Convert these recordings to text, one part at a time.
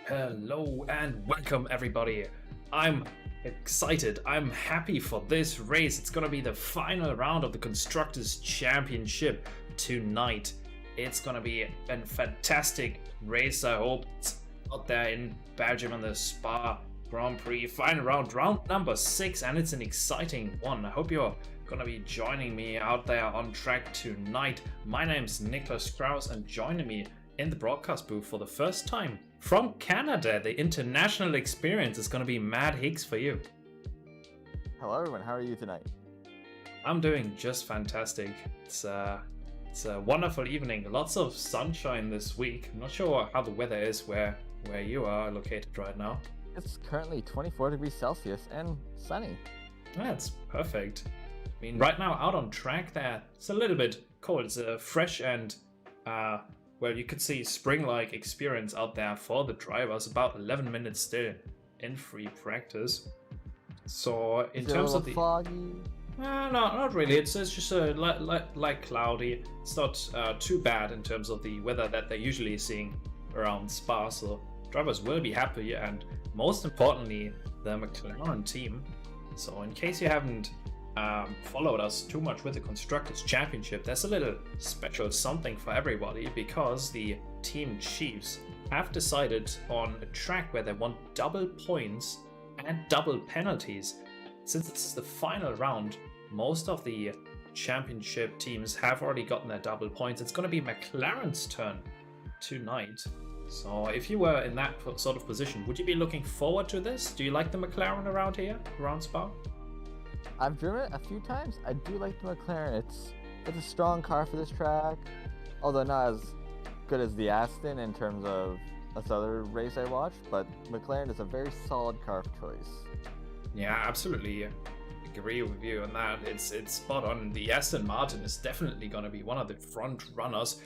Hello and welcome everybody. I'm excited. I'm happy for this race. It's gonna be the final round of the Constructors Championship tonight. It's gonna be a fantastic race. I hope it's out there in Belgium on the Spa Grand Prix final round number 6, and it's an exciting one. I hope you're gonna be joining me out there on track tonight. My name's Niklas Kraus, and joining me in the broadcast booth for the first time from Canada, the international experience is going to be Matt Higgs for you. Hello everyone, how are you tonight? I'm doing just fantastic. It's a wonderful evening, lots of sunshine this week. I'm not sure how the weather is where you are located right now. It's currently 24 degrees Celsius and sunny. That's perfect. I mean, right now out on track there, it's a little bit cold. It's fresh and well, you could see spring-like experience out there for the drivers. About 11 minutes still in free practice. So in terms of the foggy? No, not really. It's just like cloudy. It's not too bad in terms of the weather that they're usually seeing around Spa. So drivers will be happy, and most importantly, the McLaren team. So in case you haven't followed us too much with the Constructors Championship, there's a little special something for everybody, because the team chiefs have decided on a track where they want double points and double penalties. Since this is the final round, most of the championship teams have already gotten their double points. It's going to be McLaren's turn tonight. So if you were in that sort of position, would you be looking forward to this? Do you like the McLaren around here, around Spa? I've driven it a few times. I do like the McLaren. It's a strong car for this track, although not as good as the Aston in terms of this other race I watched, but McLaren is a very solid car choice. Yeah, absolutely agree with you on that. It's spot on. The Aston Martin is definitely going to be one of the front runners.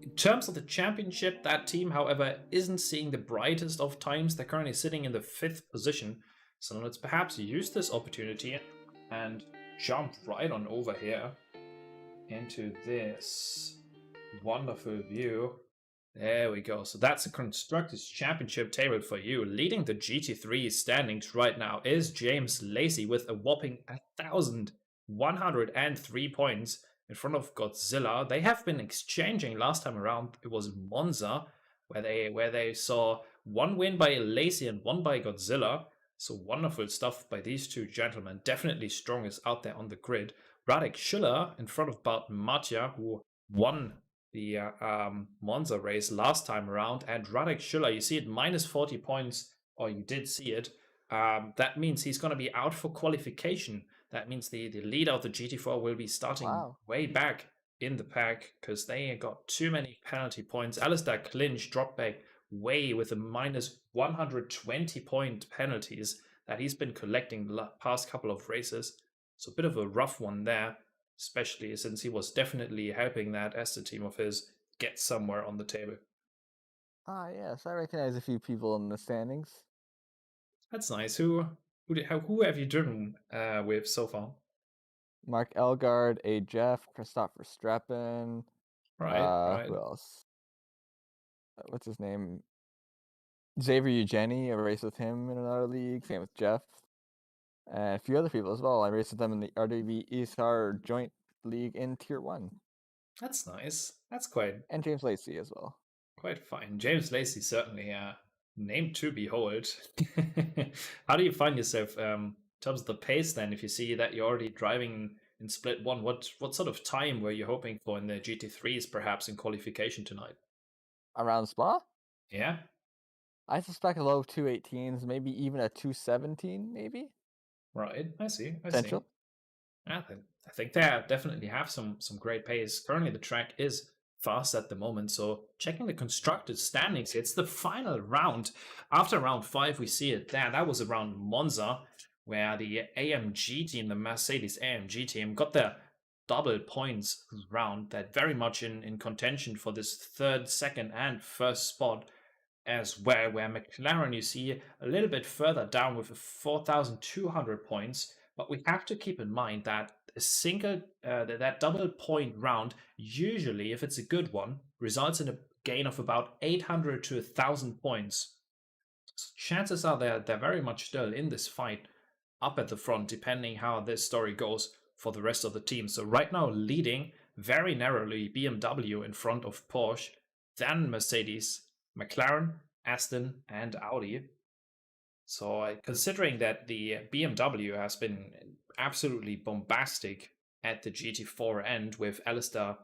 In terms of the championship, that team, however, isn't seeing the brightest of times. They're currently sitting in the 5th position. So let's perhaps use this opportunity and jump right on over here into this wonderful view. There we go. So that's the Constructors Championship table for you. Leading the GT3 standings right now is James Lacey with a whopping 1,103 points in front of Godzilla. They have been exchanging last time around. It was Monza where they saw one win by Lacey and one by Godzilla. So wonderful stuff by these two gentlemen. Definitely strongest out there on the grid. Radek Schiller in front of Bart Matja, who won the Monza race last time around. And Radek Schiller, you see it minus 40 points, or you did see it. That means he's going to be out for qualification. That means the leader of the GT4 will be starting way back in the pack, because they got too many penalty points. Alistair Clinch dropped back way with a minus 120 point penalties that he's been collecting the past couple of races. So a bit of a rough one there, especially since he was definitely helping that Aston team of his get somewhere on the table. Ah, yes, I recognize a few people in the standings. That's nice. Who have you driven with so far? Mark Elgard, A. Jeff, Christopher Streppen. Right. Who else? What's his name? Xavier Eugeni. I raced with him in another league. Same with Jeff. And a few other people as well. I raced with them in the RWB ESR joint league in Tier 1. That's nice. That's quite... And James Lacey as well. Quite fine. James Lacey certainly name to behold. How do you find yourself in terms of the pace then, if you see that you're already driving in split one? What sort of time were you hoping for in the GT3s perhaps in qualification tonight? Around Spa? Yeah. I suspect a low 218s, maybe even a 217, maybe. Right, I see. Potential. I think they definitely have some great pace. Currently the track is fast at the moment, so checking the Constructors standings, it's the final round. After round 5 we see it there. That was around Monza, where the AMG team, the Mercedes AMG team, got their double points round. That very much in contention for this 3rd, 2nd and 1st spot as well, where McLaren you see a little bit further down with 4,200 points. But we have to keep in mind that a single, that double point round, usually, if it's a good one, results in a gain of about 800 to 1,000 points. So chances are they're very much still in this fight up at the front, depending how this story goes for the rest of the team. So right now leading very narrowly BMW in front of Porsche, then Mercedes, McLaren, Aston, and Audi. So considering that the BMW has been absolutely bombastic at the GT4 end, with Alistair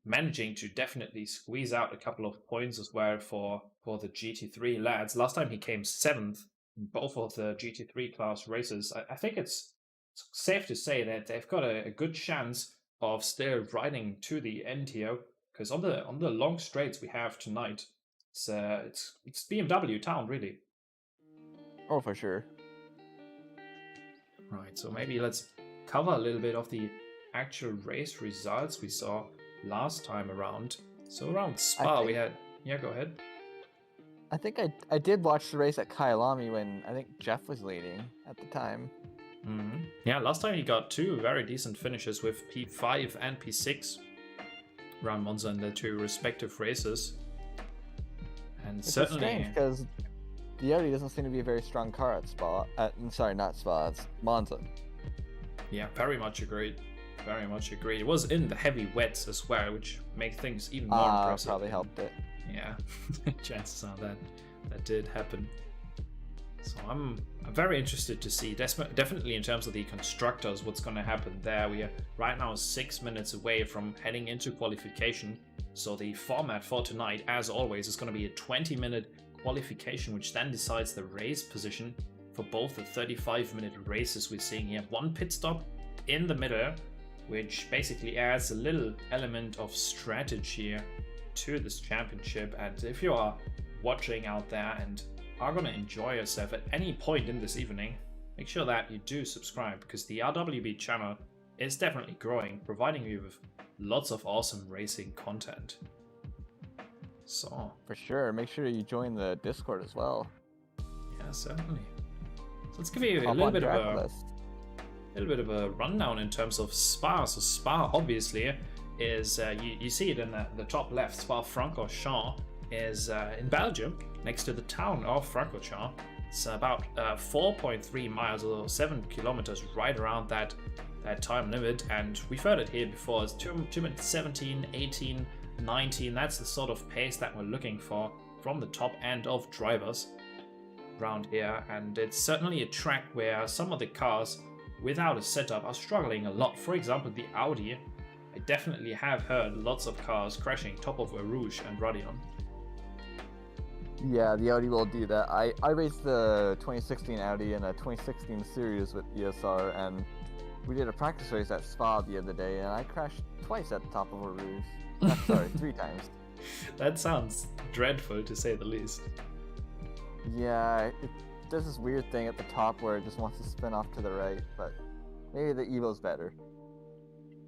managing to definitely squeeze out a couple of points as well for the GT3 lads. Last time he came 7th in both of the GT3 class races. I think it's safe to say that they've got a good chance of still riding to the end here, because on the long straights we have tonight, it's BMW town really. Oh, for sure. Right, so maybe let's cover a little bit of the actual race results we saw last time around. So around Spa we had... Yeah, go ahead. I think I did watch the race at Kyalami when I think Jeff was leading at the time. Mm-hmm. Yeah, last time he got 2 very decent finishes with P5 and P6 around Monza in the 2 respective races. And It's certainly... strange because the Audi doesn't seem to be a very strong car at Spa. Sorry, not Spa, it's Monza. Yeah, very much agreed. Very much agreed. It was in the heavy wets as well, which made things even more impressive. Probably helped it. Yeah, chances are that did happen. So I'm very interested to see, definitely in terms of the constructors, what's going to happen there. We are right now 6 minutes away from heading into qualification. So the format for tonight, as always, is going to be a 20-minute qualification, which then decides the race position for both the 35-minute races we're seeing here. 1 pit stop in the middle, which basically adds a little element of strategy to this championship. And if you are watching out there and are going to enjoy yourself at any point in this evening, make sure that you do subscribe, because the RWB channel is definitely growing, providing you with lots of awesome racing content. So for sure, make sure you join the Discord as well. Yeah, certainly. So let's give you a little bit of a rundown in terms of Spa. So Spa obviously is you see it in the top left. Spa-Francorchamps is in Belgium, next to the town of Francorchamps. It's about 4.3 miles or 7 kilometers, right around that time limit. And we've heard it here before. It's 2 minutes 17, 18, 19. That's the sort of pace that we're looking for from the top end of drivers around here. And it's certainly a track where some of the cars without a setup are struggling a lot. For example, the Audi. I definitely have heard lots of cars crashing top of a Rouge and Radeon. Yeah, the Audi will do that. I raced the 2016 Audi in a 2016 series with ESR, and we did a practice race at Spa the other day, and I crashed twice at the top of a Rouge. Sorry, 3 times. That sounds dreadful, to say the least. Yeah, it does this weird thing at the top where it just wants to spin off to the right, but maybe the Evo's better.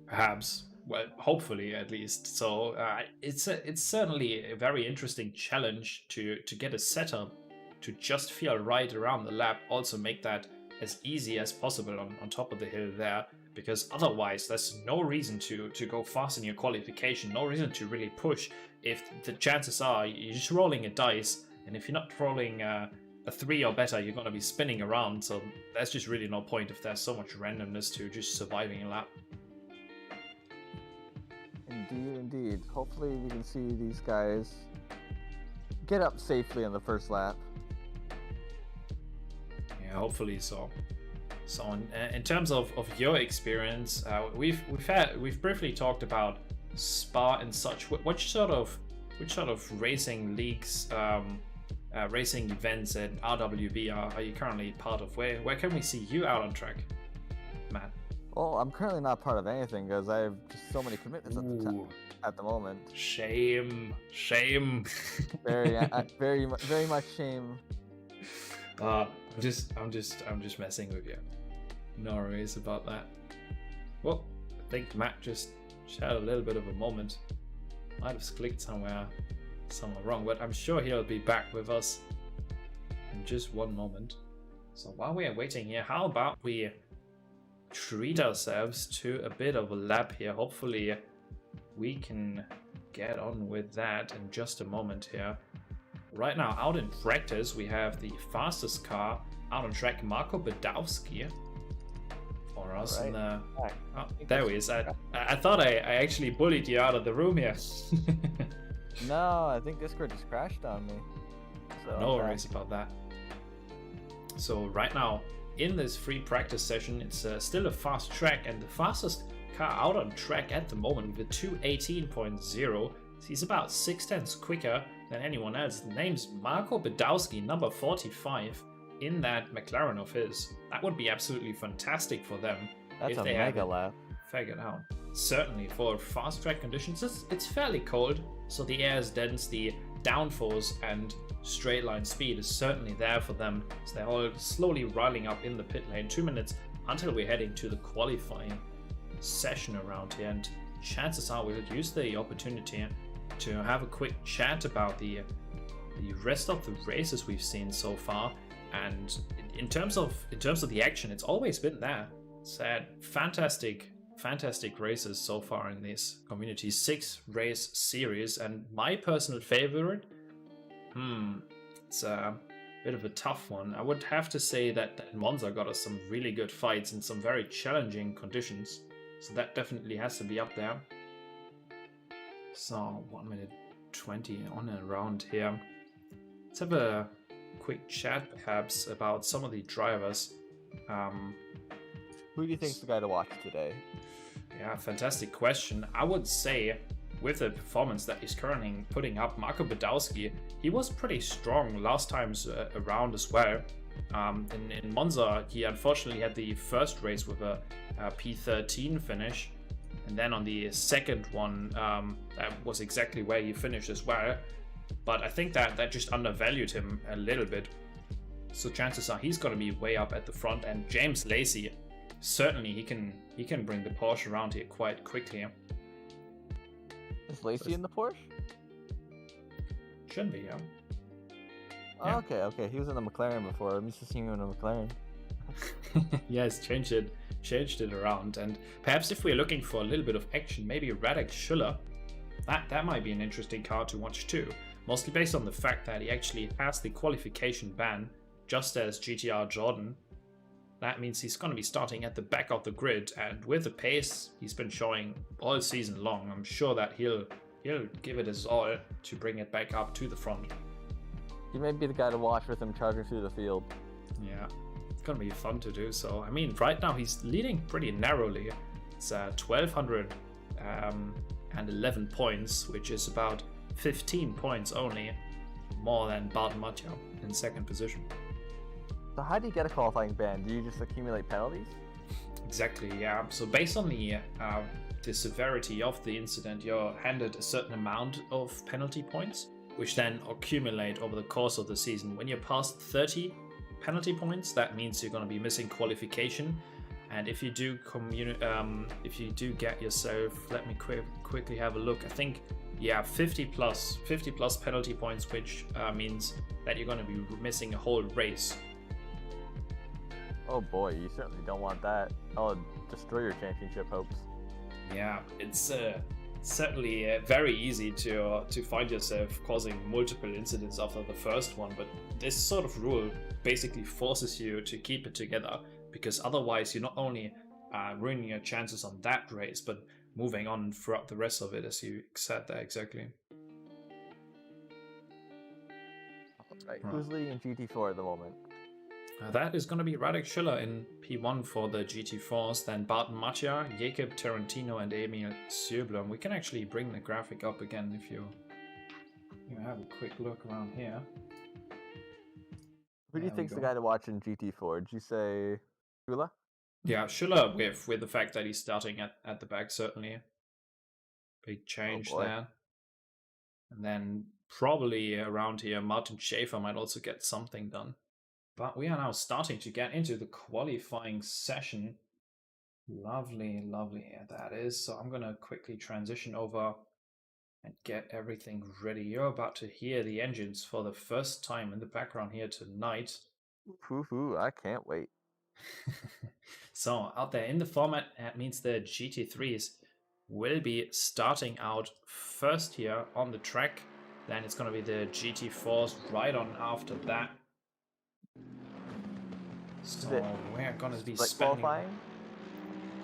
Perhaps. Well, hopefully at least. So it's certainly a very interesting challenge to get a setup to just feel right around the lap. Also make that as easy as possible on top of the hill there, because otherwise there's no reason to go fast in your qualification, no reason to really push if the chances are you're just rolling a dice, and if you're not rolling a 3 or better, you're going to be spinning around. So there's just really no point if there's so much randomness to just surviving a lap. Indeed. Hopefully we can see these guys get up safely on the first lap. Yeah, hopefully so. So in terms of your experience, we've briefly talked about Spa and such. Which sort of racing leagues, racing events and RWB are you currently part of? Where can we see you out on track, Matt? Well, I'm currently not part of anything because I have just so many commitments at the moment. Shame. very much shame. I'm just messing with you. No worries about that. Well, I think Matt just had a little bit of a moment. Might have clicked somewhere wrong, but I'm sure he'll be back with us in just one moment. So while we are waiting here, how about we treat ourselves to a bit of a lap here? Hopefully we can get on with that in just a moment here. right now, out in practice, we have the fastest car out on track, Marco Badowski, for us. Right. Oh, there he is. I thought I actually bullied you out of the room here. No, I think Discord just crashed on me. So No worries about that. So right now, in this free practice session, it's still a fast track, and the fastest car out on track at the moment with a 218.0. He's about 6/10 quicker than anyone else. The name's Marco Badowski, number 45, in that McLaren of his. That would be absolutely fantastic for them. That's if a they mega have it lap. figured out. Certainly, for fast track conditions, it's fairly cold, so the air is dense, the downforce and straight line speed is certainly there for them. So they're all slowly riling up in the pit lane. 2 minutes until we're heading to the qualifying session around here, and chances are we'll use the opportunity to have a quick chat about the rest of the races we've seen so far. And in terms of the action, it's always been there. It's had fantastic races so far in this Community 6 race series, and my personal favorite, it's a bit of a tough one. I would have to say that Monza got us some really good fights in some very challenging conditions, so that definitely has to be up there. So 1 minute 20 on and around here. Let's have a quick chat perhaps about some of the drivers. Who do you think's the guy to watch today? Yeah, fantastic question. I would say with the performance that he's currently putting up, Marco Badowski, he was pretty strong last times around as well. In Monza, he unfortunately had the first race with a P13 finish. And then on the second one, that was exactly where he finished as well. But I think that just undervalued him a little bit. So chances are he's going to be way up at the front. And James Lacey, certainly he can bring the Porsche around here quite quickly. Is Lacey in the Porsche? Should be, yeah. Oh, okay. He was in the McLaren before. I'm used to seeing him in a McLaren. Yes, changed it around. And perhaps if we're looking for a little bit of action, maybe Radek Schüller, that might be an interesting car to watch too. Mostly based on the fact that he actually has the qualification ban, just as GTR Jordan. That means he's going to be starting at the back of the grid, and with the pace he's been showing all season long, I'm sure that he'll give it his all to bring it back up to the front. He may be the guy to watch with him charging through the field. Yeah, it's going to be fun to do so. I mean, right now he's leading pretty narrowly. It's 1,211 points, which is about 15 points only more than Barton Mattia in second position. So how do you get a qualifying ban? Do you just accumulate penalties? Exactly, yeah. So based on the severity of the incident, you're handed a certain amount of penalty points, which then accumulate over the course of the season. When you're past 30 penalty points, that means you're going to be missing qualification. And if you do get yourself, let me quickly have a look. I think, yeah, 50 plus penalty points, which means that you're going to be missing a whole race. Oh boy, you certainly don't want that. That'll destroy your championship hopes. Yeah, it's certainly very easy to find yourself causing multiple incidents after the first one, but this sort of rule basically forces you to keep it together, because otherwise you're not only ruining your chances on that race, but moving on throughout the rest of it, as you said there exactly. Right. Who's leading in GT4 at the moment? That is going to be Radek Schüller in P1 for the GT4s, then Barton Mattia, Jakob Tarantino, and Emil Sjöblom. We can actually bring the graphic up again if you have a quick look around here. Who do you think's the guy to watch in GT4? Did you say Schüller? Yeah, Schüller with the fact that he's starting at the back, certainly. Big change there. And then probably around here, Martin Schäfer might also get something done. But we are now starting to get into the qualifying session. Lovely that is. So I'm going to quickly transition over and get everything ready. You're about to hear the engines for the first time in the background here tonight. I can't wait. So out there in the format, that means the GT3s will be starting out first here on the track. Then it's going to be the GT4s right on after that. So we're going to be spending... qualifying?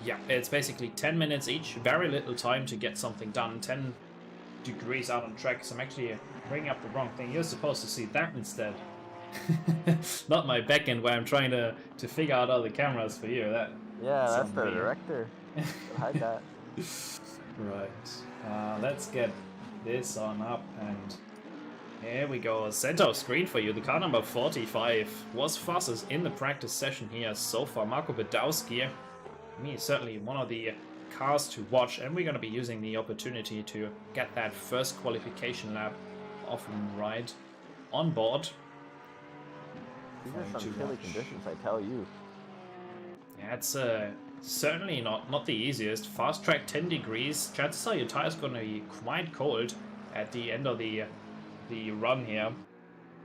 Yeah, it's basically 10 minutes each. Very little time to get something done. 10 degrees out on track. So I'm actually bringing up the wrong thing. You're supposed to see that instead. Not my backend where I'm trying to figure out all the cameras for you. That's the director. Hide that. Right. Let's get this on up, and here we go. Center of screen for you. The car number 45 was fastest in the practice session here so far. Marco Badowski. Me, certainly one of the cars to watch, and we're going to be using the opportunity to get that first qualification lap off and right on board. These are some chilly conditions, I tell you. Yeah, it's certainly not the easiest. Fast track 10 degrees. Chances are your tire's going to be quite cold at the end of the run here.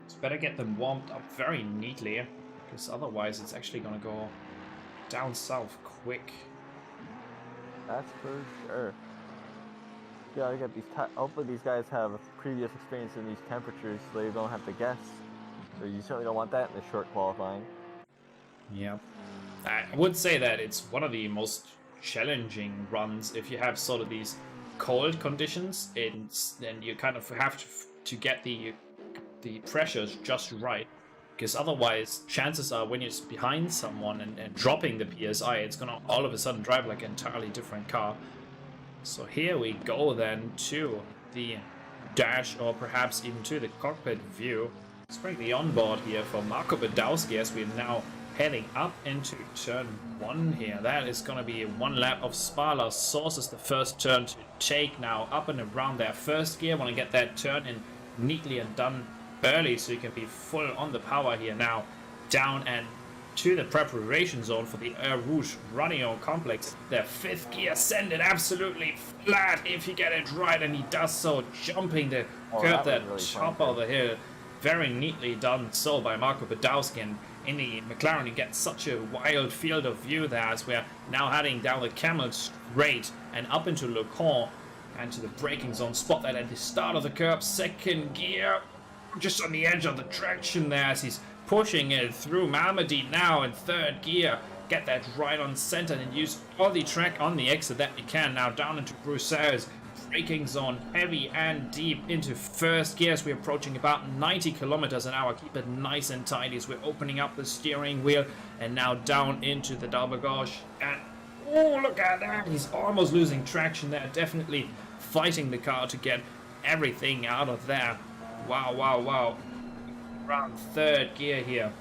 It's better get them warmed up very neatly, because otherwise it's actually going to go down south quick. That's for sure. You gotta get these. Hopefully, these guys have previous experience in these temperatures, so they don't have to guess. So you certainly don't want that in the short qualifying. Yeah, I would say that it's one of the most challenging runs if you have sort of these cold conditions. Then you kind of have to get the pressures just right. Because otherwise, chances are when you're behind someone and dropping the PSI, it's going to all of a sudden drive like an entirely different car. So here we go then to the dash, or perhaps even to the cockpit view. Let's bring the onboard here for Marco Badowski as we're now heading up into turn 1 here. That is going to be one lap of Spala. Source is the first turn to take now, up and around their first gear. Want to get that turn in neatly and done early so you can be full on the power here now. Down and to the preparation zone for the Air Rouge Radio Complex. Their 5th gear, send it absolutely flat if you get it right, and he does so, jumping the curb, that really top of the hill. Very neatly done so by Marco Badowski, and in the McLaren you get such a wild field of view there as we're now heading down the Camel Straight and up into Le Camp and to the braking zone. Spot that at the start of the curb, 2nd gear, just on the edge of the traction there as he's pushing it through Malmedy now in 3rd gear. Get that right on center and use all the track on the exit that you can. Now down into Bruxelles. Braking zone, heavy and deep into 1st gear as we're approaching about 90 kilometers an hour. Keep it nice and tight as we're opening up the steering wheel, and now down into the Dalbagauche. And oh, look at that! He's almost losing traction there. Definitely fighting the car to get everything out of there. Wow, wow, wow. Around 3rd gear here.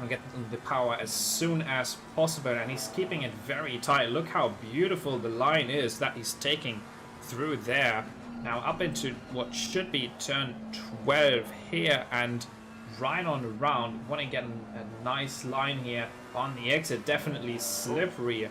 I'll get the power as soon as possible, and he's keeping it very tight. Look how beautiful the line is that he's taking through there. Now up into what should be turn 12 here, and right on around. Want to get a nice line here on the exit. Definitely slippery.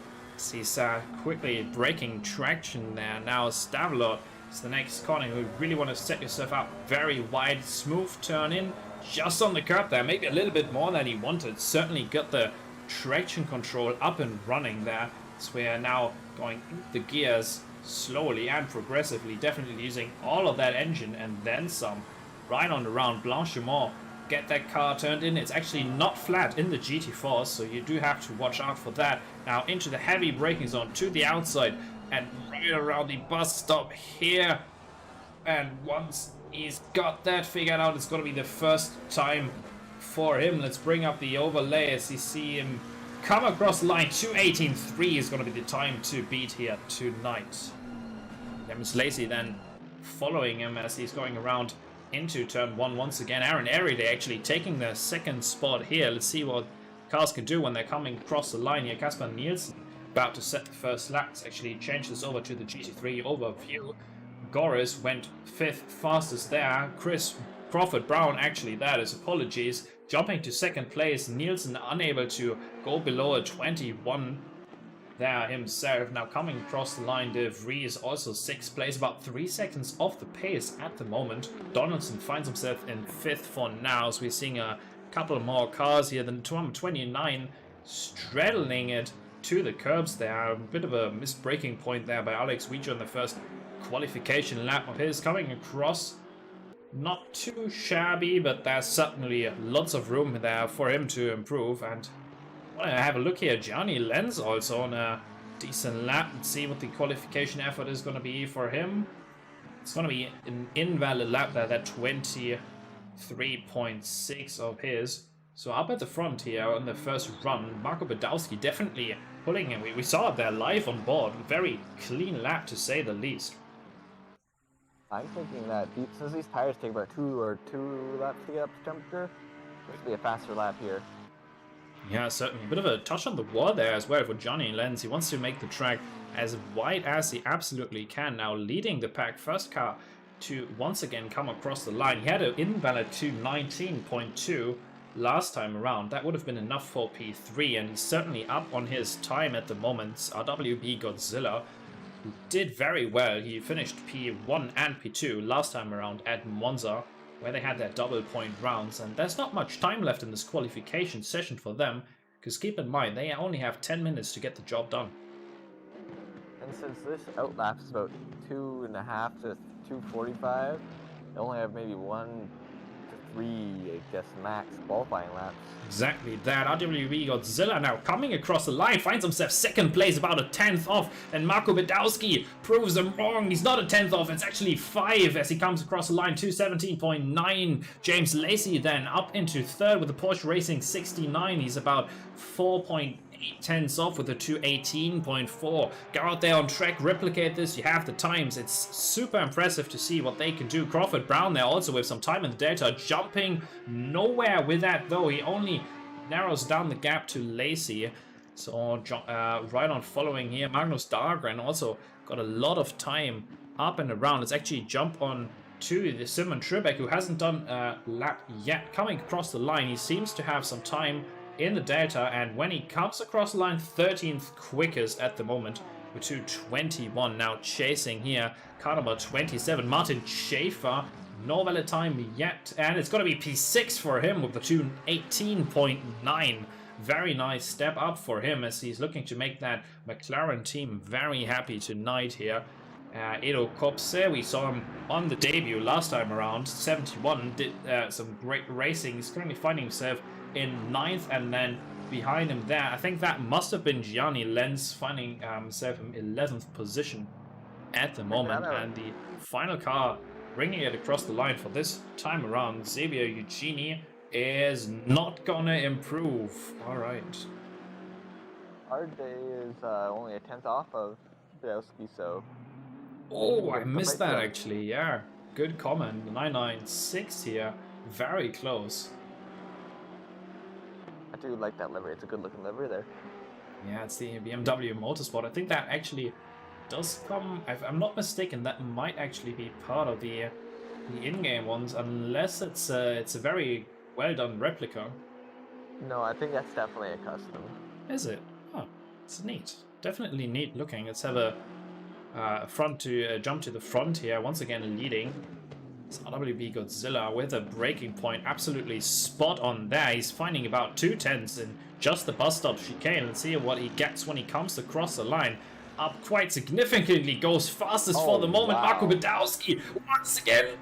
He's quickly breaking traction there. Now Stavelot is the next corner. You really want to set yourself up very wide, smooth turn in just on the curb there. Maybe a little bit more than he wanted. Certainly got the traction control up and running there. So we're now going the gears slowly and progressively, definitely using all of that engine and then some. Right on around Blanchimont, get that car turned in. It's actually not flat in the GT4, so you do have to watch out for that. Now into the heavy braking zone to the outside and right around the bus stop here. And once he's got that figured out, it's going to be the first time for him. Let's bring up the overlay as you see him come across the line. 2:18.3 is going to be the time to beat here tonight. Demis Lacey then following him as he's going around into turn 1 once again. Aaron Airy, they're actually taking the 2nd spot here. Let's see what cars can do when they're coming across the line here. Kasper Nielsen about to set the first lap. Let's actually change this over to the GT3 overview. Goris went 5th fastest there. Chris Crawford Brown, actually that is, apologies, jumping to 2nd place. Nielsen unable to go below a 21 there himself. Now coming across the line, De Vries also 6th place, about 3 seconds off the pace at the moment. Donaldson finds himself in 5th for now, so we're seeing a couple more cars here. The 229 straddling it to the curbs there. A bit of a missed braking point there by Alex Weecher in the first qualification lap of his, coming across Not too shabby, but there's certainly lots of room there for him to improve. And I want to have a look here. Gianni Lenz also on a decent lap and see what the qualification effort is going to be for him. It's going to be an invalid lap there, that 23.6 of his. So up at the front here on the first run, Marco Badowski definitely pulling him. We saw it there live on board. Very clean lap to say the least. I'm thinking that since these tires take about two laps to get up to temperature, this will be a faster lap here. Yeah, certainly. A bit of a touch on the wall there as well for Johnny Lenz. He wants to make the track as wide as he absolutely can. Now leading the pack, first car to once again come across the line. He had an invalid 2:19.2 last time around. That would have been enough for P3, and he's certainly up on his time at the moment. RWB Godzilla, who did very well. He finished P1 and P2 last time around at Monza, where they had their double point rounds, and there's not much time left in this qualification session for them, because keep in mind, they only have 10 minutes to get the job done. And since this outlap is about 2.5 to 2:45, they only have maybe 1 to 3, I guess, max qualifying laps. Exactly that. RWB Godzilla now coming across the line, finds himself second place, about a 10th off, and Marco Badowski proves them wrong. He's not a 10th off, it's actually 5 as he comes across the line, 2:17.9. James Lacey then up into third with the Porsche Racing 69. He's about 4.8 tenths off with a 2:18.4. Go out there on track, replicate this, you have the times. It's super impressive to see what they can do. Crawford Brown there also with some time in the data, jumping nowhere with that though. He only narrows down the gap to Lacey. So right on following here, Magnus Dahlgren also got a lot of time up and around. Let's actually jump on to the Simon Trebek, who hasn't done a lap yet. Coming across the line, he seems to have some time in the data, and when he comes across the line, 13th quickest at the moment with 2:21. Now chasing here, car number 27, Martin Schaefer. No valid time yet, and it's going to be P6 for him with the 2:18.9. Very nice step up for him as he's looking to make that McLaren team very happy tonight here. Edo Kopse, we saw him on the debut last time around, 71, did some great racing. He's currently finding himself in 9th, and then behind him there, I think that must have been Gianni Lenz finding himself in 11th position at the moment. And the final car bringing it across the line for this time around, Xavier Eugeni, is not gonna improve. All right. RJ is only a 10th off of Badowski, so... Oh, I missed that actually, yeah. Good comment. 996 here. Very close. I do like that livery. It's a good looking livery there. Yeah, it's the BMW Motorsport. I think that actually does come, if I'm not mistaken, that might actually be part of the in-game ones, unless it's a very well done replica. No, I think that's definitely a custom. Is it? Oh, it's neat. Definitely neat looking. Let's have a front to jump to the front here. Once again leading. It's RWB Godzilla with a braking point absolutely spot on there. He's finding about 2/10 in just the bus stop chicane. Let's see what he gets when he comes across the line. Up quite significantly, goes fastest for the moment. Wow. Marco Badowski once again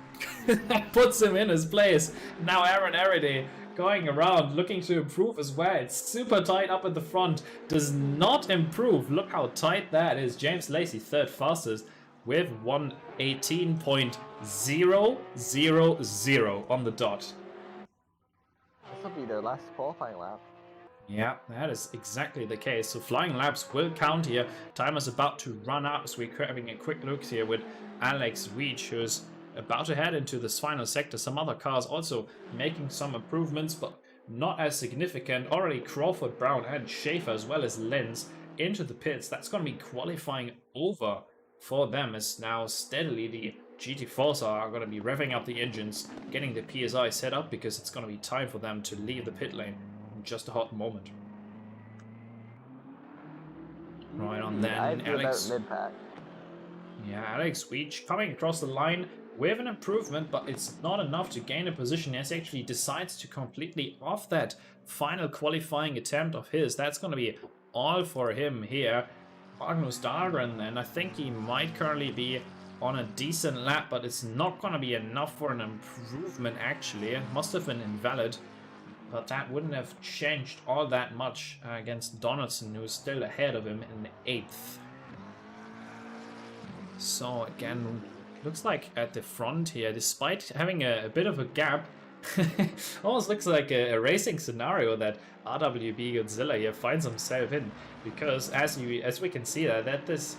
puts him in his place. Now Aaron Eriday going around looking to improve as well. It's super tight up at the front, does not improve. Look how tight that is. James Lacey third fastest with 1:18.000 on the dot. This will be their last qualifying lap. Yeah, that is exactly the case. So flying laps will count here. Time is about to run out as we're having a quick look here with Alex Weech, who's about to head into this final sector. Some other cars also making some improvements, but not as significant. Already Crawford, Brown, and Schaefer, as well as Lenz, into the pits. That's going to be qualifying over for them, as now steadily the GT4s are going to be revving up the engines, getting the PSI set up, because it's going to be time for them to leave the pit lane in just a hot moment. Right on then, Alex. Mid-pack. Yeah, Alex Weech coming across the line with an improvement, but it's not enough to gain a position as he actually decides to completely off that final qualifying attempt of his. That's going to be all for him here. Magnus Dahlgren, and I think he might currently be on a decent lap, but it's not going to be enough for an improvement actually. It must have been invalid, but that wouldn't have changed all that much against Donaldson, who's still ahead of him in 8th. So again, looks like at the front here, despite having a bit of a gap, almost looks like a racing scenario that RWB Godzilla here finds himself in, because as we can see that's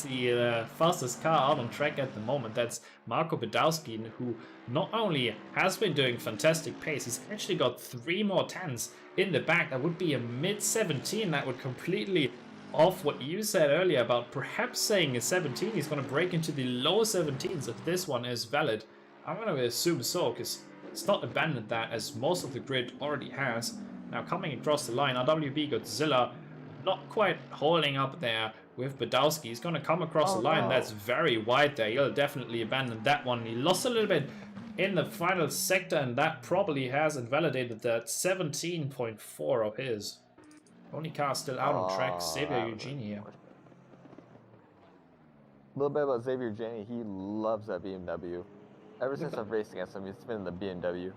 the fastest car out on track at the moment. That's Marco Bedowski, who not only has been doing fantastic pace, he's actually got 3 more 10s in the back. That would be a mid 17. That would completely off what you said earlier about perhaps saying a 17. He's going to break into the low 17s if this one is valid. I'm going to assume so, because it's not abandoned that, as most of the grid already has. Now coming across the line, RWB Godzilla not quite holding up there with Badowski. He's going to come across the line. That's very wide there. He'll definitely abandon that one. He lost a little bit in the final sector, and that probably has invalidated that 17.4 of his. Only car still out on track, Xavier Eugenie here. A little bit about Xavier Eugenie. He loves that BMW. Ever since I've raced against him, he's been in the BMW.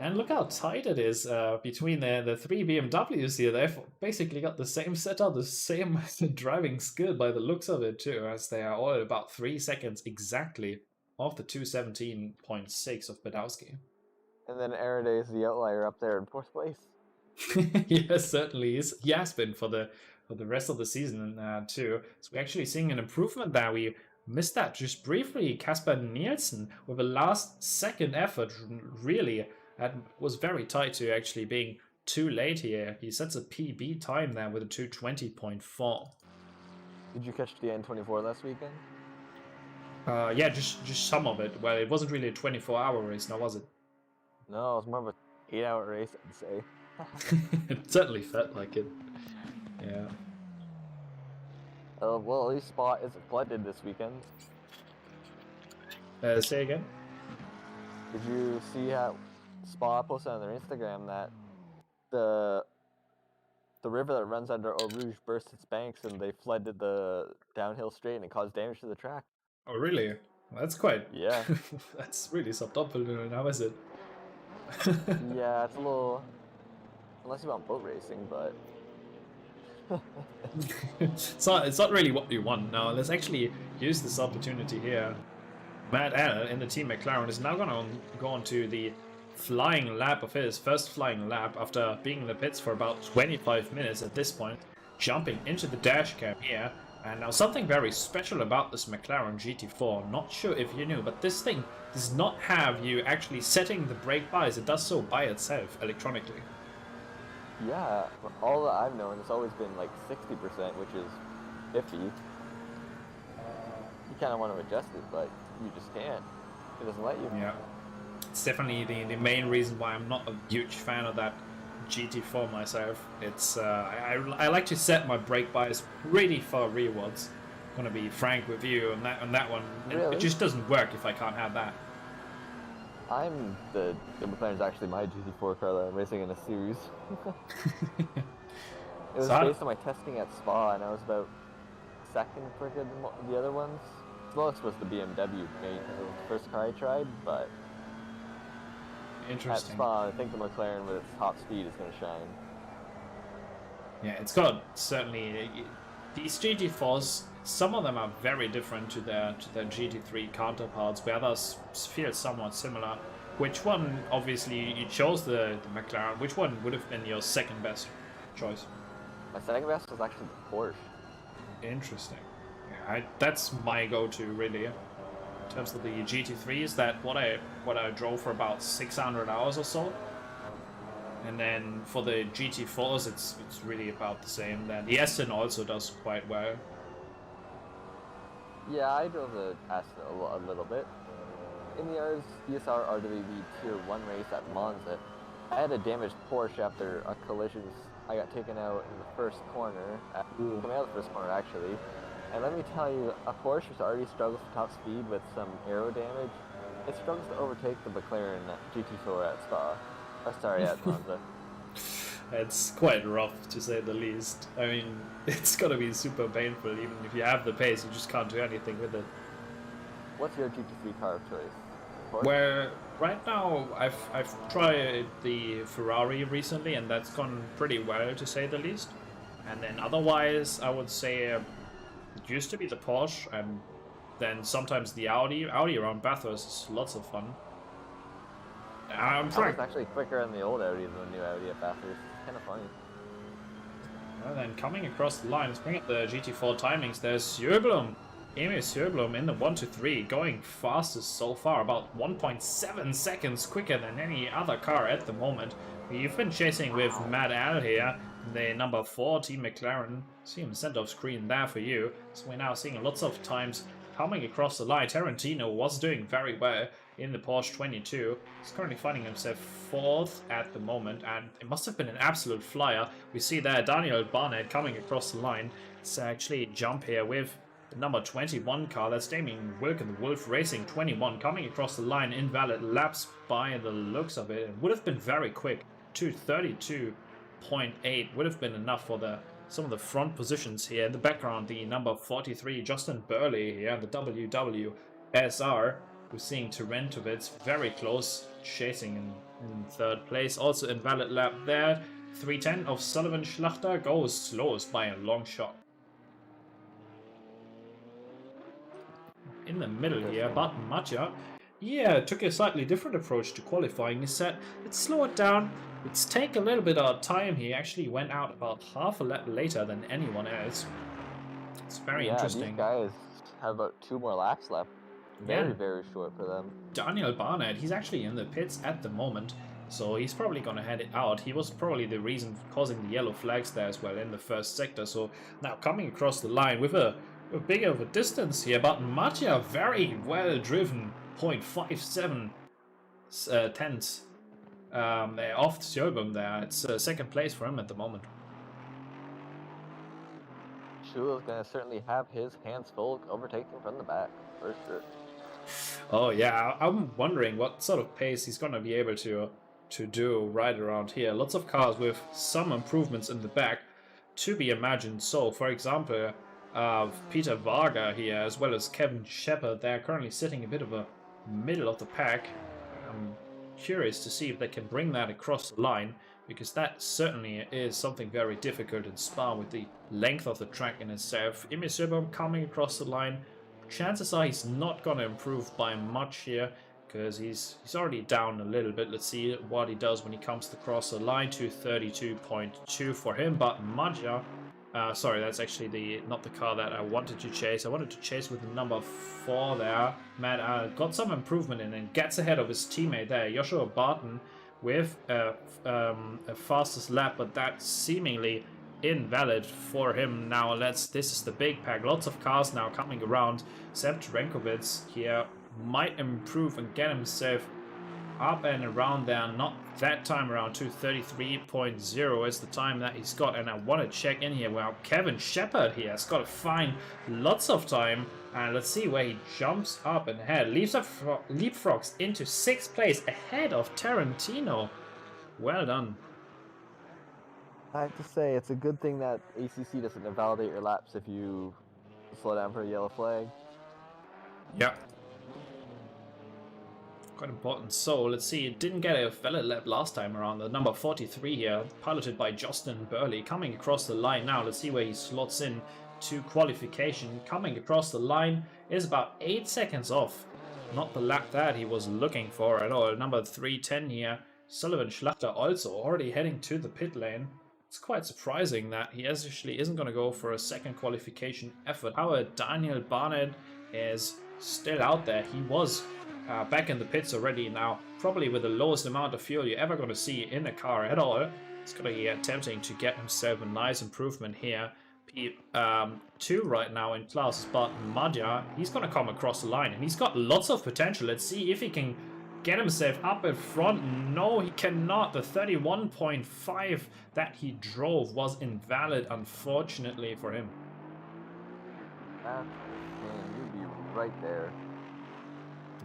And look how tight it is between the 3 BMWs here. They've basically got the same setup, the same driving skill by the looks of it too, as they are all about 3 seconds exactly off the 217.6 of Badowski. And then Araday is the outlier up there in 4th place. Yes, certainly is. He has been for the rest of the season too. So we're actually seeing an improvement there. We missed that just briefly. Kasper Nielsen with a last second effort, really. That was very tight to actually being too late here. He sets a PB time there with a 220.4. Did you catch the N24 last weekend? Yeah, just some of it. Well, it wasn't really a 24-hour race, now was it? No, it was more of an 8-hour race, I'd say. It certainly felt like it. Yeah. Well, at least Spa isn't flooded this weekend. Say again? Did you see how Spa posted on their Instagram that the river that runs under Eau Rouge burst its banks and they flooded the downhill straight and it caused damage to the track? Oh, really? Well, that's quite... Yeah. That's really suboptimal now, is it? Yeah, it's a little... Unless you want boat racing, but... it's not really what you want. Now, let's actually use this opportunity here. Matt Anna in the team McLaren is now going to go on to the flying lap of his first flying lap after being in the pits for about 25 minutes at this point, jumping into the dash cam here. And now something very special about this McLaren GT4, not sure if you knew, but this thing does not have you actually setting the brake bars. It does so by itself electronically. Yeah, all that I've known, it's always been like 60%, which is iffy. You kind of want to adjust it, but you just can't. It doesn't let you. Yeah, it's definitely the main reason why I'm not a huge fan of that GT4 myself. It's I like to set my brake bias pretty far rearwards. I'm gonna be frank with you on that one. Really? It just doesn't work if I can't have that. The McLaren's actually my GT4 car that I'm racing in a series. It was based on my testing at Spa, and I was about second for the other ones. Slowest was the BMW, mate. It was the first car I tried, but interesting. At Spa, I think the McLaren with its top speed is going to shine. Yeah, it's got certainly these GT4s. Some of them are very different to their GT3 counterparts, where others feel somewhat similar. Which one, obviously, you chose the McLaren. Which one would have been your second best choice? My second best was actually the Porsche. Interesting. Yeah, that's my go-to, really. In terms of the GT3s, that what I drove for about 600 hours or so. And then for the GT4s, it's really about the same. Then the Aston also does quite well. Yeah, I drove the Aston a little bit. In the ESR RWB Tier 1 race at Monza, I had a damaged Porsche after a collision. I got taken out in the first corner, coming out of the first corner actually. And let me tell you, a Porsche already struggles for top speed with some aero damage. It struggles to overtake the McLaren GT4 at Spa. Sorry, at Monza. It's quite rough, to say the least. I mean, it's gotta be super painful. Even if you have the pace, you just can't do anything with it. What's your GT3 car of choice? Porsche? Where right now I've tried the Ferrari recently, and that's gone pretty well to say the least. And then otherwise, I would say it used to be the Porsche, and then sometimes the Audi. Audi around Bathurst is lots of fun. I was actually quicker in the old Audi than the new Audi at Bathurst. It's kind of funny. And then coming across the line, let's bring up the GT4 timings. There's Sjöblom. Emil Sjöblom in the 1-3, going fastest so far, about 1.7 seconds quicker than any other car at the moment. We've been chasing with Matt Al here, the number 4 Team McLaren. See him sent off screen there for you. So we're now seeing lots of times coming across the line. Tarantino was doing very well in the Porsche 22. He's currently finding himself 4th at the moment, and it must have been an absolute flyer. We see there Daniel Barnett coming across the line. It's actually a jump here with the number 21 car. That's Damien Wilken, the Wolf Racing 21, coming across the line. Invalid laps by the looks of it. It would have been very quick. 2:32.8 would have been enough for some of the front positions here. In the background, the number 43, Justin Burley here, the WWSR. We're seeing Tarentovitz very close, chasing in 3rd place. Also invalid lap there. 3:10 of Sullivan Schlachter goes slowest by a long shot. In the middle here, Barton Matja, took a slightly different approach to qualifying. He said, let's slow it down, let's take a little bit of time. He actually went out about half a lap later than anyone else. It's very interesting. These guys have about 2 more laps left. Very short for them. Daniel Barnett, he's actually in the pits at the moment, so he's probably going to head it out. He was probably the reason causing the yellow flags there as well in the first sector. So now coming across the line with a big of a distance here, but Matja very well driven, 0.57 tenths off Sjöblom there. It's 2nd place for him at the moment. Schul's going to certainly have his hands full overtaking from the back, for sure. Oh yeah, I'm wondering what sort of pace he's going to be able to do right around here. Lots of cars with some improvements in the back to be imagined. So, for example, Peter Varga here, as well as Kevin Shepard, they're currently sitting a bit of a middle of the pack. I'm curious to see if they can bring that across the line, because that certainly is something very difficult in Spa with the length of the track in itself. Emil Sjöblom coming across the line. Chances are he's not going to improve by much here, because he's already down a little bit. Let's see what he does when he comes across the line. 2:32.2 for him, but Matja, sorry, that's actually not the car that I wanted to chase. I wanted to chase with the number 4 there. Matt got some improvement in and gets ahead of his teammate there, Joshua Barton, with a fastest lap, but that's seemingly invalid for him. Now this is the big pack. Lots of cars now coming around. Seb Trenkovitz here might improve and get himself up and around there. Not that time around. 2:33.0 is the time that he's got, and I want to check in here. Well, Kevin Shepard here has got to find lots of time, and let's see where he jumps up and ahead. Leapfrogs into 6th place ahead of Tarantino. Well done. I have to say, it's a good thing that ACC doesn't invalidate your laps if you slow down for a yellow flag. Yeah. Quite important. So, let's see, it didn't get a valid lap last time around. The number 43 here, piloted by Justin Burley, coming across the line now. Let's see where he slots in to qualification. Coming across the line is about 8 seconds off. Not the lap that he was looking for at all. Number 310 here, Sullivan Schlachter, also already heading to the pit lane. It's quite surprising that he actually isn't going to go for a second qualification effort. However, Daniel Barnett is still out there. He was back in the pits already now, probably with the lowest amount of fuel you're ever going to see in a car at all. He's going to be attempting to get himself a nice improvement here. P2 right now in class, but Madja, he's going to come across the line, and he's got lots of potential. Let's see if he can get himself up in front. No, he cannot. The 31.5 that he drove was invalid, unfortunately for him. Man, you'd be right there.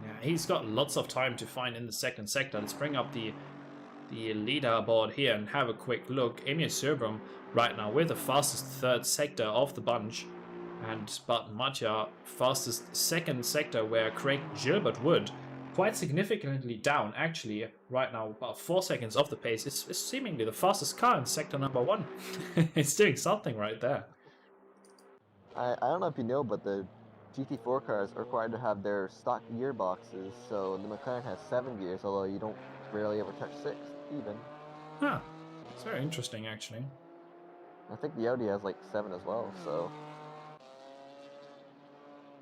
Yeah, he's got lots of time to find in the 2nd sector. Let's bring up the leaderboard here and have a quick look. Emil Sjöblom right now with the fastest 3rd sector of the bunch. but Mattia fastest second sector, where Craig Gilbert would quite significantly down, actually, right now, about 4 seconds off the pace. It's seemingly the fastest car in sector number 1. It's doing something right there. I don't know if you know, but the GT4 cars are required to have their stock gearboxes, so the McLaren has 7 gears, although you don't rarely ever touch 6, even. Huh. It's very interesting, actually. I think the Audi has like 7 as well, so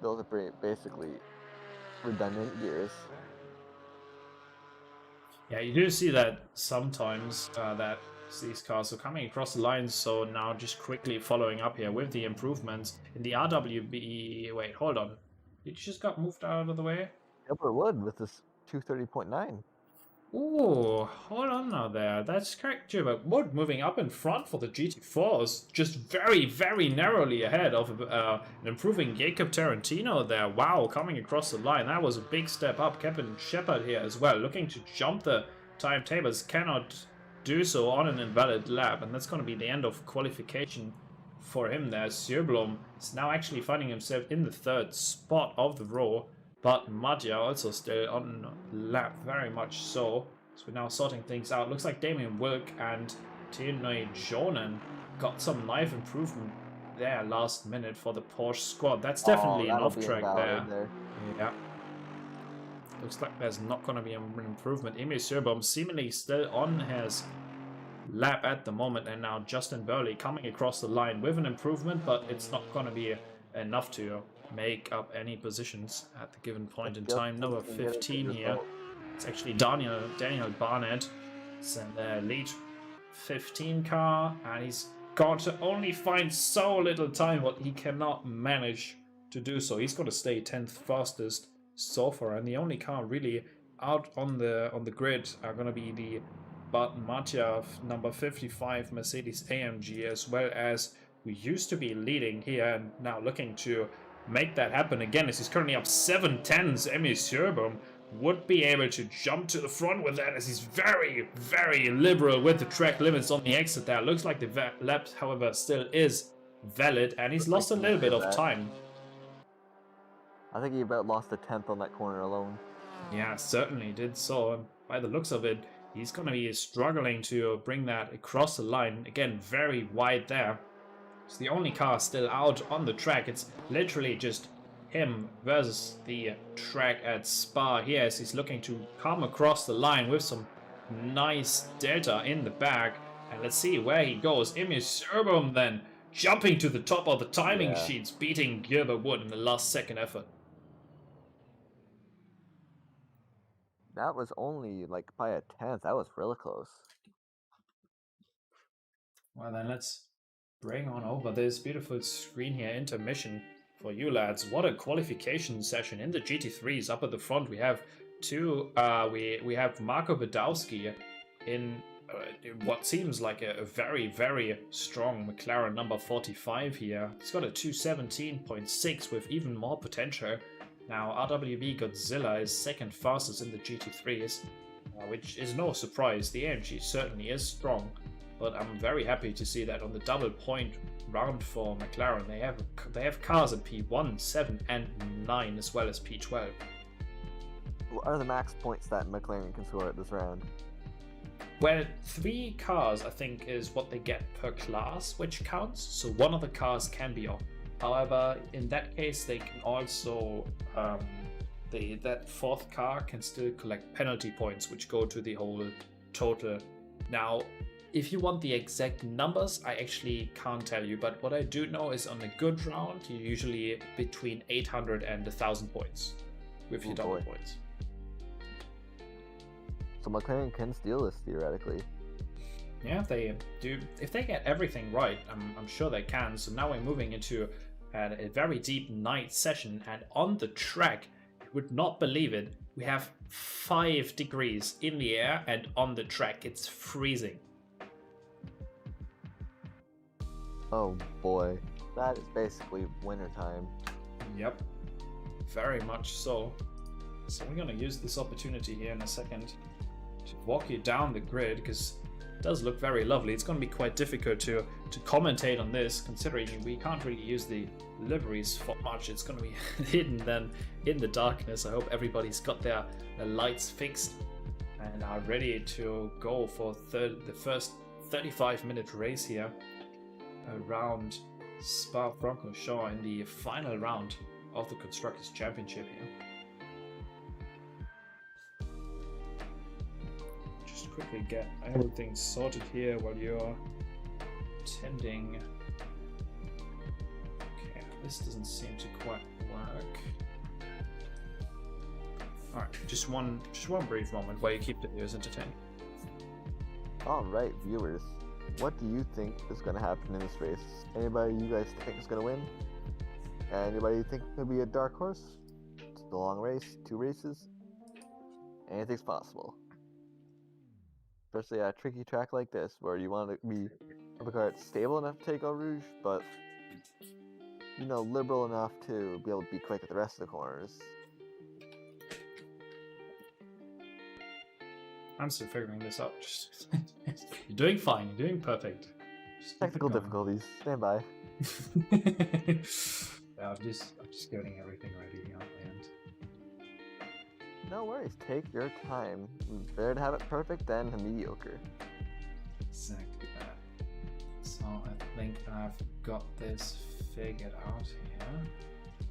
those are pretty basically redundant gears. Yeah, you do see that sometimes that these cars are coming across the lines, so now just quickly following up here with the improvements in the RWB. Wait, hold on. Did you just got moved out of the way? Gilbert Wood with this 230.9. Ooh, hold on now there. That's correct, Gilbert Wood moving up in front for the GT4s, just very, very narrowly ahead of an improving Jacob Tarantino there. Wow, coming across the line. That was a big step up. Kevin Shepard here as well, looking to jump the timetables, cannot do so on an invalid lap, and that's going to be the end of qualification for him there. Sjöblom is now actually finding himself in the 3rd spot of the row. But Mattia also still on lap, very much so. So we're now sorting things out. Looks like Damien Wilk and Tinoy Jonan got some knife improvement there last minute for the Porsche squad. That's definitely an off-track there. Yeah. Looks like there's not going to be an improvement. Emil Sjöblom seemingly still on his lap at the moment. And now Justin Burley coming across the line with an improvement, but it's not going to be enough to make up any positions at the given point in time. Number 15 here. It's actually Daniel Barnett. It's in the lead 15 car, and he's got to only find so little time, but he cannot manage to do so. He's got to stay 10th fastest so far, and the only car really out on the grid are going to be the Bart Mattia number 55 Mercedes AMG, as well as we used to be leading here and now looking to make that happen again, as he's currently up 7/10s. Emil Sjöblom would be able to jump to the front with that, as he's very, very liberal with the track limits on the exit there. Looks like the lap, however, still is valid, and he's lost a little bit of time. I think he about lost a 10th on that corner alone. Yeah, certainly did so. And by the looks of it, he's going to be struggling to bring that across the line. Again, very wide there. It's the only car still out on the track. It's literally just him versus the track at Spa here, as he's looking to come across the line with some nice delta in the back. And let's see where he goes. Emil Sjöblom then jumping to the top of the timing sheets, beating Gilbert Wood in the last second effort. That was only like by a 10th. That was really close. Well, then let's bring on over this beautiful screen here, intermission for you lads. What a qualification session in the GT3s. Up at the front we have we have Marco Badowski in what seems like a very, very strong McLaren number 45 here. He's got a 217.6 with even more potential. Now RWB Godzilla is 2nd fastest in the GT3s, which is no surprise. The AMG certainly is strong, but I'm very happy to see that on the double point round for McLaren they have cars at P1, 7 and 9, as well as P12. What are the max points that McLaren can score at this round? Well, 3 cars I think is what they get per class, which counts, so one of the cars can be off. However, in that case they can also that 4th car can still collect penalty points, which go to the whole total. Now, if you want the exact numbers, I actually can't tell you, but what I do know is on a good round, you're usually between 800 and 1,000 points with your double points. So McLaren can steal this theoretically. Yeah, if they do, if they get everything right, I'm sure they can. So now we're moving into a very deep night session, and on the track, you would not believe it, we have 5 degrees in the air, and on the track it's freezing. Oh boy, that is basically winter time. Yep, very much so. So we're gonna use this opportunity here in a second to walk you down the grid, because does look very lovely. It's going to be quite difficult to commentate on this, considering we can't really use the liveries for much. It's going to be hidden then in the darkness. I hope everybody's got their lights fixed and are ready to go for the first 35-minute race here around Spa-Francorchamps in the final round of the Constructors Championship here. Just quickly get everything sorted here while you're attending. Okay, this doesn't seem to quite work. Alright, just one brief moment while you keep the viewers entertained. Alright, viewers, what do you think is going to happen in this race? Anybody you guys think is going to win? Anybody you think could be a dark horse? It's a long race, 2 races. Anything's possible. Especially at a tricky track like this, where you want to be a car that's stable enough to take Eau Rouge, but you know, liberal enough to be able to be quick at the rest of the corners. I'm still figuring this out. You're doing fine. You're doing perfect. Just Technical difficulties. Stand by. Yeah, I'm just getting everything ready on my end. No worries. Take your time. Better to have it perfect than mediocre. Exactly that. So I think I've got this figured out here.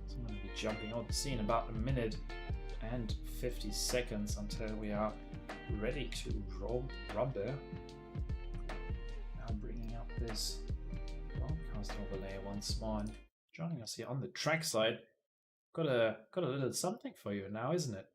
So I'm going to be jumping out the scene about a minute and 50 seconds until we are ready to rumble. Now bringing up this broadcast overlay once more, and joining us here on the track side. Got a little something for you now, isn't it?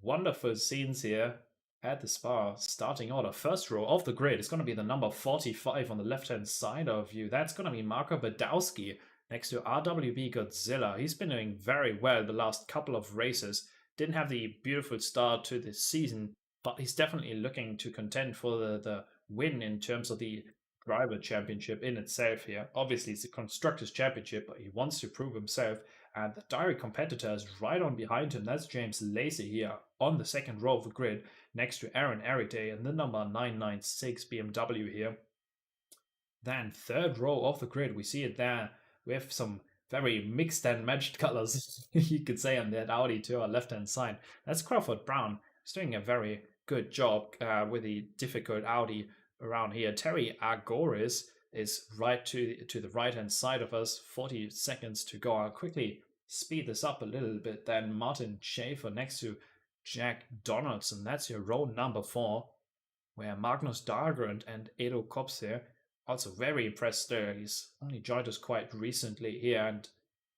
Wonderful scenes here at the Spa starting order. First row of the grid is going to be the number 45 on the left hand side of you. That's going to be Marco Badowski next to RWB Godzilla. He's been doing very well the last couple of races. Didn't have the beautiful start to this season, but he's definitely looking to contend for the win in terms of the driver championship in itself here. Obviously, it's the Constructors Championship, but he wants to prove himself. And the direct competitor is right on behind him. That's James Lacey here on the second row of the grid, next to Aaron Ariday and the number 996 BMW here. Then third row of the grid, we see it there with some very mixed and matched colors, you could say, on that Audi to our left-hand side. That's Crawford Brown. He's doing a very good job with the difficult Audi around here. Terry Argoris is right to the right-hand side of us. 40 seconds to go. I'll quickly speed this up a little bit. Then Martin Schaefer next to Jack Donaldson. That's your row number 4, where Magnus Dahlgren and Edo Kops here. Also very impressed there. He's only joined us quite recently here, and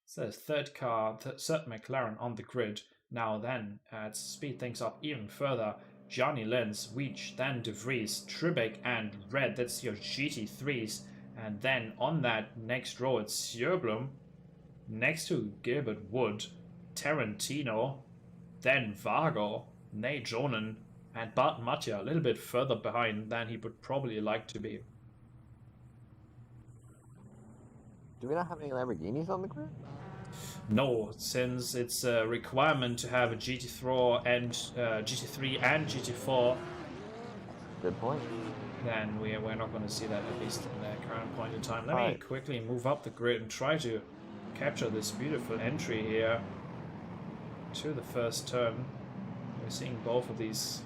it's the third McLaren on the grid. Now then, to speed things up even further, Johnny Lenz, Weech, then De Vries, Tribeck and Red. That's your GT3s. And then on that next row, it's Sjöblom next to Gilbert Wood, Tarantino, then Vargo, Nate Jonan, and Bart Matja a little bit further behind than he would probably like to be. Do we not have any Lamborghinis on the grid? No, since it's a requirement to have a GT3 and GT3 and GT4. Good point. Then we're not going to see that, at least in the current point in time. Let me quickly move up the grid and try to capture this beautiful entry here to the first turn. We're seeing both of these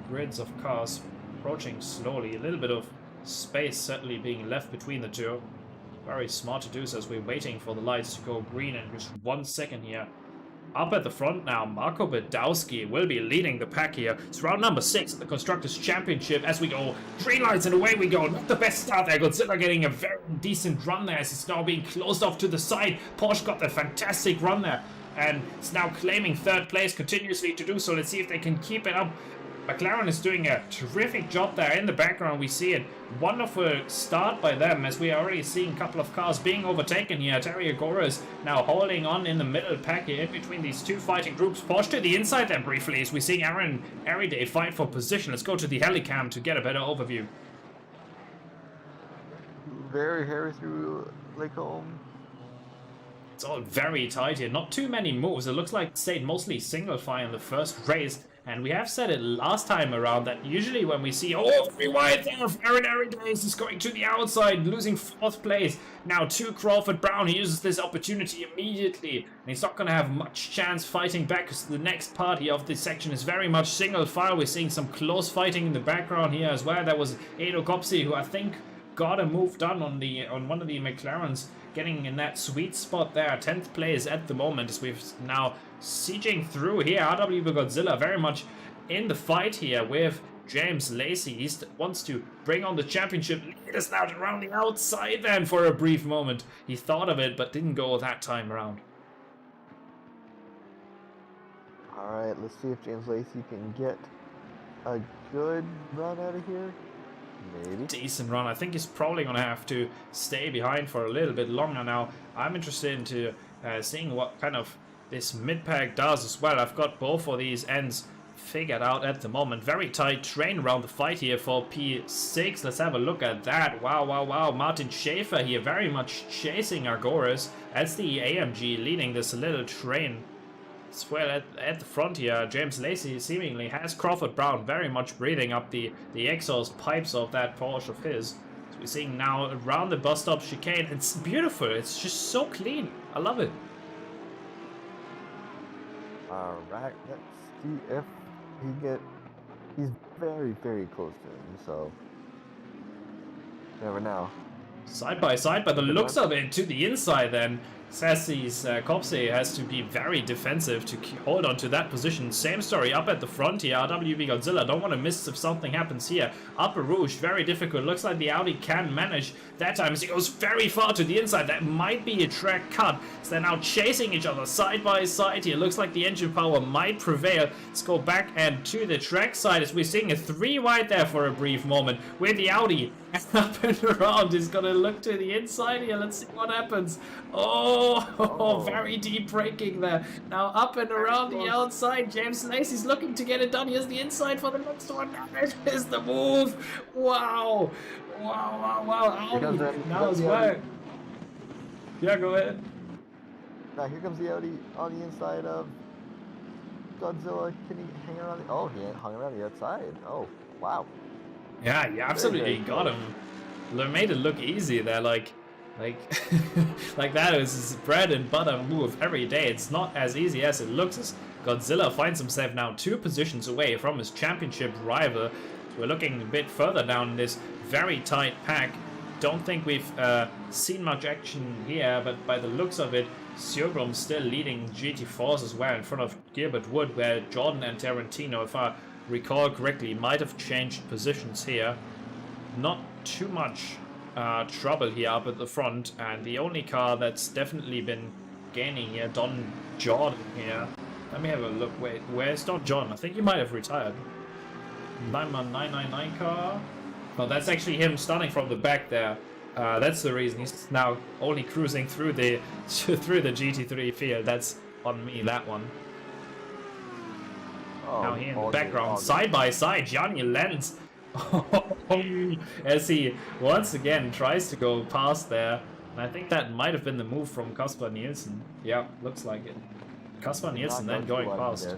grids of cars approaching slowly. A little bit of space certainly being left between the two. Very smart to do so as we're waiting for the lights to go green in just 1 second here. Up at the front now, Marco Badowski will be leading the pack here. It's round number 6 of the Constructors Championship as we go. Green lights and away we go. Not the best start there. Godzilla getting a very decent run there as it's now being closed off to the side. Porsche got a fantastic run there and it's now claiming third place continuously to do so. Let's see if they can keep it up. McLaren is doing a terrific job there. In the background we see it. Wonderful start by them as we are already seeing a couple of cars being overtaken here. Terry Agora is now holding on in the middle pack here in between these two fighting groups. Porsche to the inside then briefly as we see Aaron Ariday fight for position. Let's go to the helicam to get a better overview. Very hairy through Lake Home. It's all very tight here. Not too many moves. It looks like it stayed mostly single file in the first race. And we have said it last time around that usually when we see, oh, 3 wide there, Aaron Aridays is going to the outside, losing 4th place. Now to Crawford Brown, he uses this opportunity immediately. And he's not going to have much chance fighting back because the next party of this section is very much single file. We're seeing some close fighting in the background here as well. There was Edo Kopsi, who I think got a move done on one of the McLarens, getting in that sweet spot there. 10th place at the moment as we've now sieging through here. RWB Godzilla very much in the fight here with James Lacey. He wants to bring on the championship. Lead us now around the outside then for a brief moment. He thought of it but didn't go that time around. Alright, let's see if James Lacey can get a good run out of here. Maybe. Decent run. I think he's probably going to have to stay behind for a little bit longer now. I'm interested into seeing what kind of this mid-pack does as well. I've got both of these ends figured out at the moment. Very tight train around the fight here for P6. Let's have a look at that. Wow, wow, wow. Martin Schaefer here very much chasing Argoris. That's the AMG leading this little train. As well at the front here, James Lacey seemingly has Crawford Brown very much breathing up the exhaust pipes of that Porsche of his. So we're seeing now around the bus stop chicane. It's beautiful. It's just so clean. I love it. Alright, let's see if he's very, very close to him, so never know. Side by side, by the looks of it, to the inside then. Sassy's Kopse has to be very defensive to hold on to that position. Same story up at the front here. RWB Godzilla don't want to miss if something happens here. Upper Rouge, very difficult. Looks like the Audi can manage that time as he goes very far to the inside. That might be a track cut. So they're now chasing each other side by side here. Looks like the engine power might prevail. Let's go back and to the track side as we're seeing a 3 wide there for a brief moment with the Audi up and around. He's gonna look to the inside here. Let's see what happens. Oh, very deep braking there. Now up and around the outside. James Lacey's looking to get it done. Here's the inside for the next one. That is the move. Wow. Wow, wow, wow. Audi now as well. Yeah, go ahead. Now here comes the Audi on the inside of Godzilla. Can he hang around? Oh, he hung around the outside. Oh, wow. Yeah, you absolutely got him. They made it look easy there, like like that is his bread and butter move every day. It's not as easy as it looks, as Godzilla finds himself now 2 positions away from his championship rival. We're looking a bit further down this very tight pack. Don't think we've seen much action here, but by the looks of it, Sjogrom still leading GT4s as well in front of Gilbert Wood, where Jordan and Tarantino, if I recall correctly, might have changed positions here. Not too much trouble here up at the front, and the only car that's definitely been gaining here, Don Jordan here. Let me have a look. Wait, where's Don John? I think he might have retired. 999 car. No, that's actually him starting from the back there. That's the reason he's now only cruising through the GT3 field. That's on me, that one. Oh, now here in the background, side by side, Johnny Lenz. As he once again tries to go past there. And I think that might have been the move from Kasper Nielsen. Yeah, looks like it. Kasper Nielsen then going past.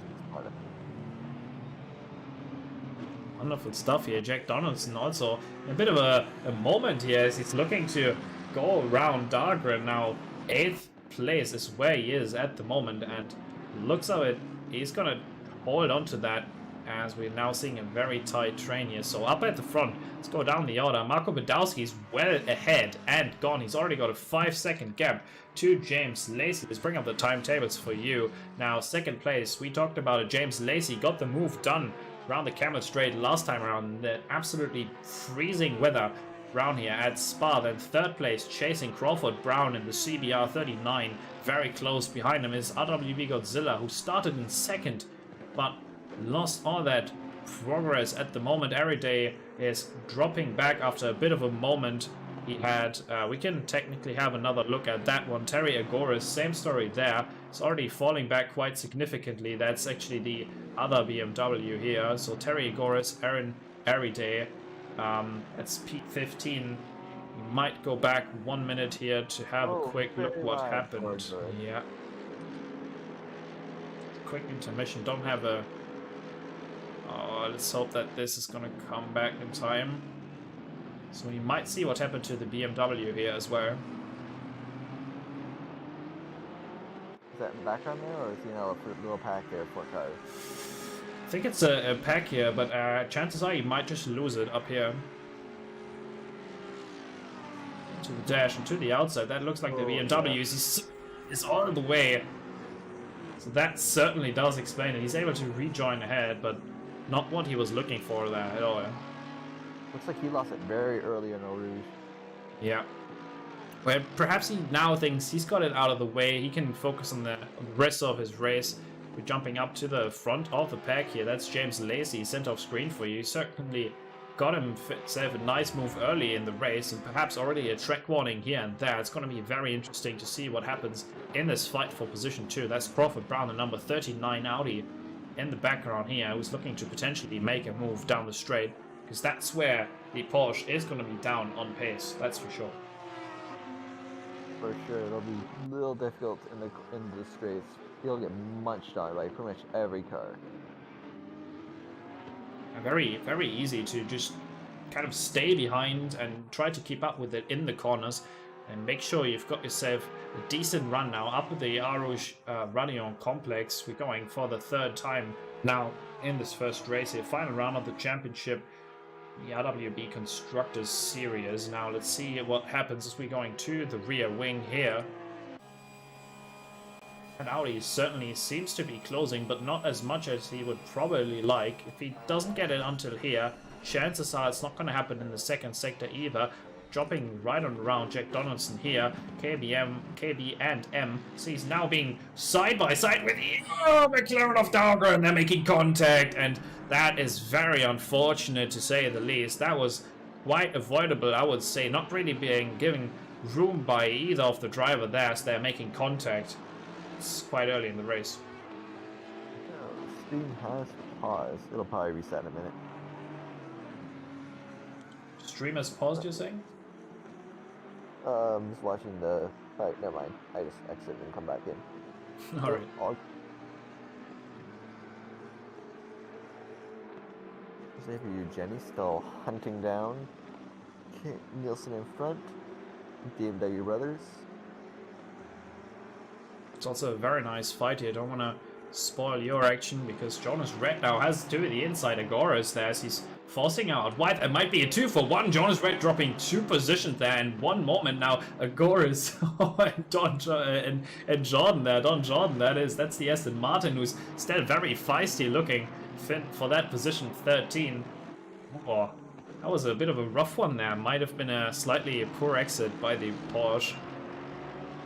Wonderful stuff here. Jack Donaldson also a bit of a moment here as he's looking to go around Dahlgren now. 8th place is where he is at the moment, and looks of it, he's gonna hold on to that as we're now seeing a very tight train here. So up at the front, let's go down the order. Marco Badowski's well ahead and gone. He's already got a 5-second gap to James Lacey. Let's bring up the timetables for you. Now, 2nd place, we talked about it. James Lacey got the move done around the Camel Straight last time around. The absolutely freezing weather around here at Spa. Then 3rd place, chasing Crawford Brown in the CBR 39. Very close behind him is RWB Godzilla, who started in 2nd, but lost all that progress at the moment. Ariday is dropping back after a bit of a moment he had. We can technically have another look at that one. Terry Agoras, same story there. It's already falling back quite significantly. That's actually the other BMW here. So Terry Agoras, Aaron Ariday. That's P15. We might go back 1 minute here to have a quick look what happened. Yeah. Quick intermission. Don't have a let's hope that this is gonna come back in time. So we might see what happened to the BMW here as well. Is that in the background there, or is he in a little pack there for cars? I think it's a pack here, but chances are he might just lose it up here. To the dash and to the outside. That looks like the BMW is all the way. So that certainly does explain it. He's able to rejoin ahead, but not what he was looking for there at all. Looks like he lost it very early in Eau Rouge. Yeah. Well, perhaps he now thinks he's got it out of the way. He can focus on the rest of his race. We're jumping up to the front of the pack here. That's James Lacey sent off screen for you. He certainly got himself a nice move early in the race, and perhaps already a track warning here and there. It's going to be very interesting to see what happens in this fight for position 2. That's Crawford Brown, the number 39 Audi in the background here, who's looking to potentially make a move down the straight, because that's where the Porsche is going to be down on pace, that's for sure. For sure, it'll be a little difficult in the straights. You'll get munched on by pretty much every car. Very, very easy to just kind of stay behind and try to keep up with it in the corners, and make sure you've got yourself a decent run now up at the Arouge Radion complex. We're going for the 3rd time now in this first race here, final round of the championship, the RWB Constructors Series. Now let's see what happens as we're going to the rear wing here. And Audi certainly seems to be closing, but not as much as he would probably like. If he doesn't get it until here, chances are it's not going to happen in the second sector either. Dropping right on around Jack Donaldson here. KB and M. So he's now being side by side with the McLaren of Dauger, and they're making contact, and that is very unfortunate to say the least. That was quite avoidable, I would say, not really being given room by either of the driver there as they're making contact. It's quite early in the race. The stream has paused. It'll probably reset in a minute. Stream has paused, you're saying? Just watching the... Alright, never mind. I just exit and come back in. Alright. Xavier Eugeni still hunting down Nielsen in front. BMW brothers. It's also a very nice fight here. Don't want to spoil your action, because Jonas Red now has to do the inside Agoras there as he's forcing out White. It might be a 2-for-1. Jonas Red dropping 2 positions there in one moment now. Agoras and Jordan there. Don Jordan, that's the Aston Martin, who's still very feisty looking for that position 13. Oh, that was a bit of a rough one there. Might have been a slightly poor exit by the Porsche.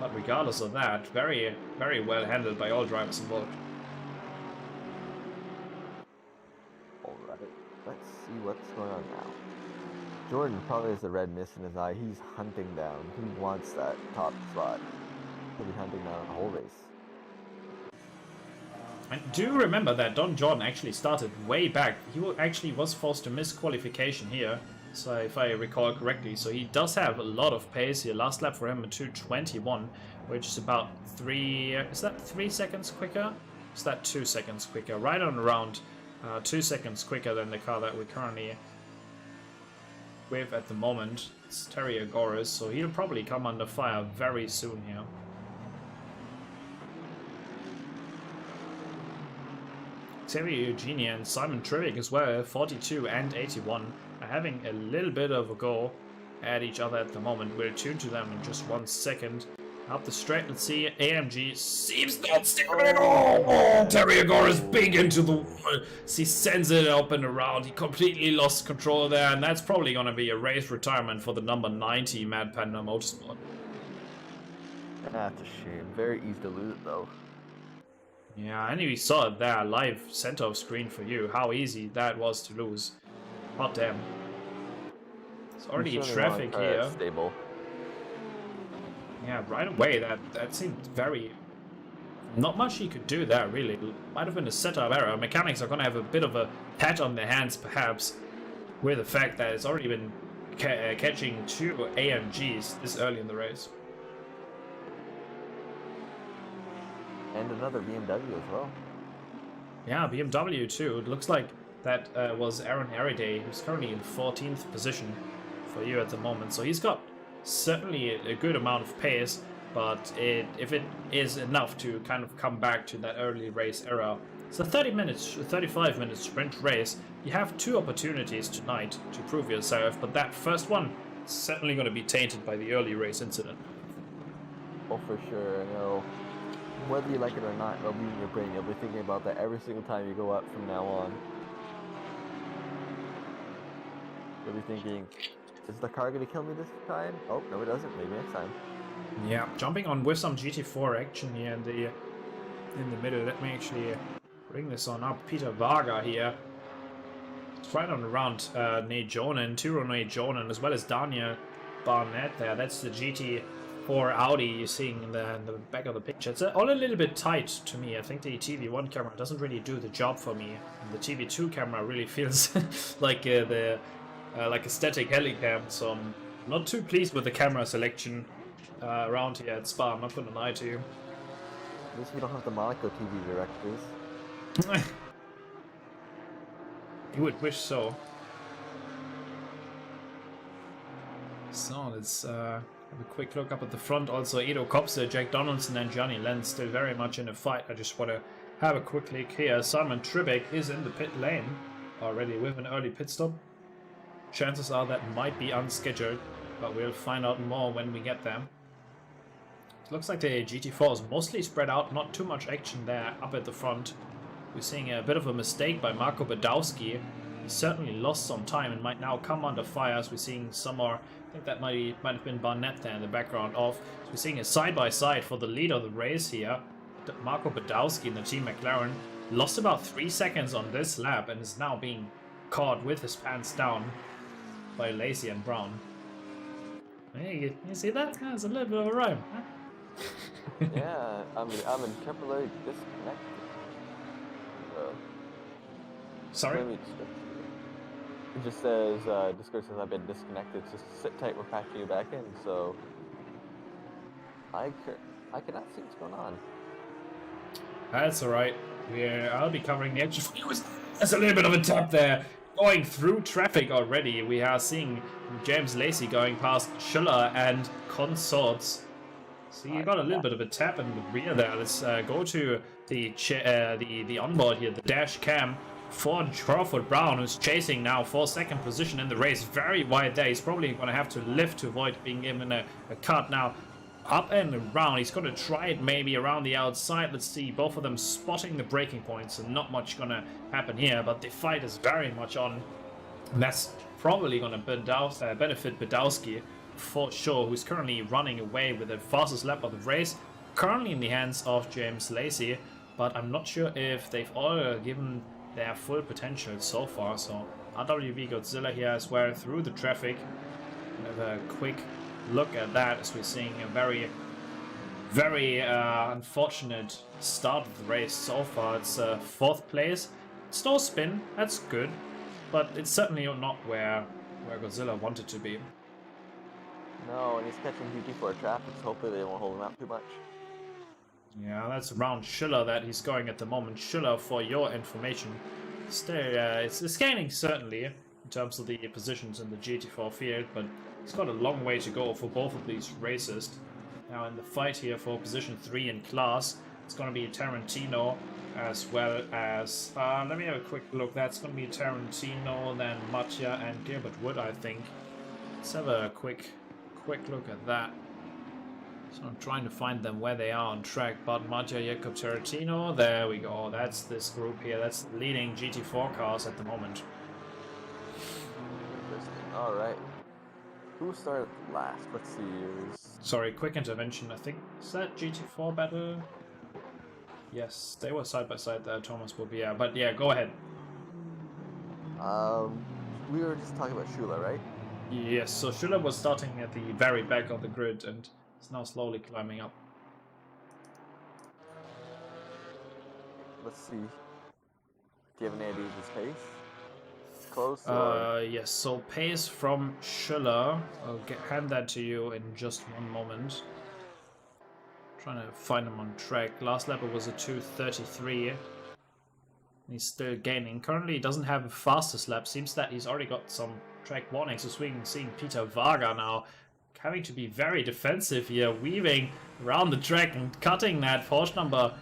But regardless of that, very, very well handled by all drivers involved. Alright, let's see what's going on now. Jordan probably has a red mist in his eye. He's hunting down. He wants that top spot. He'll be hunting down the whole race. And do remember that Don Jordan actually started way back. He actually was forced to miss qualification here, so if I recall correctly. So he does have a lot of pace here. Last lap for him at 2:21, which is about 3... Is that 3 seconds quicker? Is that 2 seconds quicker? Right on around 2 seconds quicker than the car that we're currently with at the moment. It's Terry Agoras, so he'll probably come under fire very soon here. Xavier Eugenia and Simon Trivik as well, 42 and 81, are having a little bit of a go at each other at the moment. We'll tune to them in just 1 second. Up the straight, let's see. AMG seems not sticking at all. Oh, Terry Agoras big into the wall. He sends it up and around. He completely lost control there, and that's probably going to be a race retirement for the number 90 Mad Panda Motorsport. That's a shame. Very easy to lose it though. Yeah, and we saw it there live center of screen for you, how easy that was to lose. Hot damn. It's already traffic here. Stable. Yeah, right away, that seemed very... Not much he could do there, really. Might have been a setup error. Mechanics are going to have a bit of a pat on their hands, perhaps, with the fact that it's already been catching 2 AMGs this early in the race. And another BMW as well. Yeah, BMW too. It looks like that was Aaron Ariday, who's currently in 14th position for you at the moment. So he's got certainly a good amount of pace, but if it is enough to kind of come back to that early race era, it's a 35 minute sprint race. You have 2 opportunities tonight to prove yourself, but that first one is certainly going to be tainted by the early race incident. Oh, for sure. You know, whether you like it or not, it'll be in your brain. You'll be thinking about that every single time you go up from now on. You'll be thinking, is the car going to kill me this time? Oh, no it doesn't. Maybe next time. Yeah, jumping on with some GT4 action here in the middle. Let me actually bring this on up. Peter Varga here. It's right on around Nate Jonan, Tyrone Nate Jonan, as well as Daniel Barnett there. That's the GT4 Audi you're seeing in the back of the picture. It's all a little bit tight to me. I think the TV1 camera doesn't really do the job for me. And the TV2 camera really feels like a static helicam, so I'm not too pleased with the camera selection around here at Spa, I'm not gonna lie to you. At least we don't have the Monaco TV directors. You would wish so. So let's have a quick look up at the front. Also, Edo Kopse, Jack Donaldson and Johnny Lenz still very much in a fight. I just want to have a quick look here. Simon Tribeck is in the pit lane already with an early pit stop. Chances are that might be unscheduled, but we'll find out more when we get there. It looks like the GT4 is mostly spread out, not too much action there up at the front. We're seeing a bit of a mistake by Marco Badowski. He certainly lost some time and might now come under fire as we're seeing some more. I think that might have been Barnett there in the background off. So we're seeing a side-by-side for the lead of the race here. Marco Badowski in the Team McLaren lost about 3 seconds on this lap and is now being caught with his pants down by Lacey and Brown. Hey, you see that? Yeah, it's a little bit of a rhyme, huh? Yeah, I'm temporarily disconnected. Sorry? It just says, Discord says I've been disconnected, just sit tight, we're patching you back in, so I cannot see what's going on. That's alright. I'll be covering the action for you. There's a little bit of a tap there. Going through traffic already. We are seeing James Lacey going past Schiller and Consorts. So you got a little bit of a tap in the rear there. Let's go to the onboard here, the dash cam for Crawford Brown, who's chasing now for second position in the race. Very wide there. He's probably going to have to lift to avoid being given a cut now. Up and around. He's going to try it maybe around the outside. Let's see. Both of them spotting the braking points, and not much going to happen here. But the fight is very much on. And that's probably going to benefit Badowski for sure, who's currently running away with the fastest lap of the race. Currently in the hands of James Lacey. But I'm not sure if they've all given their full potential so far. So RWB Godzilla here as well through the traffic. Have a quick look at that as we're seeing a very unfortunate start of the race so far. It's 4th place. It's no spin, that's good, but it's certainly not where Godzilla wanted to be. No, and he's catching GT4 traffic, so hopefully they won't hold him out too much. Yeah, that's around Schiller that he's going at the moment. Schiller, for your information, still it's gaining certainly in terms of the positions in the GT4 field, but he's got a long way to go for both of these races. Now in the fight here for position 3 in class, it's going to be Tarantino as well as... let me have a quick look. That's going to be Tarantino, then Mattia and Gilbert Wood, I think. Let's have a quick look at that. So I'm trying to find them where they are on track, but Mattia, Jacob, Tarantino, there we go. That's this group here. That's the leading GT4 cars at the moment. Alright. Who started last? Let's see. Sorry, quick intervention. I think, is that GT4 battle? Yes, they were side by side there, Thomas Bobia. But yeah, go ahead. We were just talking about Shula, right? Yes, so Schiller was starting at the very back of the grid and is now slowly climbing up. Let's see. Do you have any idea of his pace? Close? Yes, so pace from Schiller. I'll hand that to you in just one moment. Trying to find him on track. Last lap it was a 2:33. He's still gaining. Currently, he doesn't have a fastest lap. Seems that he's already got some track warnings. So seeing Peter Varga now having to be very defensive here, weaving around the track and cutting that Porsche number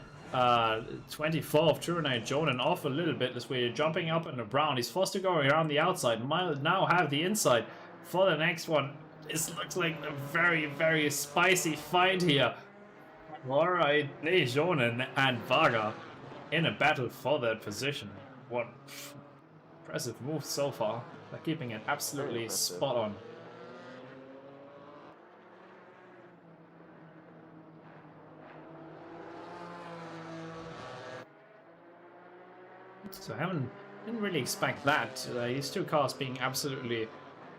24 of Turinite Jonan off a little bit as we're jumping up in the brown. He's forced to go around the outside. Might now have the inside for the next one. This looks like a very, very spicy fight here. Alright, Jonan and Varga in a battle for that position. What impressive move so far. They're keeping it absolutely spot on. So I didn't really expect that. These two cars being absolutely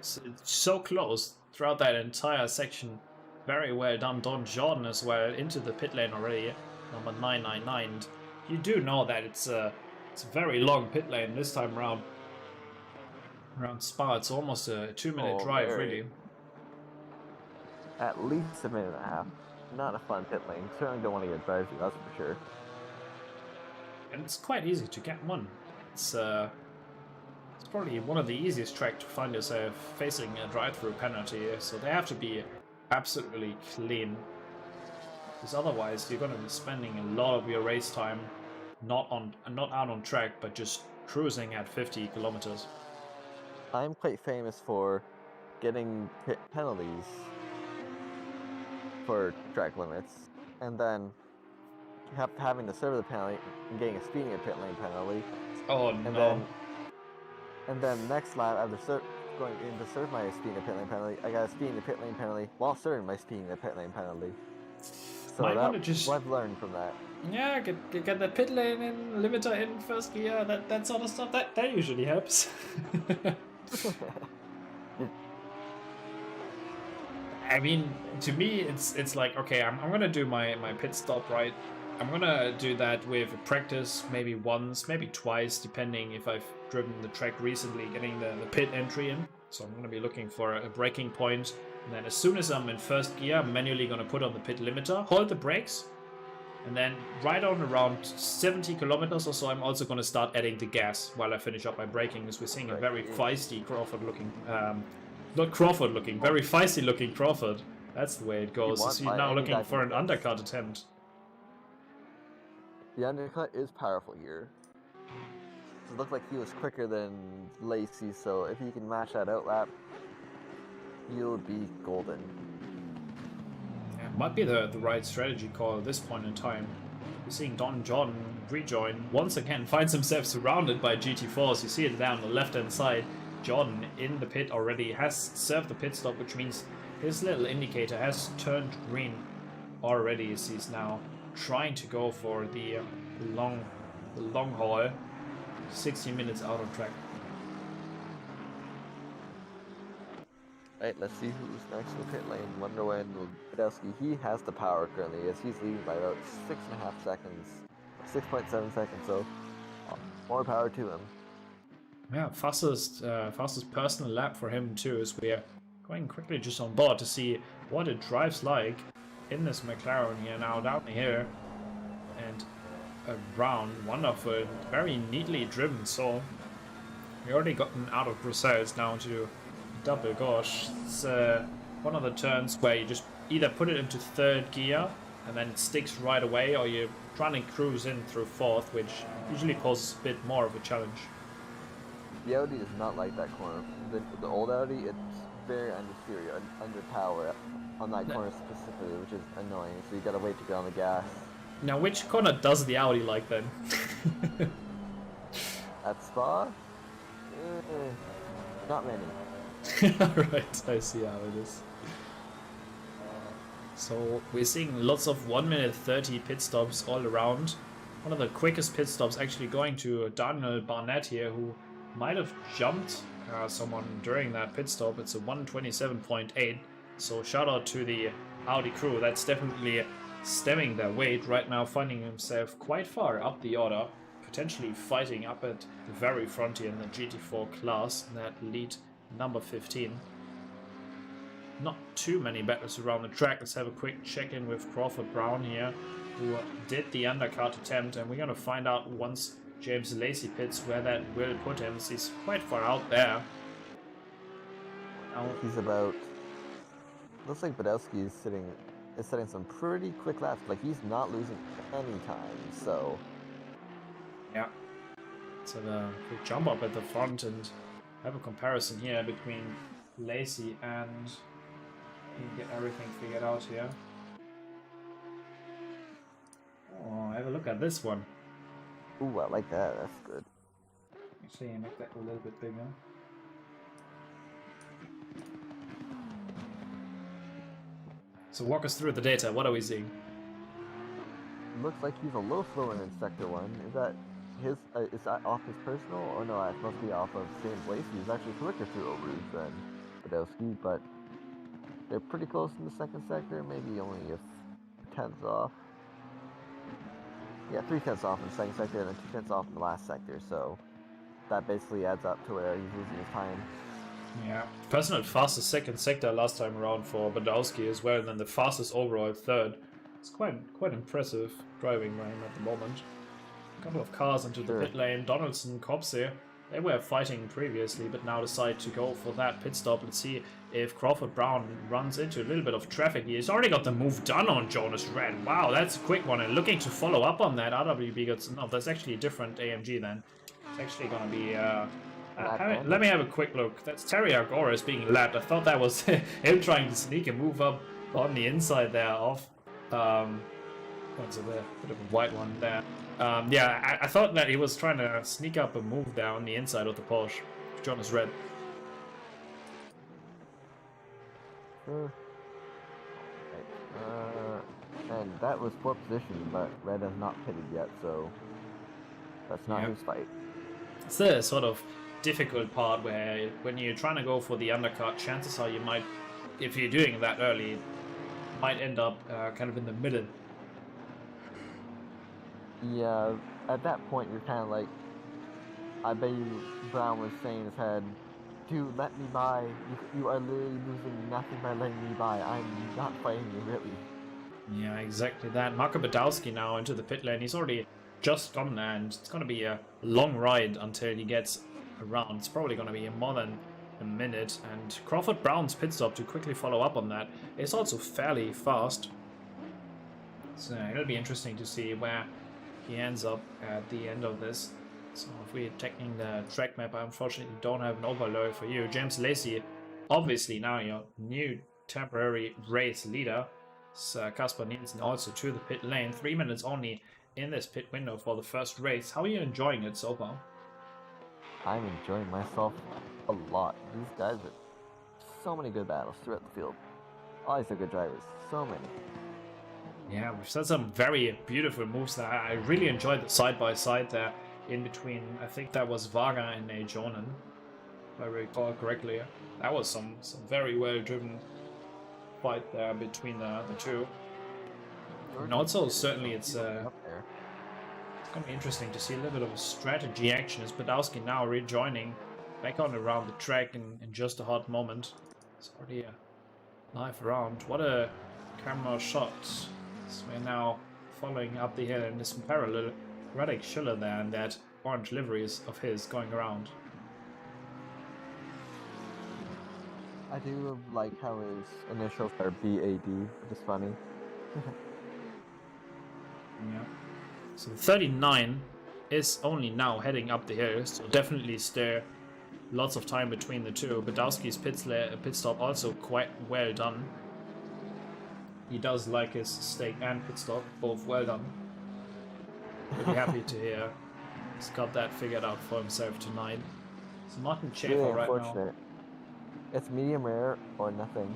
so close throughout that entire section. Very well done, Don Jordan as well into the pit lane already. Number 999. And you do know that it's a very long pit lane this time around. Around Spa, it's almost a 2-minute drive, really. At least a minute and a half. Not a fun pit lane. Certainly don't want to get drive through, that's for sure. And it's quite easy to get one. It's probably one of the easiest tracks to find yourself facing a drive-through penalty, so they have to be absolutely clean. Because otherwise you're going to be spending a lot of your race time not out on track, but just cruising at 50 kilometers. I'm quite famous for getting pit penalties for track limits, and then having to serve the penalty and getting a speeding at pit lane penalty. Oh no. And then next lap, after going in to serve my speeding at pit lane penalty, I got a speeding at pit lane penalty while serving my speeding at pit lane penalty. So that's what I've learned from that. Yeah, get the pit lane in, limiter in first gear, that sort of stuff. That usually helps. I mean, to me, it's like, okay, I'm gonna do my pit stop right. I'm gonna do that with practice, maybe once, maybe twice, depending if I've driven the track recently, getting the pit entry in. So I'm gonna be looking for a braking point, and then as soon as I'm in first gear, I'm manually gonna put on the pit limiter, hold the brakes, and then right on around 70 kilometers or so, I'm also gonna start adding the gas while I finish up my braking, as we're seeing a very feisty Crawford-looking, not Crawford-looking, very feisty-looking Crawford. That's the way it goes. He's now looking for an undercut attempt. The undercut is powerful here. It looked like he was quicker than Lacey, so if he can match that outlap, he'll be golden. Yeah, might be the right strategy call at this point in time. We're seeing Don John rejoin. Once again, finds himself surrounded by GT4s. You see it down the left-hand side. John in the pit already has served the pit stop, which means his little indicator has turned green already, as he's now trying to go for the long haul. 60 minutes out of track. Right, let's see who's next in the pit lane. Wonder when Badowski, he has the power currently, as he's leading by about 6.5 seconds. 6.7 seconds, so more power to him. Yeah, fastest personal lap for him too, as we are going quickly just on board to see what it drives like in this McLaren here now down here, and around. Wonderful, very neatly driven. So we already gotten out of Brussels now to double gauche. It's one of the turns where you just either put it into third gear and then it sticks right away, or you're trying to cruise in through fourth, which usually poses a bit more of a challenge. The Audi does not like that corner. The old Audi, it's very understeer, under power on that corner specifically, which is annoying, so you gotta wait to get on the gas. Now, which corner does the Audi like then? At Spa? Not many. Alright, I see how it is. So we're seeing lots of 1 minute 30 pit stops all around. One of the quickest pit stops actually going to Daniel Barnett here, who might have jumped someone during that pit stop. It's a 1:27.8. So shout out to the Audi crew. That's definitely stemming their weight right now, finding himself quite far up the order, potentially fighting up at the very front here in the GT4 class, that lead number 15. Not too many battles around the track. Let's have a quick check-in with Crawford Brown here, who did the undercut attempt, and we're going to find out once James Lacey pits where that will put him. So he's quite far out there. Now, He's about. Looks like Badowski is setting some pretty quick laps. Like he's not losing any time. So yeah. So the quick jump up at the front and have a comparison here between Lacey and you get everything figured out here. Oh, have a look at this one. ooh, I like that. That's good. Actually, make that a little bit bigger. So walk us through the data. What are we seeing? Looks like he's a little slower in Sector 1. Is that his? Is that off his personal? Or no, it must be off of James Lacey. He's actually quicker through Overus than Badowski, but they're pretty close in the second sector. Maybe only a tenth off. Yeah, 3/10 off in the second sector and then 2/10 off in the last sector. So that basically adds up to where he's losing his time. Yeah, personal fastest second sector last time around for Badowski as well, and then the fastest overall third. It's quite impressive driving by him at the moment. A couple of cars into the pit lane. Donaldson, Copsey, they were fighting previously, but now decide to go for that pit stop. Let's see if Crawford Brown runs into a little bit of traffic. He's already got the move done on Jonas Red. Wow, that's a quick one. And looking to follow up on that, RWB got... No, that's actually a different AMG then. It's actually going to be... let me have a quick look. That's Terry Argoris being lapped. I thought that was him trying to sneak a move up on the inside there off. That's a bit of a white one there. Yeah, I thought that he was trying to sneak up a move there on the inside of the Porsche. Jonas Red. Sure. And that was poor position, but Red has not pitted yet, so that's not his fight. It's the sort of difficult part where when you're trying to go for the undercut, chances are you might, if you're doing that early, might end up kind of in the middle. Yeah, at that point you're kind of like, I bet you Brown was saying in his head, dude, let me by. You are literally losing nothing by letting me by. I'm not fighting you, really. Yeah, exactly that. Marco Badowski now into the pit lane. He's already just gone there, and it's going to be a long ride until he gets around. It's probably going to be more than a minute, and Crawford Brown's pit stop to quickly follow up on that is also fairly fast. So it'll be interesting to see where he ends up at the end of this. So if we're taking the track map, I unfortunately don't have an overlay for you. James Lacey, obviously now your new temporary race leader. So Kasper Nielsen also to the pit lane. 3 minutes only in this pit window for the first race. How are you enjoying it so far? I'm enjoying myself a lot. These guys are so many good battles throughout the field. All these are good drivers. So many. Yeah, we've said some very beautiful moves there. I really enjoyed the side-by-side there in between. I think that was Varga and Jonan, if I recall correctly. That was some very well-driven fight there between the two. And also, certainly it's going to be interesting to see a little bit of a strategy action as Badowski now rejoining back on around the track in just a hot moment. It's already a live round. What a camera shot. So we're now following up the hill in this parallel. Radek Schiller there and that orange liveries of his going around. I do like how his initials are BAD, which is funny. Yeah. So 39 is only now heading up the hill, so definitely still lots of time between the two. Badowski's pit stop also quite well done. He does like his stake and pit stop, both well done. Really happy to hear he's got that figured out for himself tonight. So Martin Schaefer really right unfortunate. now. It's medium rare or nothing.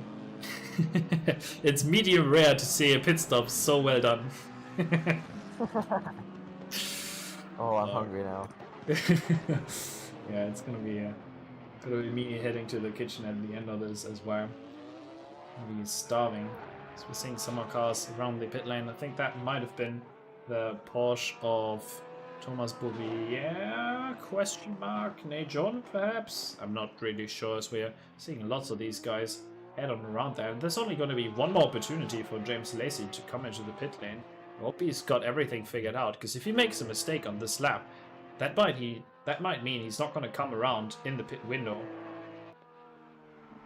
It's medium rare to see a pit stop so well done. Oh, I'm hungry now. Yeah, it's gonna be me heading to the kitchen at the end of this as well. He's starving. So we're seeing some more cars around the pit lane. I think that might have been the Porsche of Thomas Bouvier, question mark, John perhaps? I'm not really sure, as we're seeing lots of these guys head on around there. And there's only going to be one more opportunity for James Lacey to come into the pit lane. I hope he's got everything figured out, because if he makes a mistake on this lap, That might mean he's not going to come around in the pit window.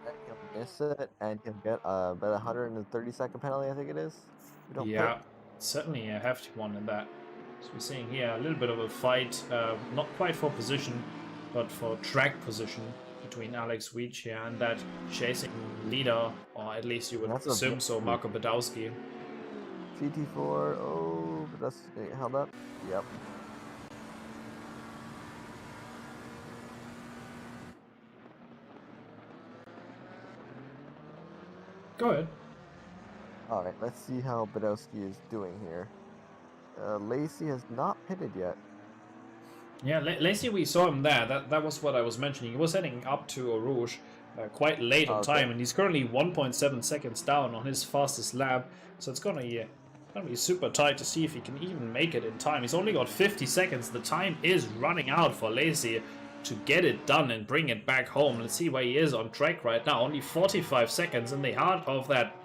And he'll miss it, and he'll get about 130-second penalty, I think it is. We don't Yeah, pit. certainly a hefty one in that. So we're seeing here a little bit of a fight, not quite for position, but for track position between Alex Weech here and that chasing leader, or at least you would assume so, Marco Badowski. GT4, oh, but that's held up. Yep. Go ahead. All right, let's see how Badowski is doing here. Lacey has not pitted yet. Yeah, Lacey, we saw him there. That was what I was mentioning. He was heading up to Eau Rouge quite late on time, and he's currently 1.7 seconds down on his fastest lap. So it's gonna be super tight to see if he can even make it in time. He's only got 50 seconds. The time is running out for Lacey to get it done and bring it back home. Let's see where he is on track right now. Only 45 seconds in the heart of that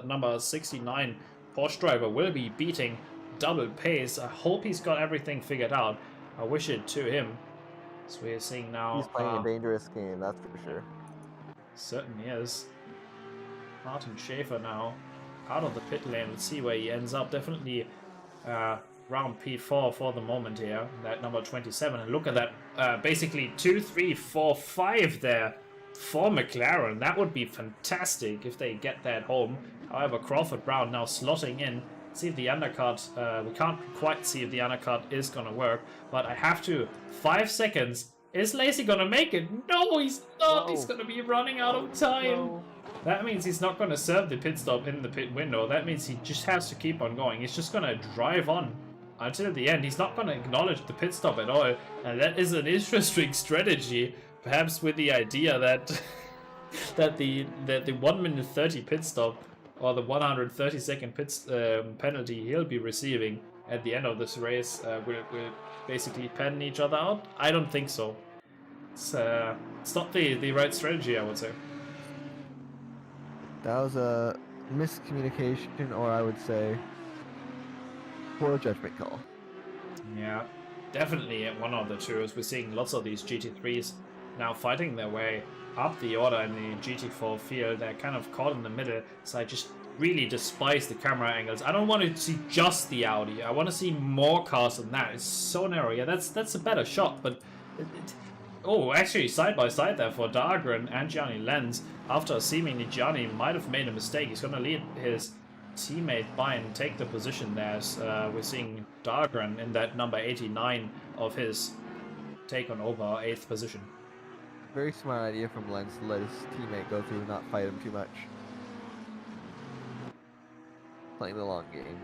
number 69 Porsche driver will be beating double pace. I hope he's got everything figured out. I wish it to him. So we're seeing now... He's playing a dangerous game, that's for sure. Certainly is. Martin Schäfer now out of the pit lane. Let's see where he ends up. Definitely round P4 for the moment here. That number 27. And look at that. Basically 2, 3, 4, 5 there for McLaren. That would be fantastic if they get that home. However, Crawford Brown now slotting in. See if the undercut, we can't quite see if the undercut is gonna work, but I have to. 5 seconds. Is Lacey gonna make it? No, he's not. No. He's gonna be running out of time. No. That means he's not gonna serve the pit stop in the pit window. That means he just has to keep on going. He's just gonna drive on until the end. He's not gonna acknowledge the pit stop at all, and that is an interesting strategy. Perhaps with the idea that that the 1 minute 30 pit stop, or the 130-second penalty he'll be receiving at the end of this race will basically pen each other out? I don't think so. It's not the right strategy, I would say. That was a miscommunication, or I would say poor judgment call. Yeah, definitely one of the two, as we're seeing lots of these GT3s now fighting their way up the order in the GT4 field. They're kind of caught in the middle, so I just really despise the camera angles. I don't want to see just the Audi. I want to see more cars than that. It's so narrow. Yeah, that's a better shot, but oh, actually side by side there for Dahlgren and Gianni Lenz. After seemingly Gianni might have made a mistake, he's going to lead his teammate by and take the position there. As, we're seeing Dahlgren in that number 89 of his take on over 8th position. Very smart idea from Lenz to let his teammate go through and not fight him too much. Playing the long game.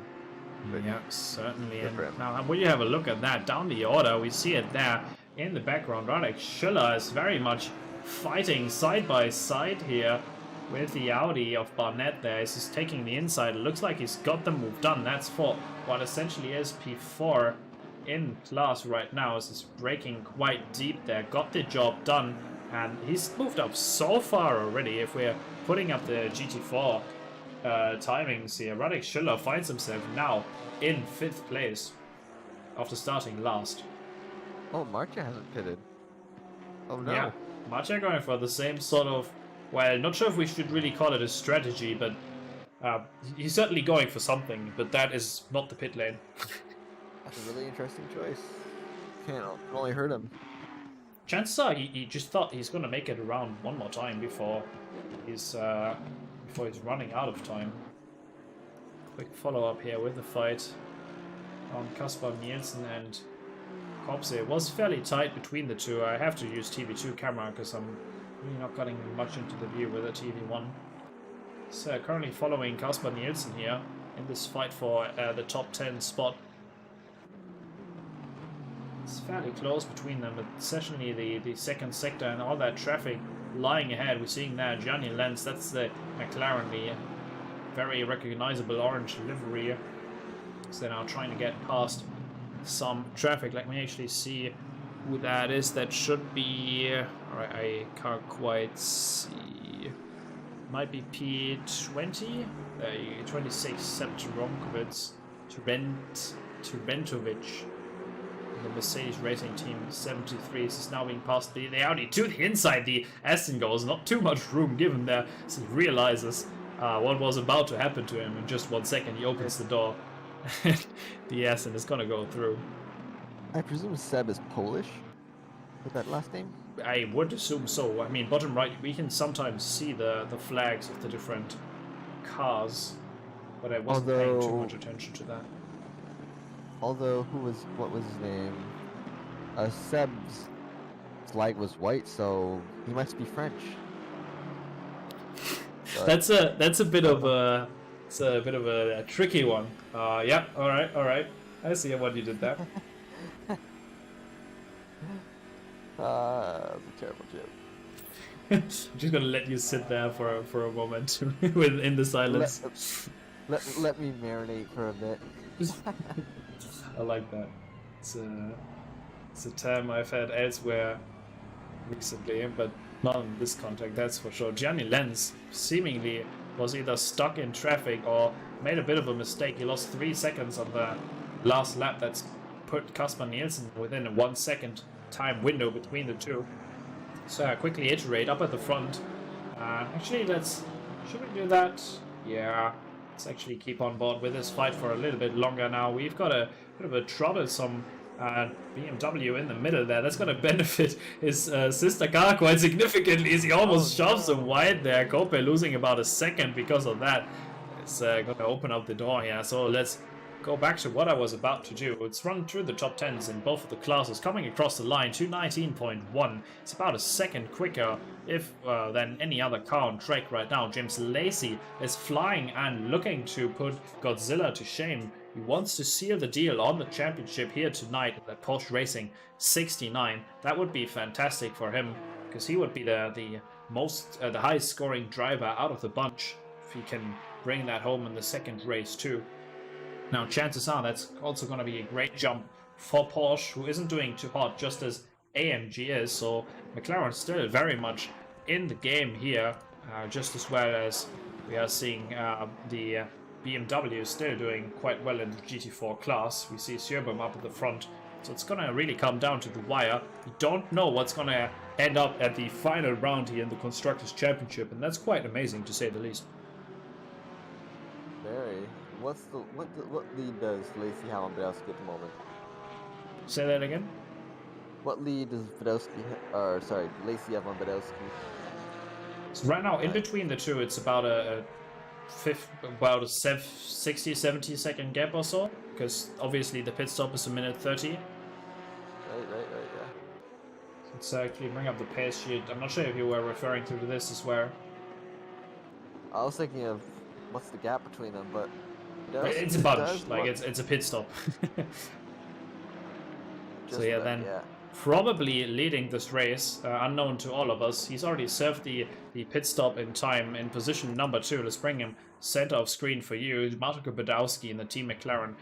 Yeah, certainly. Good for him. Now, when you have a look at that down the order, we see it there in the background. Radek Schiller is very much fighting side by side here with the Audi of Barnett there. He's just taking the inside. It looks like he's got the move done. That's for what essentially is P4 in class right now. As he's braking quite deep there. Got the job done. And he's moved up so far already. If we're putting up the GT4 timings here, Radek Schiller finds himself now in 5th place after starting last. Oh, Marcia hasn't pitted. Oh no. Yeah, Marcia going for the same sort of, well, not sure if we should really call it a strategy, but he's certainly going for something, but that is not the pit lane. That's a really interesting choice. Can only hurt him. Chances are he just thought he's going to make it around one more time before he's running out of time. Quick follow-up here with the fight on Kaspar Nielsen and Kopse. It was fairly tight between the two. I have to use TV2 camera because I'm really not getting much into the view with a TV1. So currently following Kaspar Nielsen here in this fight for the top 10 spot. It's fairly close between them, but essentially the second sector and all that traffic lying ahead. We're seeing there Gianni Lenz, that's the McLaren, the very recognizable orange livery. So they're now trying to get past some traffic. Let me actually see who that is. That should be... Alright, I can't quite see. Might be P20? 26, Sepp Turentovic. the Mercedes Racing Team 73 is now being passed the Audi to the inside. The Aston goes, not too much room given there, as he realizes what was about to happen to him in just 1 second. He opens the door. The Aston is gonna go through. I presume Seb is Polish with that last name? I would assume so. I mean, bottom right, we can sometimes see the flags of the different cars, but I wasn't paying too much attention to that. Although, what was his name? Seb's flag was white, so he must be French. That's a bit of a tricky one. Yeah, all right. I see what you did there. That's a terrible joke. I'm just gonna let you sit there for a moment in the silence. Let me marinate for a bit. I like that. It's a term I've had elsewhere recently, but not in this context, that's for sure. Gianni Lenz seemingly was either stuck in traffic or made a bit of a mistake. He lost 3 seconds on the last lap. That's put Kasper Nielsen within a 1 second time window between the two. So I quickly iterate up at the front. Actually, should we do that? Yeah, let's actually keep on board with this fight for a little bit longer now. We've got a bit of a troublesome BMW in the middle there. That's going to benefit his sister car quite significantly as he almost shoves him wide there. Kope losing about a second because of that. It's going to open up the door here. So let's go back to what I was about to do. It's run through the top 10s in both of the classes, coming across the line to 19.1. It's about a second quicker than any other car on track right now. James Lacey is flying and looking to put Godzilla to shame. He wants to seal the deal on the championship here tonight at Porsche Racing 69. That would be fantastic for him, because he would be the highest scoring driver out of the bunch if he can bring that home in the second race too. Now, chances are that's also going to be a great jump for Porsche, who isn't doing too hot, just as AMG is. So McLaren still very much in the game here, just as well as we are seeing the BMW still doing quite well in the GT4 class. We see Sjöberg up at the front. So it's going to really come down to the wire. We don't know what's going to end up at the final round here in the Constructors Championship, and that's quite amazing to say the least. Very. What lead does Lacey have on Badowski at the moment? Say that again? What lead does Lacey have on Badowski? So right now, in between the two, it's about a 60-70 second gap or so, because obviously the pit stop is a minute 30. Right, yeah. Let's actually bring up the pace sheet. I'm not sure if you were referring to this as well. I was thinking of what's the gap between them, but it's a bunch. Like it's a pit stop. So yeah, then probably leading this race, unknown to all of us. He's already served the pit stop in time in position number 2. Let's bring him center of screen for you. Marko Badowski in the Team McLaren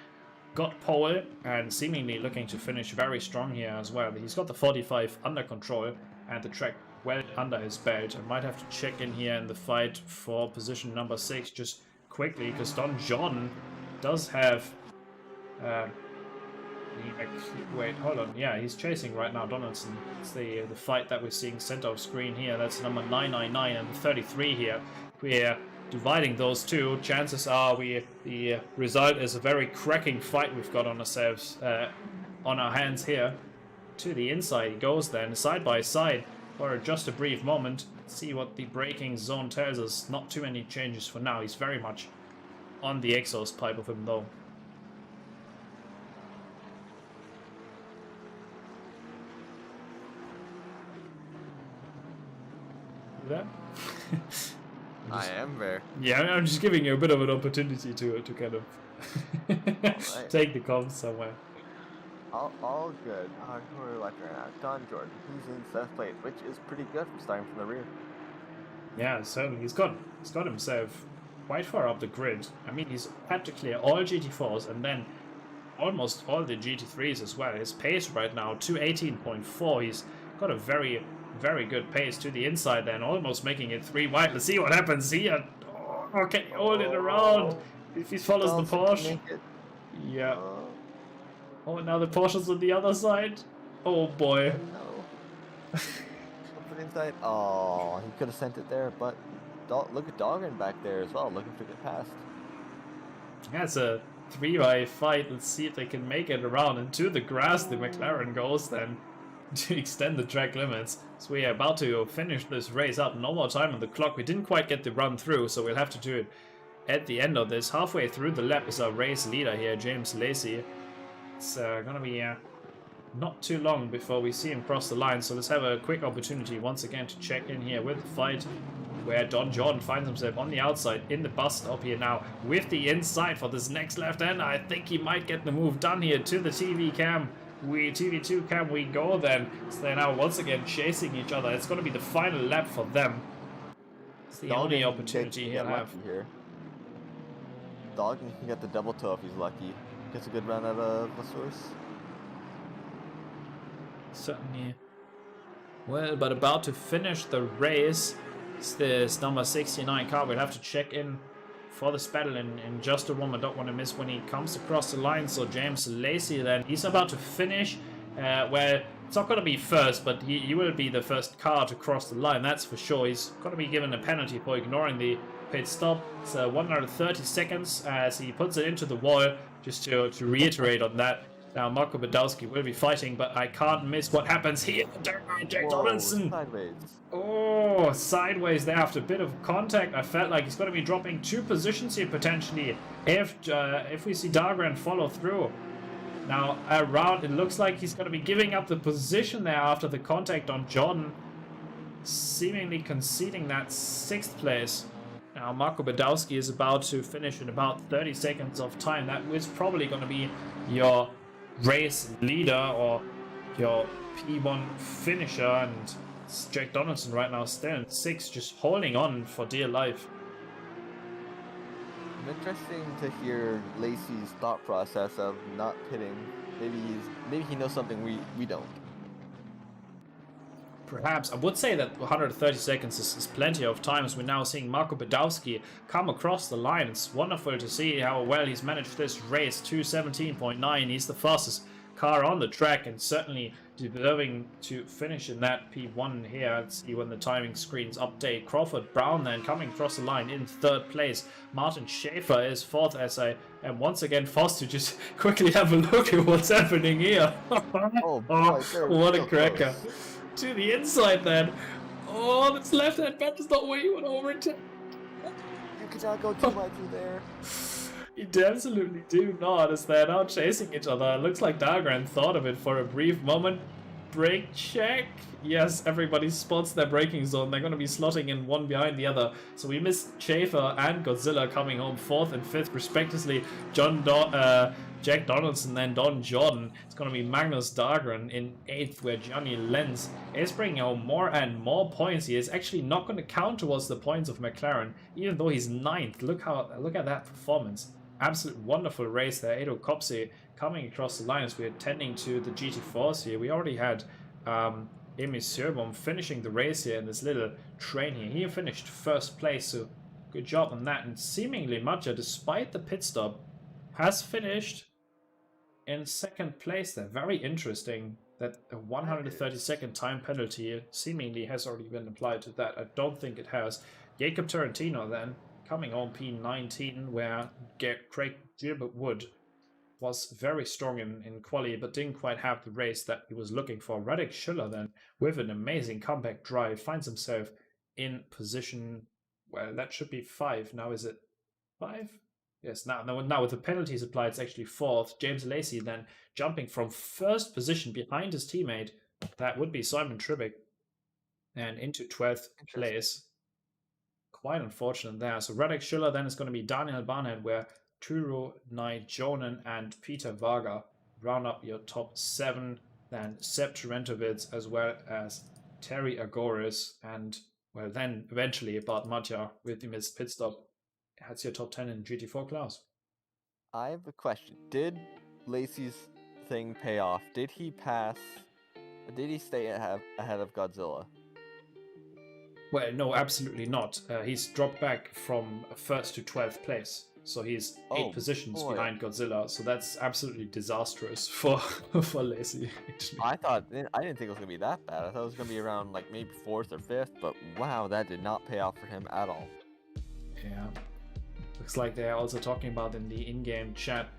got pole and seemingly looking to finish very strong here as well. He's got the 45 under control and the track well under his belt. I might have to check in here in the fight for position number 6 just quickly, because Don John does have wait, hold on. Yeah, he's chasing right now, Donaldson. It's the fight that we're seeing center of screen here. That's number 999 and 33 here. We're dividing those two. Chances are the result is a very cracking fight we've got on ourselves, on our hands here. To the inside he goes then, side by side for just a brief moment. See what the braking zone tells us. Not too many changes for now. He's very much on the exhaust pipe of him though. There? I am there. Yeah, I'm just giving you a bit of an opportunity to kind of take the comms somewhere. All good. We're left right now. Don Jordan, he's in 7th place, which is pretty good for starting from the rear. Yeah, certainly. He's got himself quite far up the grid. I mean, he's had to clear all GT4s and then almost all the GT3s as well. His pace right now, 218.4. He's got a very, very good pace to the inside then, almost making it 3 wide. Let's see what happens here. Oh, can he hold it around? If he follows the Porsche. Yeah. Oh, now the Porsche's on the other side. Oh boy. No. Up it inside. Oh, he could have sent it there, but look at Doggen back there as well, looking to get past. Yeah, it's a 3-way fight. Let's see if they can make it around into the grass. The McLaren goes then to extend the track limits. So we are about to finish this race up. No more time on the clock. We didn't quite get the run through, so we'll have to do it at the end of this. Halfway through the lap is our race leader here, James Lacey. It's gonna be not too long before we see him cross the line, so let's have a quick opportunity once again to check in here with the fight where Don Jordan finds himself on the outside in the bus stop here now with the inside for this next left hander. I think he might get the move done here to the TV cam. TV2 cam we go then. So they're now once again chasing each other. It's going to be the final lap for them. It's the only opportunity he'll have. Here. Doggen can get the double toe if he's lucky. Gets a good run out of the source. Certainly. Well, but about to finish the race. It's this number 69 car. We'll have to check in for this battle in just a moment. Don't want to miss when he comes across the line. So James Lacey then, he's about to finish. Well, it's not going to be first, but he will be the first car to cross the line, that's for sure. He's going to be given a penalty for ignoring the pit stop. It's 130 seconds as he puts it into the wall. Just to reiterate on that. Now Marco Badowski will be fighting, but I can't miss what happens here. Jack Donaldson. Sideways. Oh, sideways there after a bit of contact. I felt like he's going to be dropping 2 positions here potentially if we see Dahlgren follow through. Now around, it looks like he's going to be giving up the position there after the contact on Jordan, seemingly conceding that 6th place. Now Marco Badowski is about to finish in about 30 seconds of time. That is probably going to be your race leader or your P1 finisher, and it's Jack Donaldson right now still in 6th, just holding on for dear life. Interesting to hear Lacey's thought process of not pitting. Maybe he knows something we don't. Perhaps. I would say that 130 seconds is plenty of time, as we're now seeing Marco Badowski come across the line. It's wonderful to see how well he's managed this race. 2:17.9. He's the fastest car on the track and certainly deserving to finish in that P1 here. Let's see when the timing screens update. Crawford Brown then coming across the line in 3rd place. Martin Schaefer is 4th, as I am once again forced to just quickly have a look at what's happening here. Oh, boy, what a cracker. To the inside then. Oh, this left hand bend is not where you want to overtake. You cannot go too much through there. You absolutely do not, as they're now chasing each other. It looks like Dahlgren thought of it for a brief moment. Brake check. Yes, everybody spots their braking zone. They're going to be slotting in one behind the other. So we missed Schaefer and Godzilla coming home 4th and 5th respectively. Jack Donaldson and Don Jordan. It's going to be Magnus Dahlgren in 8th, where Johnny Lenz is bringing home more and more points. He is actually not going to count towards the points of McLaren, even though he's 9th. Look at that performance. Absolute wonderful race there. Edo Kopse coming across the line as we're tending to the GT4s here. We already had Emi Sjöbom finishing the race here in this little train here. He finished 1st place, so good job on that. And seemingly Matja, despite the pit stop, has finished in 2nd place there. Very interesting that a 130-second time penalty seemingly has already been applied to that. I don't think it has. Jacob Tarantino then coming on P19, where Craig Gilbert Wood was very strong in quali, but didn't quite have the race that he was looking for. Radek Schiller then, with an amazing comeback drive, finds himself in position, well, that should be 5. Now is it 5? Yes, now with the penalties applied, it's actually 4th. James Lacey then jumping from 1st position behind his teammate, that would be Simon Tribic, and into 12th place. Quite unfortunate there. So Radek Schiller then is going to be Daniel Barnett, where Turo Naijonen and Peter Varga round up your top 7. Then Seb Tarentovitz as well as Terry Agoris, and well then eventually Bart Matja with the missed pit stop. That's your top 10 in GT4 class. I have a question. Did Lacey's thing pay off? Did he pass? Did he stay ahead of Godzilla? Well, no, absolutely not. He's dropped back from 1st to 12th place. So he's 8 Oh positions boy, behind Godzilla. So that's absolutely disastrous for for Lacey. Actually. I didn't think it was gonna be that bad. I thought it was gonna be around like maybe 4th or 5th, but wow, that did not pay off for him at all. Yeah. Looks like they're also talking about in the in-game chat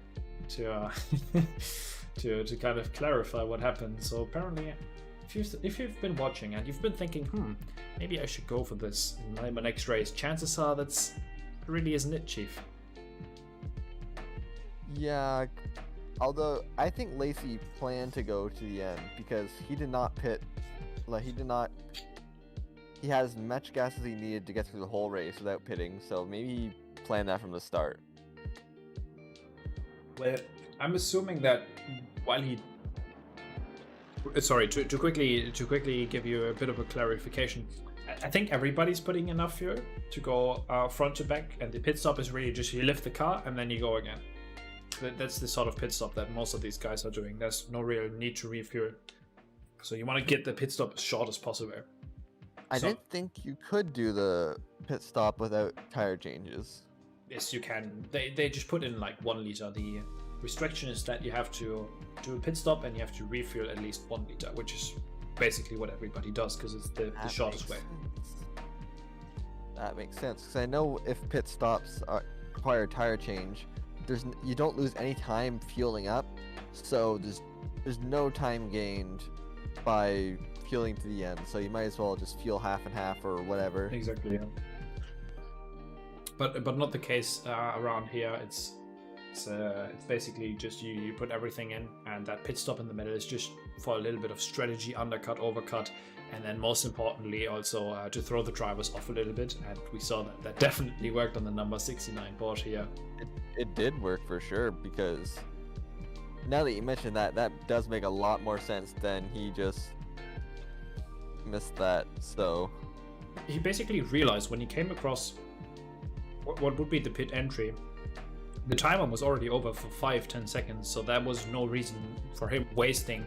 to to kind of clarify what happened. So apparently, if you've been watching and you've been thinking, maybe I should go for this in my next race, chances are that's really isn't it, Chief. Yeah, although I think Lacey planned to go to the end because he did not pit, like he had as much gas as he needed to get through the whole race without pitting, so maybe he planned that from the start. Well, I'm assuming that while he sorry, to quickly give you a bit of a clarification. I think everybody's putting enough fuel to go front to back, and the pit stop is really just you lift the car and then you go again. That's the sort of pit stop that most of these guys are doing. There's no real need to refuel. So you want to get the pit stop as short as possible. I didn't think you could do the pit stop without tire changes. Yes, you can. They just put in like 1 liter. The restriction is that you have to do a pit stop and you have to refuel at least 1 liter, which is basically what everybody does because it's the shortest way. That makes sense, because I know if pit stops require tire change, you don't lose any time fueling up, so there's no time gained by fueling to the end, so you might as well just fuel half and half or whatever. Exactly. Yeah. But not the case around here. It's basically just you put everything in, and that pit stop in the middle is just for a little bit of strategy, undercut, overcut, and then most importantly also to throw the drivers off a little bit. And we saw that definitely worked on the number 69 board here. It did work for sure, because now that you mention that, that does make a lot more sense than he just missed that. So he basically realized when he came across what would be the pit entry, the timer was already over for 5-10 seconds, so there was no reason for him wasting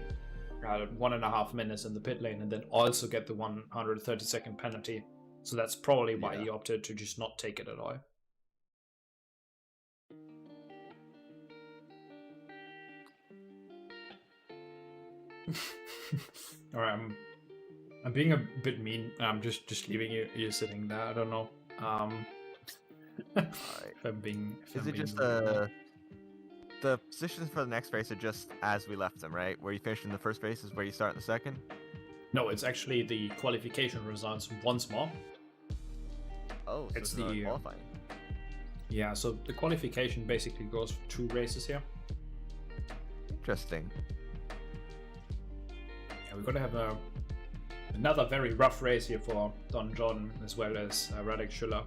1.5 minutes in the pit lane and then also get the 130-second penalty. So that's probably why he opted to just not take it at all. All right, I'm being a bit mean. I'm just leaving you sitting there. I don't know. If I'm being. Is it just the positions for the next race are just as we left them, right? Where you finish in the first race is where you start in the second? No, it's actually the qualification results once more. Oh, so it's the qualifying. Yeah, so the qualification basically goes for 2 races here. Interesting. Yeah, we're gonna have another very rough race here for Don John as well as Radek Schüller.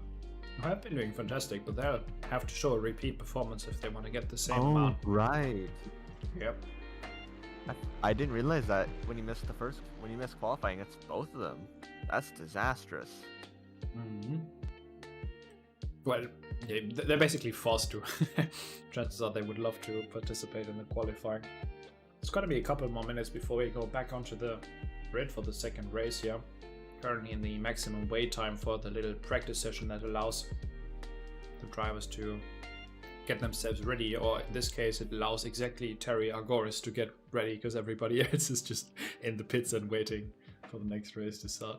Who have been doing fantastic, but they'll have to show a repeat performance if they want to get the same amount. Right. Yep. I didn't realize that when you missed qualifying, it's both of them. That's disastrous. Mm-hmm. Well, yeah, they're basically forced to. Chances are they would love to participate in the qualifying. It's going to be a couple more minutes before we go back onto the grid for the second race here. Currently in the maximum wait time for the little practice session that allows the drivers to get themselves ready, or in this case it allows exactly Terry Argoris to get ready because everybody else is just in the pits and waiting for the next race to start.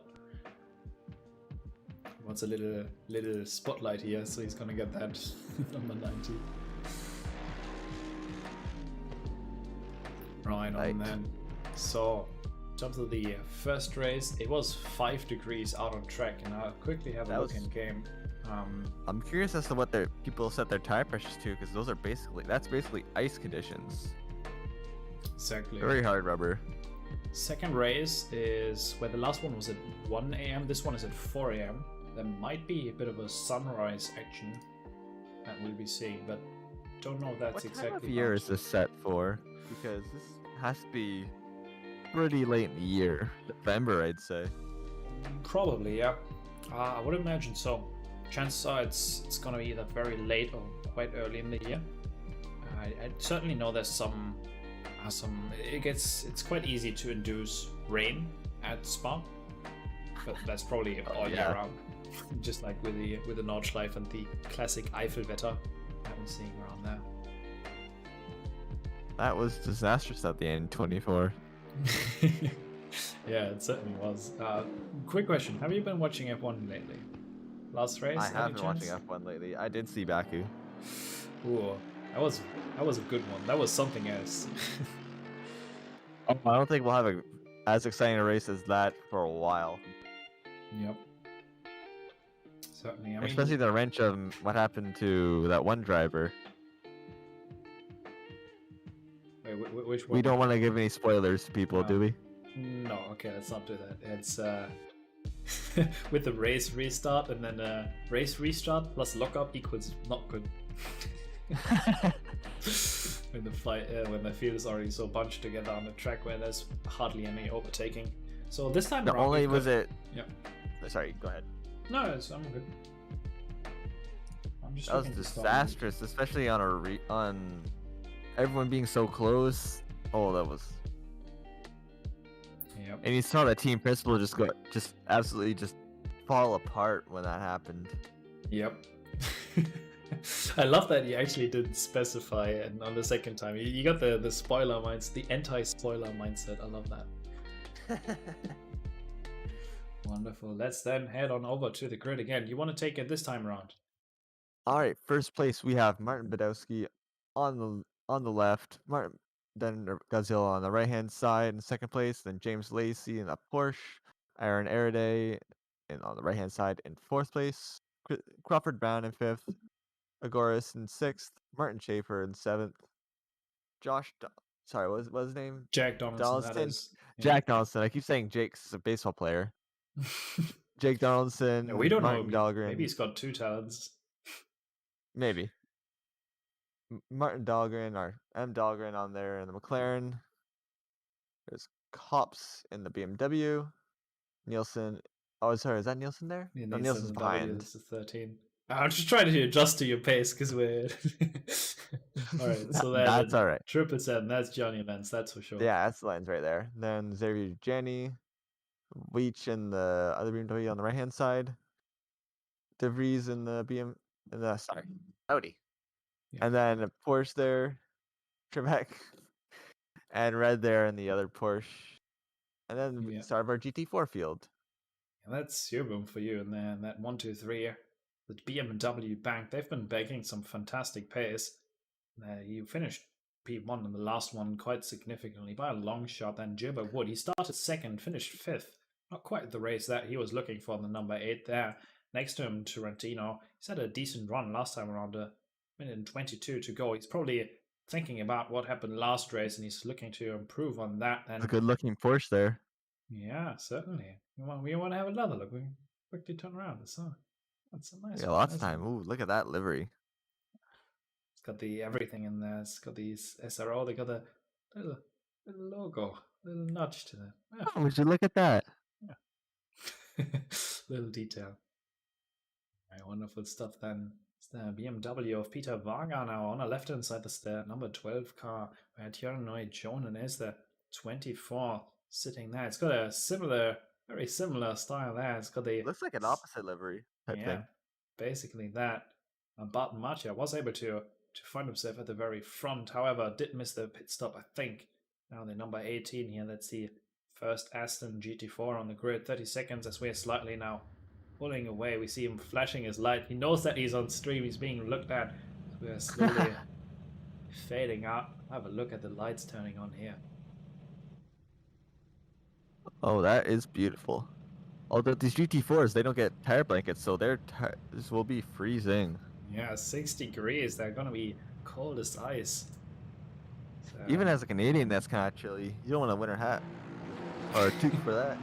He wants a little spotlight here, so he's gonna get that number 90. Right on then. So in terms of the first race, it was 5 degrees out on track, and I'll quickly have a look in game. I'm curious as to what people set their tire pressures to, because that's basically ice conditions. Exactly. Very hard rubber. Second race is where the last one was at 1 a.m. This one is at 4 a.m. There might be a bit of a sunrise action that we'll be seeing, but don't know if that's exactly. What time of year is this set for? Because this has to be pretty late in the year. November, I'd say. Probably, yeah. I would imagine so. Chances are it's gonna be either very late or quite early in the year. I certainly know there's some. It's quite easy to induce rain at Spa, but that's probably all year round. Just like with the Nordschleife and the classic Eifelwetter. I've been seeing around there. That was disastrous at the end, 24. Yeah, it certainly was. Quick question: have you been watching F1 lately? Last race? I have any been watching chance? F1 lately. I did see Baku. Ooh, that was a good one. That was something else. I don't think we'll have as exciting a race as that for a while. Yep. Certainly. I mean, Especially the wrench of what happened to that one driver. wait, which one? We don't want to give any spoilers to people, No. do we? No, okay, let's not do that. It's with the race restart and then race restart plus lockup equals not good. when the field is already so bunched together on the track where there's hardly any overtaking. So this time Not around, only we've was got- it. Yeah. Sorry, go ahead. No, I'm good. I'm just That was looking to start- disastrous, especially on on everyone being so close. Oh, that was. Yep. And you saw the team principal just absolutely just fall apart when that happened. Yep. I love that you actually didn't specify it on the second time. You got the spoiler mindset, the anti-spoiler mindset. I love that. Wonderful. Let's then head on over to the grid again. You want to take it this time around? All right, first place we have Martin Badowski on the left, then Godzilla on the right hand side in second place, then James Lacey in a Porsche, Aaron Araday and on the right hand side in fourth place, Crawford Brown in fifth, Agoras in sixth, Martin Schaefer in seventh, sorry, what was his name? Jack Donaldson, that Donaldson. is. Yeah. Jack Donaldson. I keep saying Jake's a baseball player. Jake Donaldson. Yeah, we don't Martin know. Dahlgren. Maybe he's got two talents. Maybe. Martin Dahlgren or M. Dahlgren on there in the McLaren. There's Kops in the BMW. Nielsen. Oh, sorry, is that Nielsen there? Yeah, No, Nathan Nielsen's and W behind. is the 13. I'm just trying to adjust to your pace because we're. Alright, so That's all right. Triple 7, that's Johnny Lenz, that's for sure. Yeah, that's the lines right there. Then Xavier Jenny, Weech in the other BMW on the right hand side. De Vries in the Audi. Yeah. And then Porsche there, Trebek, and Red there in the other Porsche. And then we Yeah. start of our GT4 field. And that's your room for you. And then that 1, 2, 3, the BMW Bank, they've been baking some fantastic pace. You finished P1 in the last one quite significantly by a long shot. Then Gilbert Wood, he started second, finished fifth. Not quite the race that he was looking for in the number 8 there. Next to him, Tarantino. He's had a decent run last time around, a minute and 22 to go. He's probably thinking about what happened last race and he's looking to improve on that. And It's a good looking Porsche there. yeah, certainly. We want to have another look. We can quickly turn around. That's a nice Yeah, one. lots Nice of time. one. Ooh, look at that livery. It's got the everything in there. It's got these SRO. They got a little logo, little nudge to that. Yeah. Oh, would you look at that? Little detail. Right, wonderful stuff then. It's the BMW of Peter Varga now on the left hand side. That's the number 12 car, where Tiernoy Jonan is the 24 sitting there. It's got a very similar style there. It's got the Looks like an opposite livery type thing. basically that. Barton Marcia was able to find himself at the very front. However, did miss the pit stop, I think. Now the number 18 here. That's the first Aston GT4 on the grid. 30 seconds as we're slightly now pulling away. We see him flashing his light. He knows that he's on stream. He's being looked at. We're slowly fading out. Have a look at the lights turning on here. Oh, that is beautiful. Although these GT4s, they don't get tire blankets, so their tires will be freezing. Yeah, 6 degrees. They're gonna be cold as ice. So, Even as a Canadian, that's kind of chilly. You don't want a winter hat or a toque for that.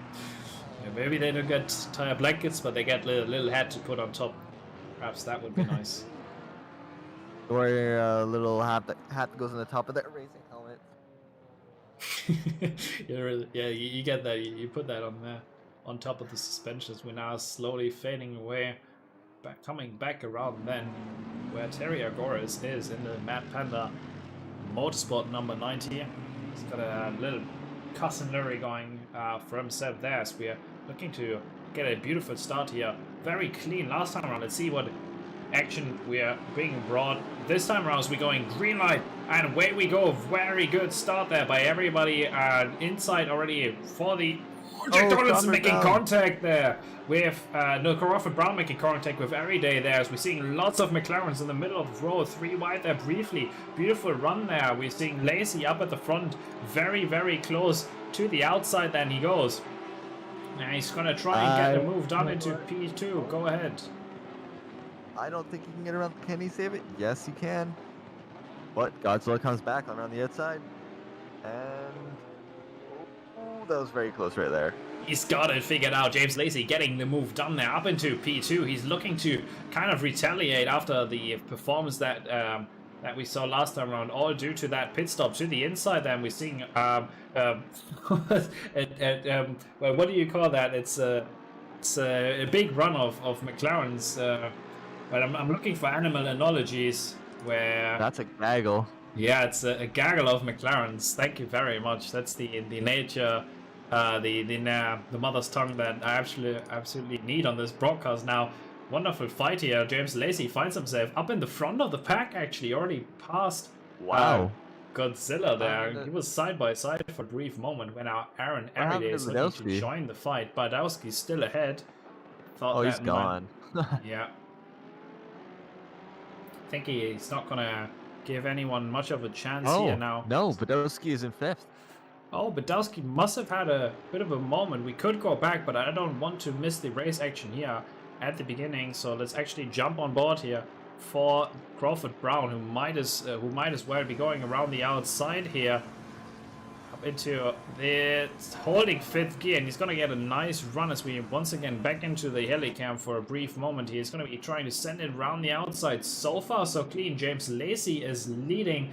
yeah, maybe they don't get tire blankets, but they get a little hat to put on top. Perhaps that would be nice. Or a little hat that goes on the top of that racing helmet. You get that. You put that on there, on top of the suspensions. We're now slowly fading away, coming back around then, where Terry Agoras is in the Mad Panda Motorsport number 90. He's got a little cousin Lurie going for himself there, as we're looking to get a beautiful start here. Very clean last time around. Let's see what action we are being brought. This time around, we're going green light, and away we go. Very good start there by everybody. Inside already for the... Jack Donaldson making contact there with Crawford Brown making contact with Everyday there, as we're seeing lots of McLarens in the middle of the row, 3 wide there briefly. Beautiful run there. We're seeing Lacey up at the front, very, very close to the outside. Then he goes. Now he's going to try and get the move done into P2. Go ahead. I don't think he can get around. Can he save it? Yes, he can. But Godzilla comes back around the outside. And... oh, that was very close right there. He's got it figured out. James Lacey getting the move done there up into P2. He's looking to kind of retaliate after the performance that that we saw last time around, all due to that pit stop to the inside. Then we're seeing well, what do you call that? It's a big run of McLarens. But I'm looking for animal analogies where... that's a gaggle. Yeah, it's a gaggle of McLarens. Thank you very much. That's the nature, the mother's tongue that I absolutely need on this broadcast now. Wonderful fight here. James Lacey finds himself up in the front of the pack, actually, already past Godzilla there. He was side by side for a brief moment when our Aaron Everyday is looking to join the fight. Badowski's still ahead. Oh, he's gone. Yeah. I think he's not going to give anyone much of a chance here now. No, Badowski is in 5th. Oh, Badowski must have had a bit of a moment. We could go back, but I don't want to miss the race action here at the beginning. So let's actually jump on board here for Crawford Brown, who might as well be going around the outside here. Up into the holding 5th gear, and he's going to get a nice run as we once again back into the helicam for a brief moment. He's going to be trying to send it around the outside. So far, so clean. James Lacey is leading.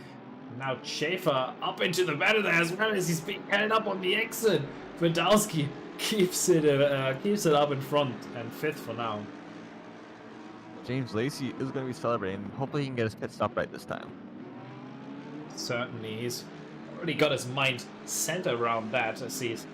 Now Schaefer up into the battle there as well as he's being held up on the exit. Badowski keeps it up in front and 5th for now. James Lacey is going to be celebrating. Hopefully he can get his pit stop right this time. Certainly, he's already got his mind centered around that as he's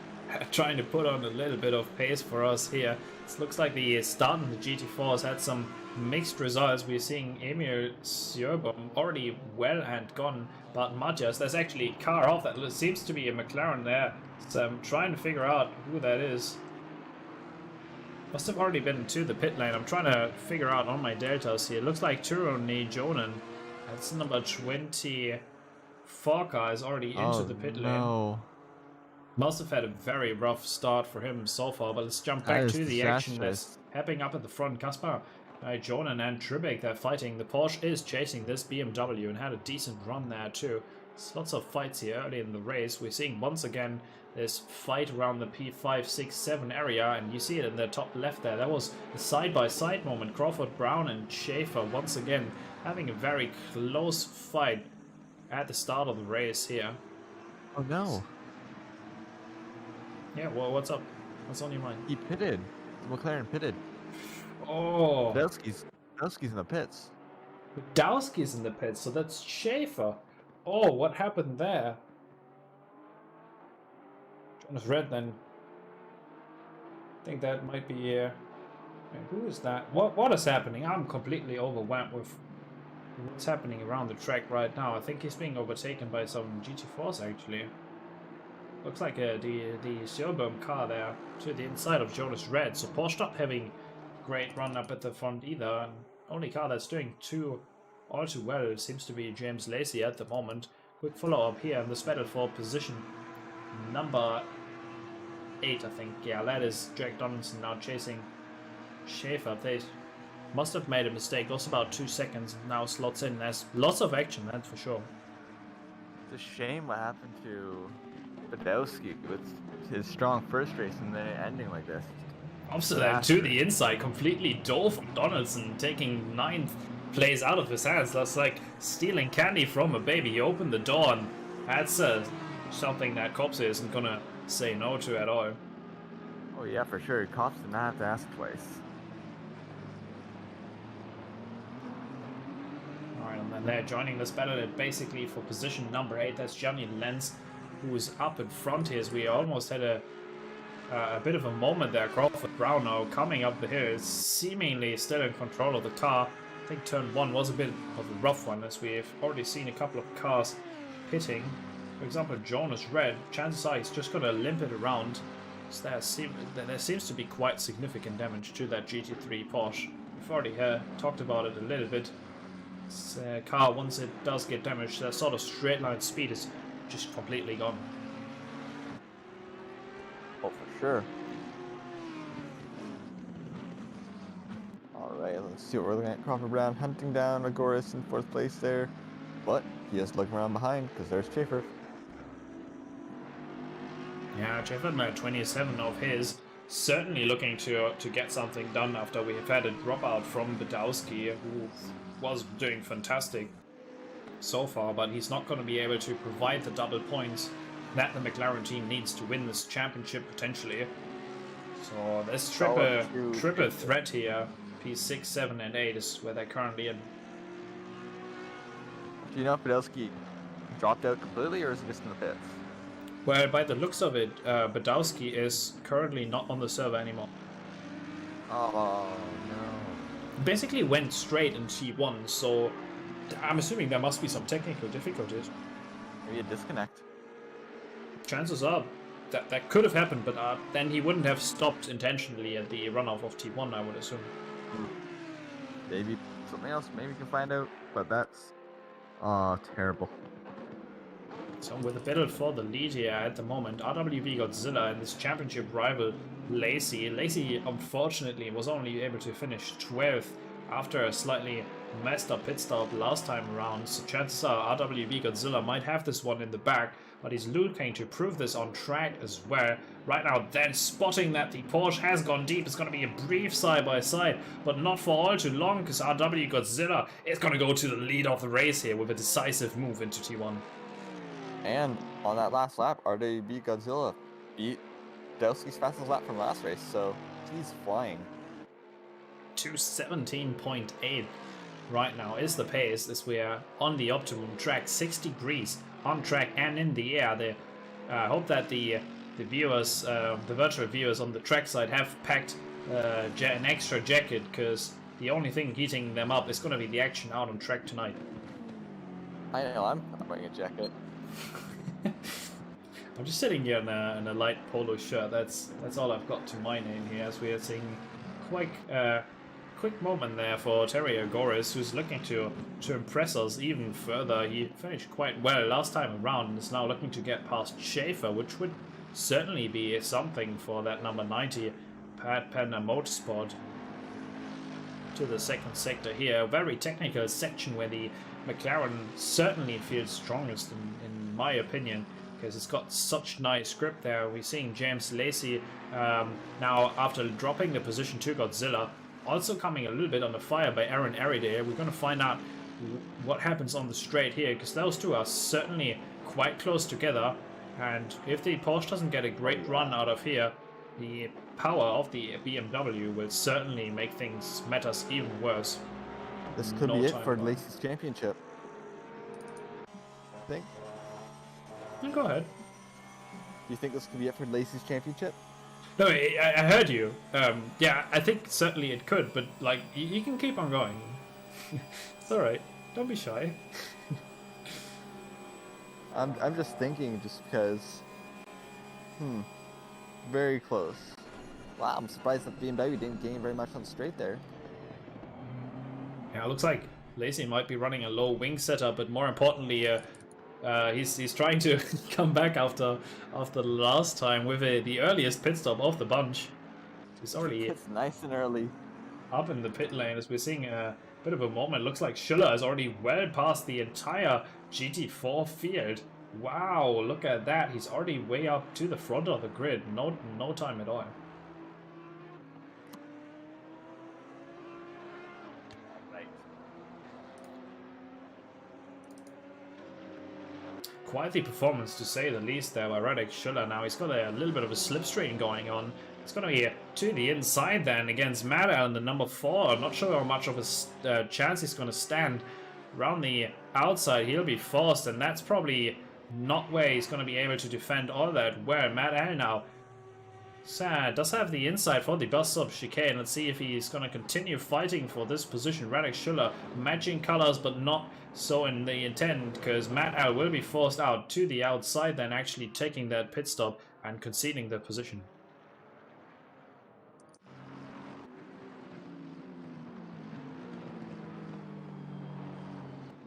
trying to put on a little bit of pace for us here. It looks like the start in the GT4 has had some mixed results. We're seeing Emil Sjörbom already well and gone, but Matthias, there's actually a car off. That seems to be a McLaren there, so I'm trying to figure out who that is. Must have already been to the pit lane. I'm trying to figure out on my deltas here. Looks like Turoni Jonan. That's number 24 car is already into the pit lane. Must have had a very rough start for him so far, but let's jump back to the action that's happening up at the front. Kaspar, Jonan and Tribeck, they're fighting. The Porsche is chasing this BMW and had a decent run there too. There's lots of fights here early in the race. We're seeing once again this fight around the P5, 6, 7 area, and you see it in the top left there. That was a side-by-side moment. Crawford Brown and Schaefer once again having a very close fight at the start of the race here. Oh no. Yeah, well, what's up? What's on your mind? He pitted. McLaren pitted. Oh. Badowski's in the pits. Badowski's in the pits, so that's Schaefer. Oh, what happened there? Jonas Red then. I think that might be wait, who is that? What is happening? I'm completely overwhelmed with what's happening around the track right now. I think he's being overtaken by some GT4s actually. Looks like the Sjörbom car there to the inside of Jonas Red. So Porsche not having great run up at the front either. And only car that's doing all too well seems to be James Lacey at the moment. Quick follow up here in this battle for position number 8, I think. Yeah, that is Jack Donaldson now chasing Schaefer. They must have made a mistake. Lost about 2 seconds. Now slots in. There's lots of action, that's for sure. It's a shame what happened to Badowski with his strong first race and then ending like this. Amsterdam to the inside, completely dove from Donaldson, taking 9th place out of his hands. That's like stealing candy from a baby. He opened the door, and that's something that Cops isn't gonna say no to at all. Oh yeah, for sure. Cops did not have to ask twice. Alright, and then they're joining this battle basically for position number 8. That's Gianni Lenz, who is up in front here, as we almost had a bit of a moment there. Crawford Brown now coming up the hill, seemingly still in control of the car. think turn 1 was a bit of a rough one, as we've already seen a couple of cars pitting. For example, Jonas Red, chances are he's just going to limp it around. So there seems to be quite significant damage to that GT3 Porsche. We've already talked about it a little bit. This car, once it does get damaged, that sort of straight line speed is just completely gone. Oh, for sure. Alright, let's see what we're looking at. Crawford Brown hunting down Agoras in 4th place there. But he is looking around behind because there's Schaefer. Yeah, Schaefer at 27 of his. Certainly looking to get something done after we have had a dropout from Badowski, who was doing fantastic so far, but he's not going to be able to provide the double points that the McLaren team needs to win this championship potentially. So this triple threat here, P6, 7 and 8 is where they're currently in. Do you know if Badowski dropped out completely or is he just in the pits? Well, by the looks of it, Badowski is currently not on the server anymore. Oh no. Basically went straight in T1, so I'm assuming there must be some technical difficulties. Maybe a disconnect. Chances are that could have happened, but then he wouldn't have stopped intentionally at the runoff of T1, I would assume. Maybe something else, maybe we can find out, but that's terrible. So with a battle for the lead here at the moment, RWB Godzilla and this championship rival Lacey. Lacey unfortunately was only able to finish 12th after a slightly messed up pit stop last time around, so chances are RWB Godzilla might have this one in the bag, but he's looking to prove this on track as well. Right now then spotting that the Porsche has gone deep. It's going to be a brief side-by-side, but not for all too long, because RW Godzilla is going to go to the lead of the race here with a decisive move into T1. And on that last lap, RWB Godzilla beat Badowski's fastest lap from last race, so he's flying. 217.8 right now is the pace as we are on the optimum track, 6 degrees on track and in the air. I hope that the viewers, the virtual viewers on the track side have packed an extra jacket, because the only thing heating them up is going to be the action out on track tonight. I know, I'm wearing a jacket. I'm just sitting here in a light polo shirt. That's all I've got to my name here, as we are seeing quick moment there for Terry Agoras, who's looking to impress us even further. He finished quite well last time around and is now looking to get past Schaefer, which would certainly be something for that number 90 Pat Panda Motorsport. To the second sector here, a very technical section where the McLaren certainly feels strongest in my opinion, because it's got such nice grip there. We're seeing James Lacey now, after dropping the position to Godzilla, also coming a little bit under fire by Aaron Ariday. We're going to find out what happens on the straight here, because those two are certainly quite close together, and if the Porsche doesn't get a great run out of here, the power of the BMW will certainly make things matters even worse. This could be it for Lacey's championship. I think. Go ahead. Do you think this could be it for Lacey's championship? No, I heard you. Yeah, I think certainly it could, but like you can keep on going. It's all right. Don't be shy. I'm just thinking, just because. Very close. Wow, I'm surprised that BMW didn't gain very much on straight there. Yeah, it looks like Lacey might be running a low wing setup, but more importantly, he's trying to come back after the last time with the earliest pit stop of the bunch. He's already It's nice and early. up in the pit lane as we're seeing a bit of a moment. Looks like Schiller is already well past the entire GT4 field. Wow, look at that. He's already way up to the front of the grid. No time at all. Quite the performance, to say the least, there by Radek Schiller. Now he's got a little bit of a slipstream going on. It's going to be to the inside then against Matt Allen, the number 4. I'm not sure how much of a chance he's going to stand. Around the outside, he'll be forced, and that's probably not where he's going to be able to defend all that well. Matt Allen now Sad does have the inside for the bus stop chicane. Let's see if he's going to continue fighting for this position. Radek Schiller matching colors, but not so in the intent, because Matt Al will be forced out to the outside, then actually taking that pit stop and conceding the position.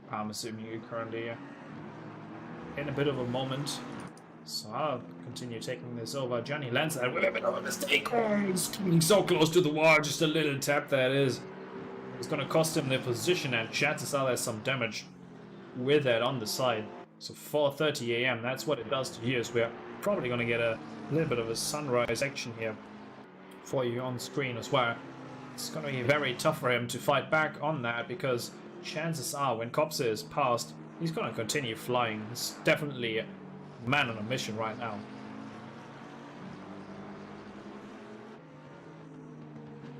I'm assuming you're currently in a bit of a moment. So I'll continue taking this over. Johnny lands that with a bit of a mistake. Oh, he's coming so close to the wall. Just a little tap that is. It's going to cost him the position, and chances are there's some damage with that on the side. So 4:30 a.m. That's what it does to you. So we're probably going to get a little bit of a sunrise action here for you on screen as well. It's going to be very tough for him to fight back on that, because chances are when Kopse is passed, he's going to continue flying. He's definitely a man on a mission right now.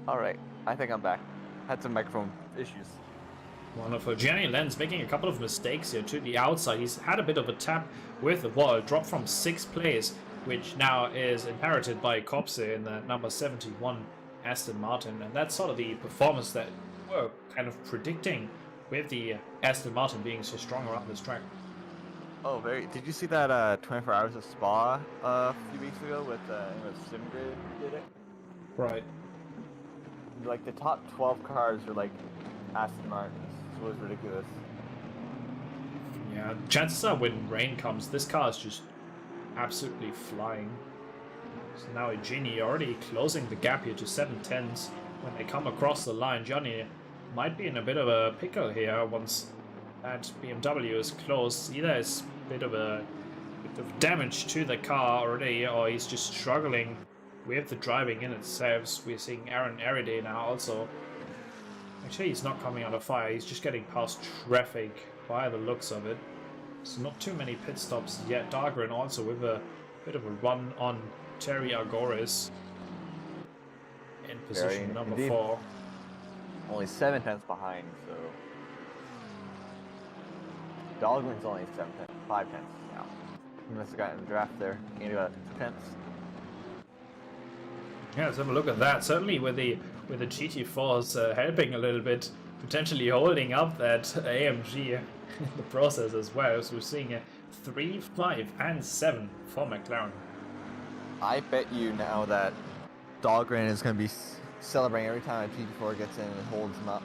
Alright, I think I'm back. Had some microphone issues. Wonderful. Gianni Lenz making a couple of mistakes here to the outside. He's had a bit of a tap with the wall, dropped from 6th place, which now is inherited by Kopse in the number 71 Aston Martin. And that's sort of the performance that we're kind of predicting with the Aston Martin being so strong around this track. Oh, very. Did you see that 24 Hours of Spa a few weeks ago with SimGrid did it? Right. Like the top 12 cars were like Aston Martins. So it was ridiculous. Yeah, chances are when rain comes, this car is just absolutely flying. So now Genie already closing the gap here to 7/10 when they come across the line. Johnny might be in a bit of a pickle here once that BMW is closed. Either it's a bit of damage to the car already, or he's just struggling with the driving in itself. We're seeing Aaron Ariday now also. Actually, he's not coming out of fire. He's just getting past traffic by the looks of it. So not too many pit stops yet. Dahlgren also with a bit of a run on Terry Agores in position number 4. Only 7 tenths behind, so Dahlgren's only 5 tenths now. He must have gotten a draft there. Gained about 2 tenths. Yeah, let's have a look at that. Certainly with the GT4s helping a little bit, potentially holding up that AMG in the process as well. So we're seeing a 3, 5, and 7 for McLaren. I bet you now that Dahlgren is going to be celebrating every time a GT4 gets in and holds him up,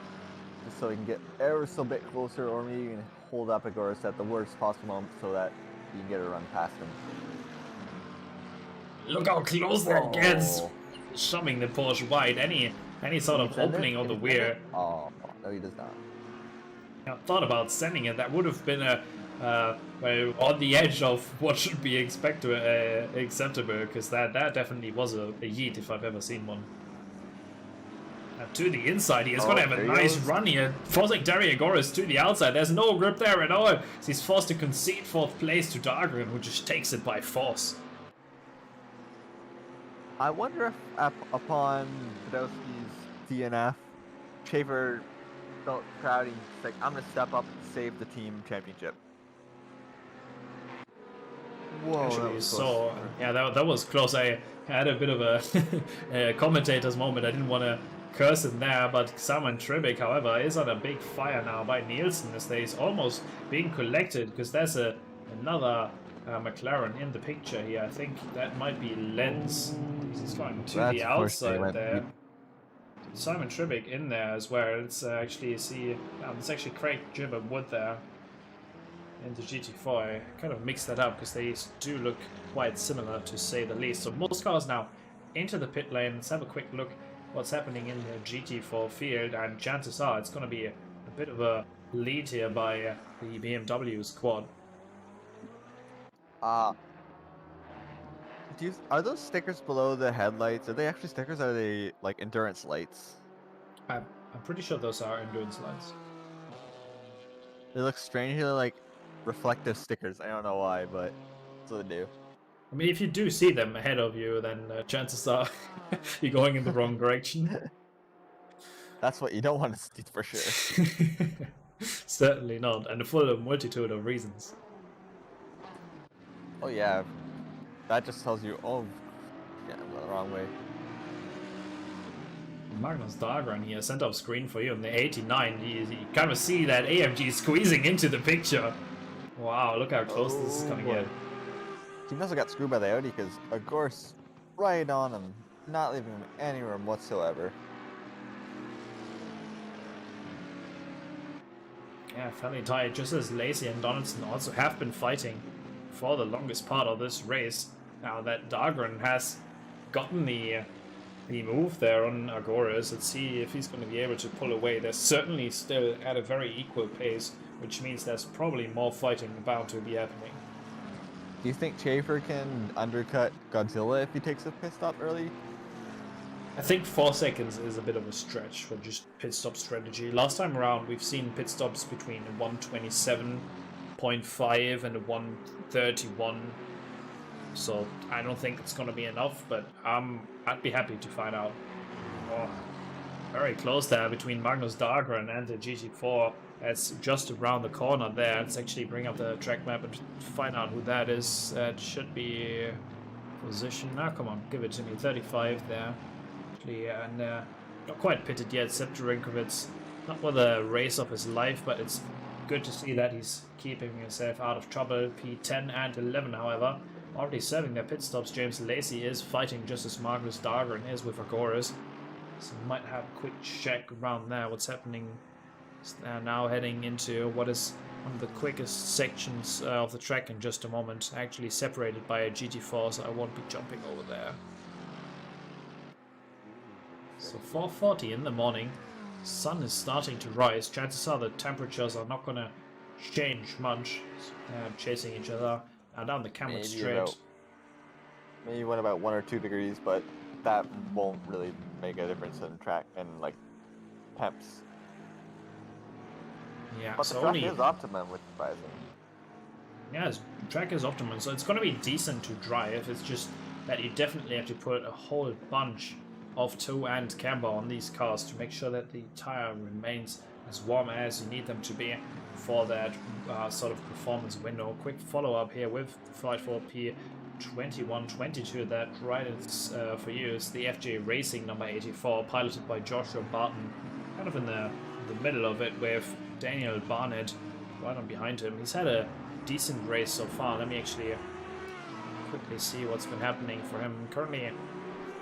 just so he can get ever so bit closer, or maybe you can hold up Agorist at the worst possible moment so that you can get a run past him. Look how close that gets! Shoving the Porsche wide. Any sort of opening of the rear. Oh, no, he does not. I thought about sending it. That would have been well, on the edge of what should be acceptable, because that definitely was a yeet if I've ever seen one. To the inside, he is going to have a nice run here, forcing Terry Agorist to the outside. There's no grip there at all. He's forced to concede 4th place to Dahlgren, who just takes it by force. I wonder if upon Podolski's DNF, Schaefer felt proud. He's like, I'm going to step up and save the team championship. Whoa, Actually, so yeah, that was close. I had a bit of a commentator's moment. I didn't want to curse him there, but Simon Tribbick, however, is on a big fire now by Nielsen, as he's almost being collected, because there's another McLaren in the picture here. I think that might be Lenz. He's going to the outside there. Simon Tribbick in there as well. It's actually it's actually Craig Gibber Wood there in the GT4. I kind of mixed that up because they do look quite similar, to say the least. So most cars now into the pit lane. Let's have a quick look what's happening in the GT4 field, and chances are it's going to be a bit of a lead here by the BMW squad. Are those stickers below the headlights? Are they actually stickers, or are they like endurance lights? I'm pretty sure those are endurance lights. They look strangely like reflective stickers. I don't know why, but that's what they do. I mean, if you do see them ahead of you, then chances are you're going in the wrong direction. That's what you don't want to see for sure. Certainly not, and a full multitude of reasons. Oh yeah, that just tells you, oh, Yeah, I'm going the wrong way. Magnus Dahlgren here, center of screen for you in the 89. You kind of see that AMG squeezing into the picture. Wow, look how close this is coming in. He must have got screwed by the Audi because Agor's right on him, not leaving him any room whatsoever. Yeah, fairly tight, just as Lacey and Donaldson also have been fighting for the longest part of this race. Now that Dahlgren has gotten the move there on Agoras, let's see if he's going to be able to pull away. They're certainly still at a very equal pace, which means there's probably more fighting about to be happening. Do you think Schaefer can undercut Godzilla if he takes a pit stop early? I think 4 seconds is a bit of a stretch for just pit stop strategy. Last time around, we've seen pit stops between a 127.5 and a 131. So I don't think it's going to be enough, but I'd be happy to find out. Oh, very close there between Magnus Dahlgren and the GT4. That's just around the corner there. Let's actually bring up the track map and find out who that is. That should be position. Now, come on, give it to me. 35 there. And not quite pitted yet, except Rinkovitz. Not for the race of his life, but it's good to see that he's keeping himself out of trouble. P10 and 11, however, already serving their pit stops. James Lacey is fighting just as Magnus Dahlgren is with Agoras. So we might have a quick check around there. What's happening? Now heading into what is one of the quickest sections of the track in just a moment. Actually separated by a GT4, so I won't be jumping over there. So 4:40 in the morning, sun is starting to rise. Chances are the temperatures are not going to change much. Chasing each other down the Camlet Straight. Maybe went about 1 or 2 degrees, but that won't really make a difference in track and like temps. Yeah, but so the track only is optimum, which is surprising. Yeah, the track is optimum, so it's going to be decent to drive. It's just that you definitely have to put a whole bunch of toe and camber on these cars to make sure that the tire remains as warm as you need them to be for that sort of performance window. Quick follow-up here with the Flight 4P 2122. That right is for you is the FJ Racing number 84, piloted by Joshua Barton, kind of in the middle of it with Daniel Barnett right on behind him. He's had a decent race so far. Let me actually quickly see what's been happening for him. Currently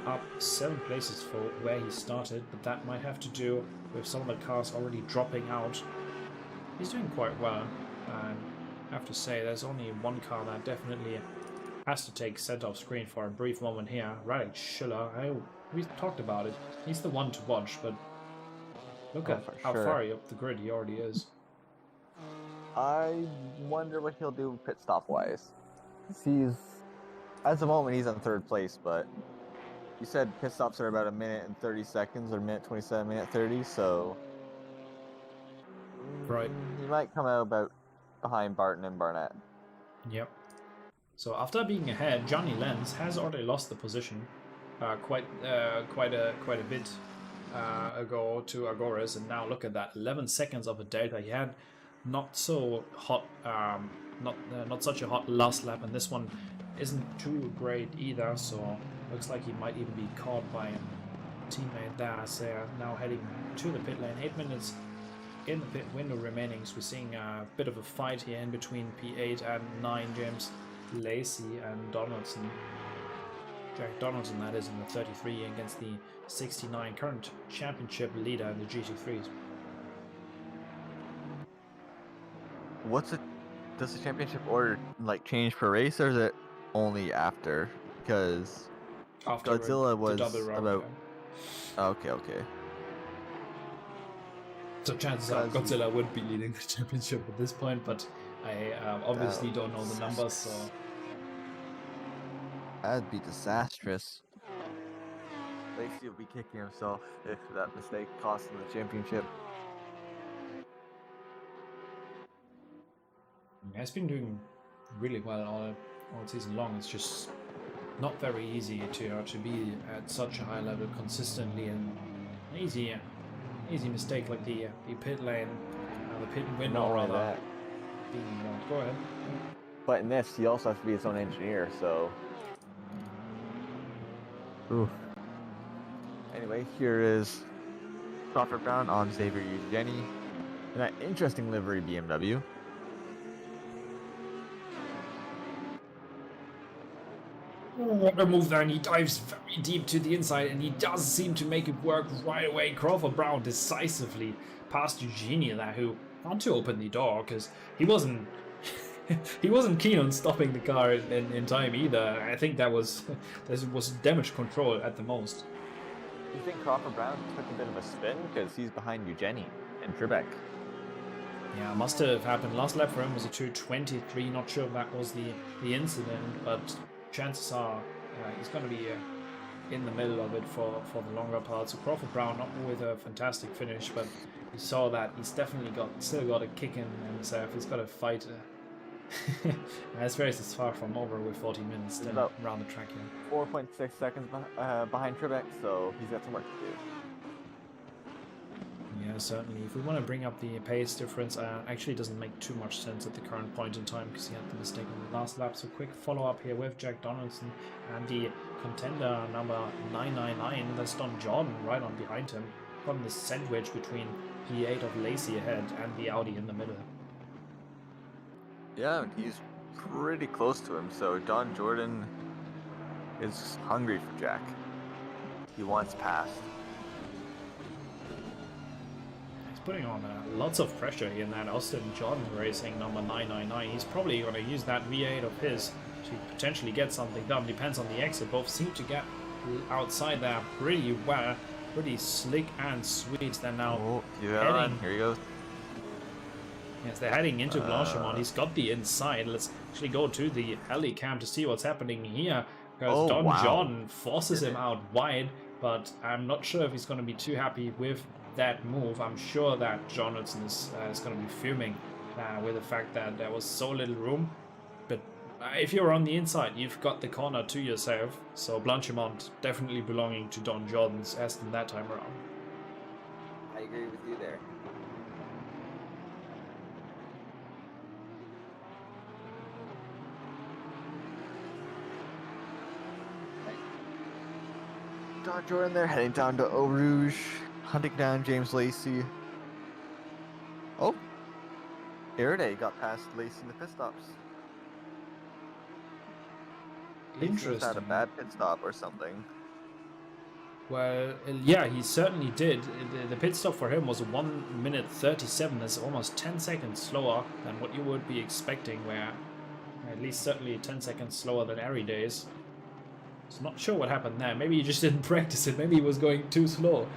up 7 places for where he started, but that might have to do with some of the cars already dropping out. He's doing quite well, and I have to say there's only one car that definitely has to take center of screen for a brief moment here. Radek Schiller, we talked about it. He's the one to watch, but look at how far up the grid he already is. I wonder what he'll do pit stop wise. He's at the moment he's on 3rd place, but you said pit stops are about 1 minute and 30 seconds, or minute 27, minute 30, so right. He might come out about behind Barton and Barnett. Yep. So after being ahead, Johnny Lenz has already lost the position quite a bit ago to Agoras, and now look at that, 11 seconds of a delta. He had not so hot, not such a hot last lap, and this one isn't too great either. So looks like he might even be caught by a teammate there. So they're now heading to the pit lane. 8 minutes in the pit window remaining. So we're seeing a bit of a fight here in between P8 and 9, James Lacey and Donaldson. Jack Donaldson, that is, in the 33 against the 69, current championship leader in the GT3s. Does the championship order like change per race, or is it only after? Because after Godzilla was round, about. yeah. Okay. So chances are Godzilla would be leading the championship at this point, but I obviously don't know the numbers, so. That'd be disastrous. Lacey will be kicking himself if that mistake cost him the championship. He's been doing really well all season long. It's just not very easy to be at such a high level consistently, and an easy mistake like the pit lane, the pit window rather. Go ahead. But in this, he also has to be his own engineer, so Ooh. Anyway, here is Crawford Brown on Xavier Eugeni in that interesting livery BMW. What a move there, and he dives very deep to the inside, and he does seem to make it work right away. Crawford Brown decisively past Eugenia there, who had to open the door because he wasn't he wasn't keen on stopping the car in time either. I think that was damage control at the most. You think Crawford Brown took a bit of a spin because he's behind Eugeni and Trebek? Yeah, must have happened. Last lap for him was a 2:23. Not sure if that was the incident, but chances are he's going to be in the middle of it for the longer part. So Crawford Brown, not with a fantastic finish, but you saw that he's definitely still got a kick in himself. He's got a fight. This race is far from over with 40 minutes still around the track here. 4.6 seconds behind Trebek, so he's got some work to do. Yeah, certainly. If we want to bring up the pace difference, actually doesn't make too much sense at the current point in time because he had the mistake on the last lap. So quick follow-up here with Jack Donaldson and the contender number 999. That's Don Jordan right on behind him. From the sandwich between P8 of Lacey ahead and the Audi in the middle. Yeah, he's pretty close to him, so Don Jordan is hungry for Jack. He wants past. He's putting on lots of pressure here in that Austin Jordan Racing number 999. He's probably going to use that V8 of his to potentially get something done. Depends on the exit. Both seem to get outside there pretty well. Pretty slick and sweet. They're now heading. Here he goes. Yes, they're heading into Blanchimont. He's got the inside. Let's actually go to the heli cam to see what's happening here. Because Don Jordan forces him out wide, but I'm not sure if he's going to be too happy with that move. I'm sure that Jonathan is going to be fuming with the fact that there was so little room. But if you're on the inside, you've got the corner to yourself. So Blanchimont definitely belonging to Don Jordan's Aston that time around. I agree with you there. Don Jordan there, heading down to Eau Rouge, hunting down James Lacey. Oh, Iraday got past Lacey in the pit stops. Interesting. He had a bad pit stop or something. Well, yeah, he certainly did. The pit stop for him was 1 minute 37. That's almost 10 seconds slower than what you would be expecting, where at least certainly 10 seconds slower than Iriday's. So not sure what happened there. Maybe he just didn't practice it. Maybe he was going too slow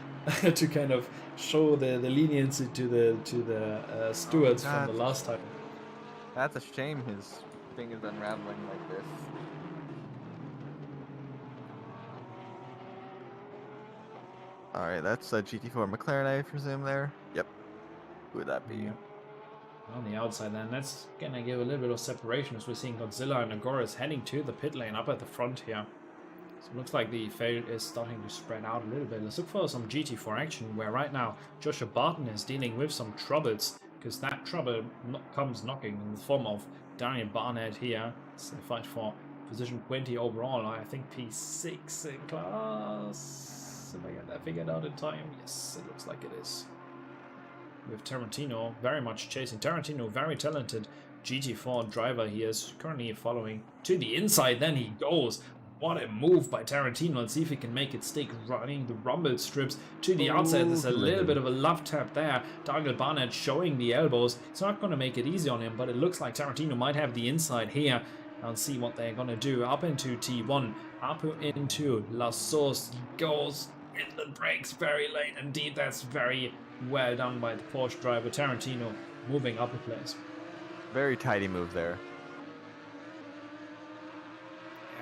to kind of show the leniency to the stewards from the last time. That's a shame. His thing is unraveling like this. All right, that's a GT4 McLaren, I presume there. Yep. Who would that be? Yeah. On the outside, then that's gonna give a little bit of separation as we're seeing Godzilla and Agoras heading to the pit lane up at the front here. So it looks like the fail is starting to spread out a little bit. Let's look for some GT4 action, where right now Joshua Barton is dealing with some troubles, because that trouble comes knocking in the form of Daniel Barnett here. It's a fight for position 20 overall. I think P6 in class. If I get that figured out in time. Yes, it looks like it is. With Tarantino very much chasing. Tarantino, very talented GT4 driver. He is currently following to the inside. Then he goes. What a move by Tarantino. Let's see if he can make it stick, running the rumble strips to the outside. There's a little bit of a love tap there. Daniel Barnett showing the elbows. It's not going to make it easy on him, but it looks like Tarantino might have the inside here. I'll see what they're going to do. Up into T1, up into La Source. Goes in the brakes very late. Indeed, that's very well done by the Porsche driver. Tarantino moving up a place. Very tidy move there.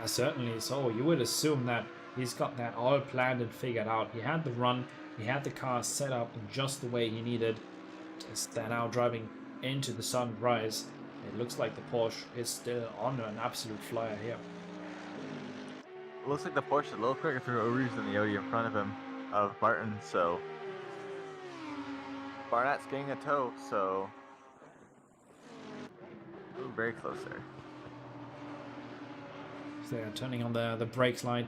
Yeah, certainly. So you would assume that he's got that all planned and figured out. He had the run, he had the car set up in just the way he needed. Just now driving into the sunrise. It looks like the Porsche is still on an absolute flyer here. It looks like the Porsche is a little quicker through Eau Rouge than the Audi in front of him, of Barton, so Barnett's getting a tow, so ooh, very close there. So they're turning on the brakes light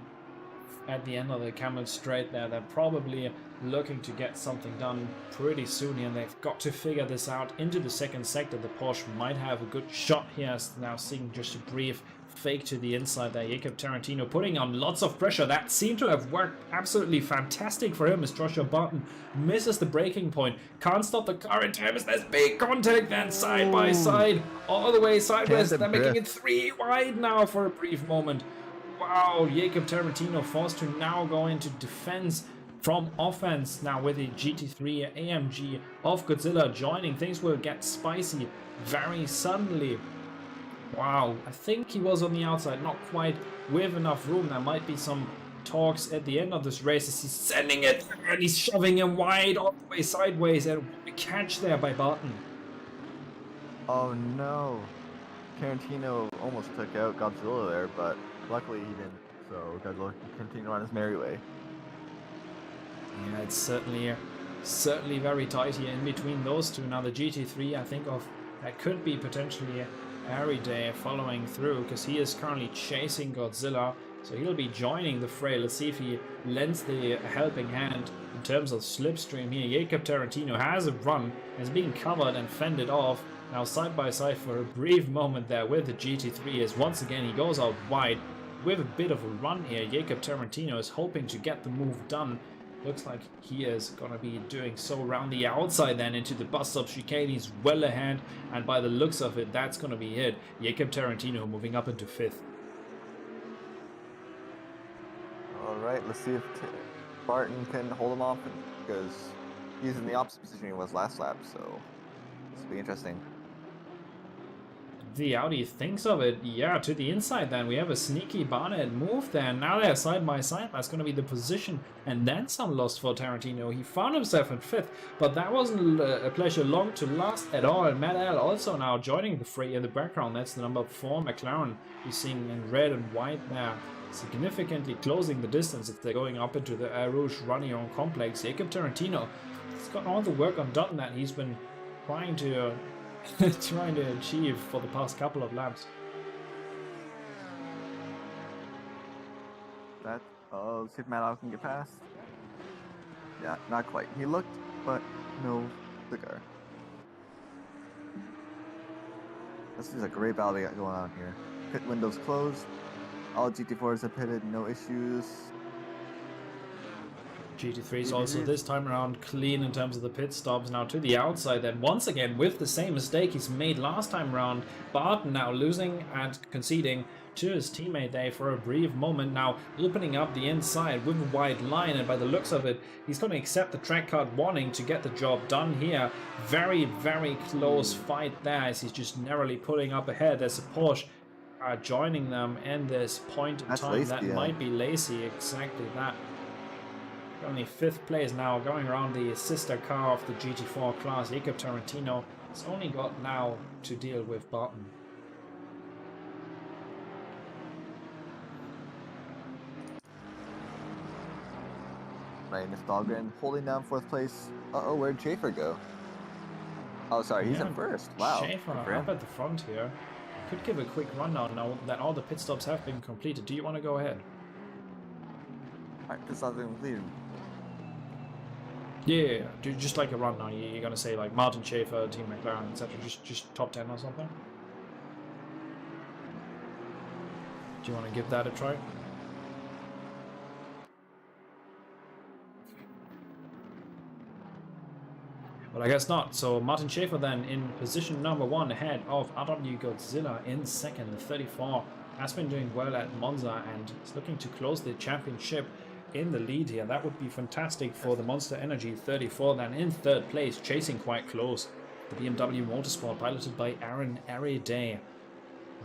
at the end of the Camel Straight there. They're probably looking to get something done pretty soon here, and they've got to figure this out into the second sector. The Porsche might have a good shot here, as now seeing just a brief fake to the inside there. Jacob Tarantino putting on lots of pressure. That seemed to have worked absolutely fantastic for him, as Joshua Barton misses the braking point. Can't stop the car in time as there's big contact, then side by side, all the way sideways. They're making it 3 wide now for a brief moment. Wow, Jacob Tarantino forced to now go into defense from offense now with the GT3 AMG of Godzilla joining. Things will get spicy very suddenly. Wow, I think he was on the outside, not quite with enough room. There might be some talks at the end of this race as he's sending it and he's shoving him wide all the way sideways, and a catch there by Barton. Oh no, Tarantino almost took out Godzilla there, but luckily he didn't, so Godzilla can continue on his merry way. Yeah, it's certainly very tight here in between those two. Now the GT3, I think of that could be potentially Harry Day following through, because he is currently chasing Godzilla, so he'll be joining the fray. Let's see if he lends the helping hand in terms of slipstream here. Jacob Tarantino has a run, is being covered and fended off. Now side by side for a brief moment there with the GT3, as once again he goes out wide with a bit of a run here. Jacob Tarantino is hoping to get the move done. Looks like he is going to be doing so around the outside then into the bus stop chicane. He's well ahead, and by the looks of it, that's going to be it. Jacob Tarantino moving up into 5th. Alright, let's see if Barton can hold him off, because he's in the opposite position he was last lap, so this will be interesting. The Audi thinks of it, yeah, to the inside then. We have a sneaky Barnett move there. Now they're side by side. That's going to be the position, and then some loss for Tarantino. He found himself in 5th, but that wasn't a pleasure long to last at all. And Matt L also now joining the fray in the background. That's the number 4 McLaren. You're seeing in red and white there, significantly closing the distance if they're going up into the Rouge Ranion complex. Jacob Tarantino has got all the work undone that he's been trying to achieve for the past couple of laps. That, let's see if Matt can get past. Yeah, not quite. He looked, but no cigar. This is a great battle they got going on here. Pit windows closed. All GT4s have pitted, no issues. GT3s also this time around clean in terms of the pit stops. Now to the outside then, once again with the same mistake he's made last time around. Barton now losing and conceding to his teammate there for a brief moment. Now opening up the inside with a wide line, and by the looks of it, he's going to accept the track card warning to get the job done here. Very, very close fight there as he's just narrowly pulling up ahead. There's a Porsche joining them in this point in time. That might be Lacey, exactly that. Only 5th place now, going around the sister car of the GT4 class. Jacob Tarantino has only got now to deal with Barton. Magnus Dahlgren holding down 4th place. Uh-oh, where'd Schaefer go? Oh, sorry, he's in 1st. Wow. Schaefer up at the front here. Could give a quick rundown now that all the pit stops have been completed. Do you want to go ahead? Alright, pit stops have been completed. Yeah, do just like a rundown. You're gonna say like Martin Schaefer, Team McLaren, etc. Just top 10 or something. Do you want to give that a try? Well, I guess not. So Martin Schaefer then in position number 1 ahead of RWB Godzilla in 2nd. The 34 has been doing well at Monza and is looking to close the championship in the lead here. That would be fantastic for the Monster Energy 34 then in 3rd place, chasing quite close. The BMW Motorsport piloted by Aaron Day.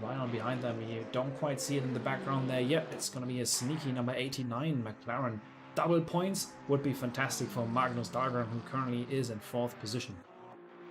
Right on behind them, you don't quite see it in the background there yet. It's going to be a sneaky number 89 McLaren. Double points would be fantastic for Magnus Dahlgren, who currently is in 4th position.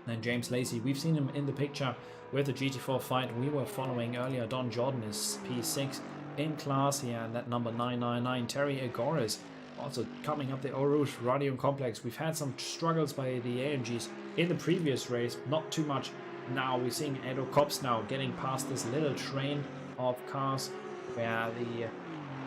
And James Lacey, we've seen him in the picture with the GT4 fight we were following earlier. Don Jordan is P6 in class here, and that number 999 Terry Agoras also coming up the Eau Rouge Radion complex. We've had some struggles by the AMGs in the previous race, not too much. Now we're seeing Edo Kops now getting past this little train of cars where the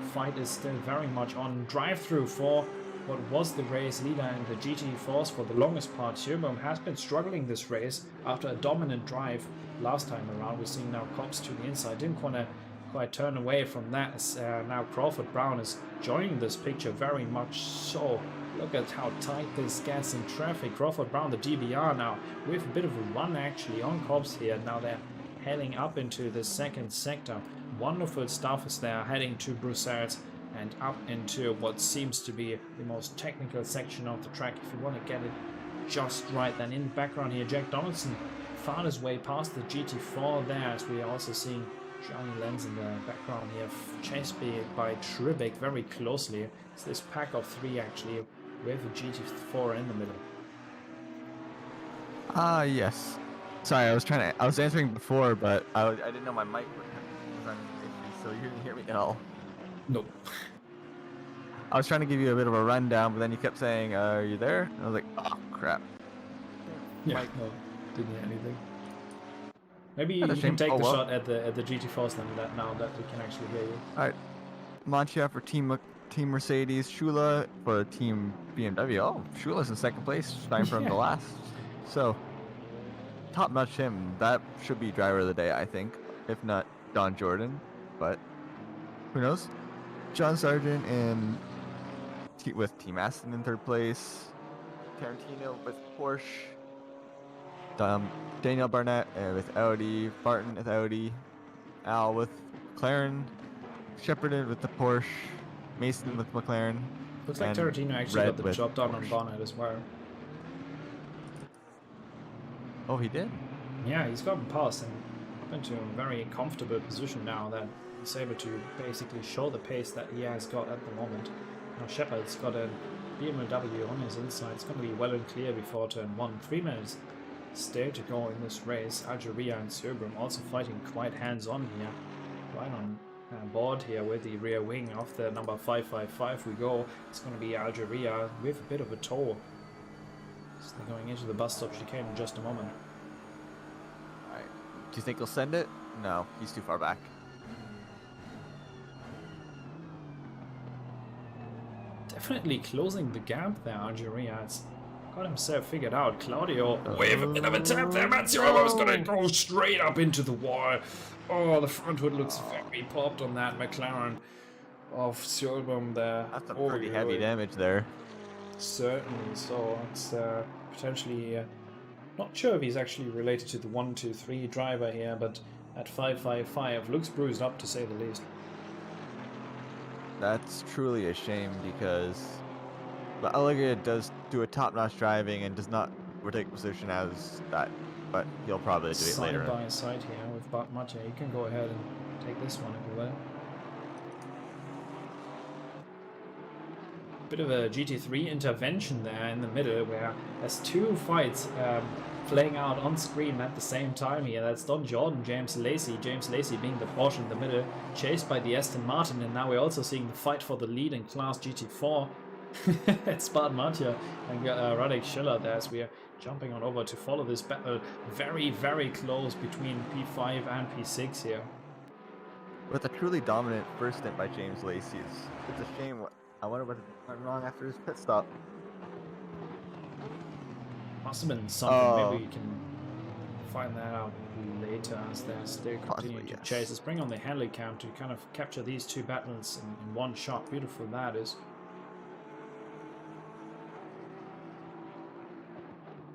fight is still very much on. Drive-through for what was the race leader and the GT Force for the longest part. Sjöberg has been struggling this race after a dominant drive last time around. We're seeing now Cops to the inside. Didn't want to quite turn away from that. As, now Crawford Brown is joining this picture very much so. Look at how tight this gets in traffic. Crawford Brown, the DBR now, with a bit of a run actually on Cops here. Now they're heading up into the second sector. Wonderful stuff as they're heading to Broussard and up into what seems to be the most technical section of the track. If you want to get it just right, then in the background here, Jack Donaldson found his way past the GT4 there, as we are also seeing Johnny Lenz in the background here, chased by Tribic very closely. It's this pack of three actually, with a GT4 in the middle. Yes. Sorry, I was answering before, but I didn't know my mic was on issue, so you didn't hear me at all. Nope. I was trying to give you a bit of a rundown, but then you kept saying, "Are you there?" And I was like, "Oh crap." Yeah, no, didn't hear anything. Maybe you can take the shot at the GT Force then. Now that we can actually hear you. All right, Montia for Team Mercedes, Shula for Team BMW. Oh, Shula's in second place, time from the last. So, top notch him. That should be driver of the day, I think. If not Don Jordan, but who knows? John Sargent with Team Aston in third place. Tarantino with Porsche. Daniel Barnett with Audi. Barton with Audi. Al with McLaren. Shepard with the Porsche. Mason with McLaren. Looks like Tarantino actually got the job done on Barnett as well. Oh, he did? Yeah, he's gotten past and up into a very comfortable position now that he's able to basically show the pace that he has got at the moment. Now Shepard's got a BMW on his inside. It's going to be well and clear before turn 1. 3 minutes still to go in this race. Algeria and Sjöberg also fighting quite hands-on here. Right on board here with the rear wing of the number 555 we go. It's going to be Algeria with a bit of a tow. So they're going into the bus stop chicane in just a moment. Alright. Do you think he'll send it? No, he's too far back. Definitely closing the gap there, Algeria. It's got himself figured out. Claudio with a bit of a tap there. Mazziolo was going to go straight up into the wall. Oh, the front hood looks very popped on that McLaren of Sjöberg there. That's a pretty heavy damage there. Certainly, so it's potentially not sure if he's actually related to the 1-2-3 driver here, but at 555 looks bruised up to say the least. That's truly a shame because Allegria does do a top-notch driving and does not take position as that, but he'll probably do it later. Side by side here with Bart Mattia. You can go ahead and take this one if you will. Bit of a GT3 intervention there in the middle where there's two fights playing out on screen at the same time here. That's Don Jordan, James Lacey being the Porsche in the middle, chased by the Aston Martin, and now we're also seeing the fight for the lead in Class GT4. It's Bart Mattia and Radek Schiller there as we are jumping on over to follow this battle. Very, very close between P5 and P6 here. With a truly dominant first stint by James Lacey, it's a shame. I wonder what went wrong after his pit stop. Must have been something. Maybe we can find that out later as they're still continuing to chase. Let's bring on the Henley cam to kind of capture these two battles in one shot. Beautiful that is.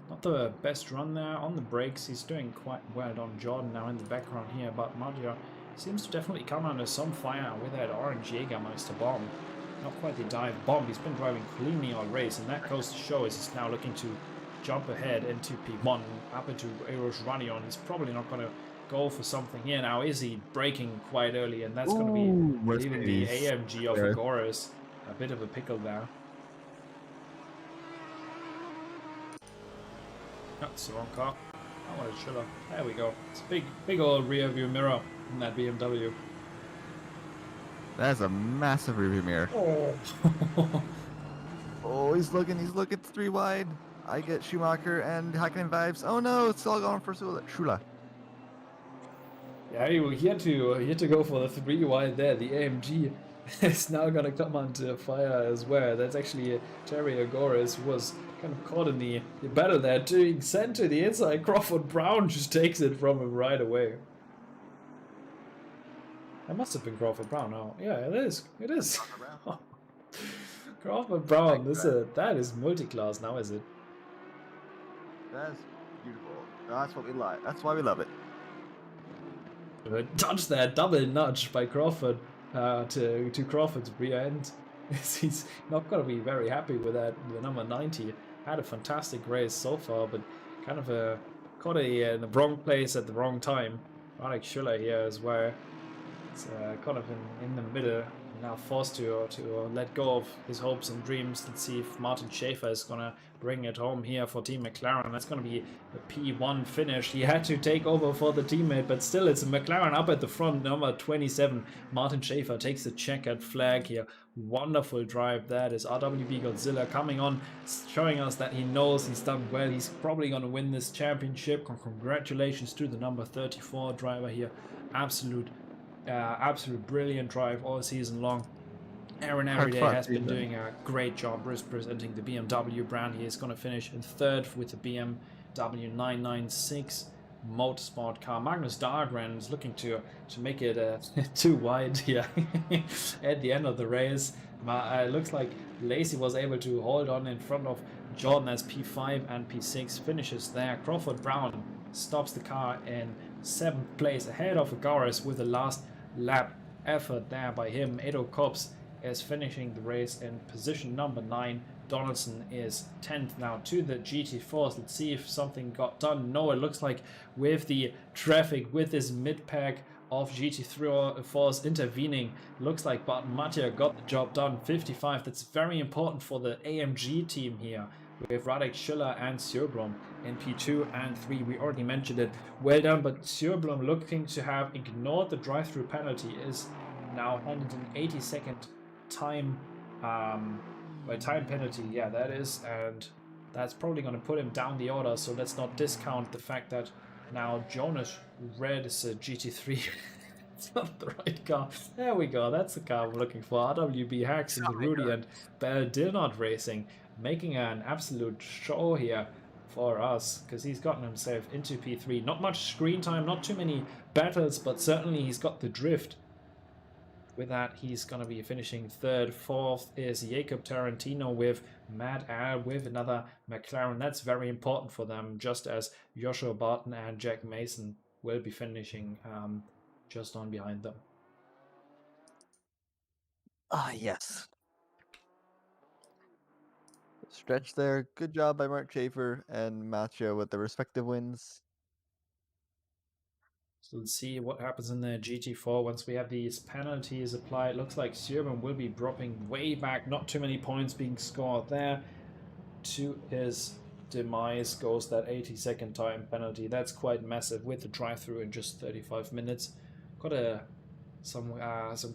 Not the best run there on the brakes. He's doing quite well on Jordan now in the background here, but Mattia seems to definitely come under some fire with that orange Jägermeister bomb. Not quite the dive bomb. He's been driving cleanly all race, and that goes to show as he's now looking to jump ahead into P1 up into Eros Radion. He's probably not going to go for something here now. Is he braking quite early? And that's going to be leaving the AMG of Agoras a bit of a pickle there. That's the wrong car. I want to chill up. There we go. It's a big old rear view mirror in that BMW. That's a massive rearview mirror. Oh. Oh, he's looking 3 wide. I get Schumacher and Hakkinen vibes. Oh no, it's all going for Schula. Yeah, he had to go for the 3 wide there. The AMG is now gonna come onto fire as well. That's actually Terry Agoris, who was kind of caught in the battle there, doing sent to the inside. Crawford Brown just takes it from him right away. That must have been Crawford Brown. Oh, yeah, it is. It is. Crawford Brown. That is multi-class now, is it? That's beautiful. That's what we like. That's why we love it. Dodge there, double nudge by Crawford to Crawford's rear end. He's not going to be very happy with that. The number 90 had a fantastic race so far, but kind of caught in the wrong place at the wrong time. Radek Schüller here as well. It's kind of in the middle, now forced to let go of his hopes and dreams. Let's see if Martin Schäfer is going to bring it home here for Team McLaren. That's going to be a P1 finish. He had to take over for the teammate, but still it's a McLaren up at the front. Number 27, Martin Schäfer takes the checkered flag here. Wonderful drive. That is RWB Godzilla coming on, showing us that he knows he's done well. He's probably going to win this championship. Congratulations to the number 34 driver here. Absolute brilliant drive all season long. Aaron Everyday has been doing a great job representing the BMW brand. He is going to finish in third with the BMW 996 motorsport car. Magnus Dahlgren is looking to make it too wide here at the end of the race. It looks like Lacey was able to hold on in front of Jordan as P5 and P6 finishes there. Crawford Brown stops the car in 7th place ahead of Agaris with the last lap effort there by him. Edo Kops is finishing the race in position number 9. Donaldson is 10th now to the GT4s. Let's see if something got done. No, it looks like with the traffic, with this mid-pack of GT4s intervening, looks like Barton Mattia got the job done. 55, that's very important for the AMG team here, with Radek Schüller and Sjöblom in P2 and 3. We already mentioned it. Well done, but Sjöblom, looking to have ignored the drive-through penalty, is now handed an 80-second time time penalty. Yeah, that is, and that's probably going to put him down the order. So let's not discount the fact that now Jonas Red is a GT3. It's not the right car. There we go. That's the car we're looking for. RWB Hacks and Rudy and Bell Dillnot Racing, making an absolute show here for us, because he's gotten himself into P3. Not much screen time, not too many battles, but certainly he's got the drift. With that, he's going to be finishing third. 4th is Jacob Tarantino with Matt Al with another McLaren. That's very important for them, just as Joshua Barton and Jack Mason will be finishing just on behind them. Yes. Stretch there. Good job by Mark Schaefer and Mattia with the respective wins. So let's see what happens in the GT4 once we have these penalties applied. Looks like Sjöblom will be dropping way back. Not too many points being scored there. To his demise goes that 80-second time penalty. That's quite massive with the drive-through in just 35 minutes. Got some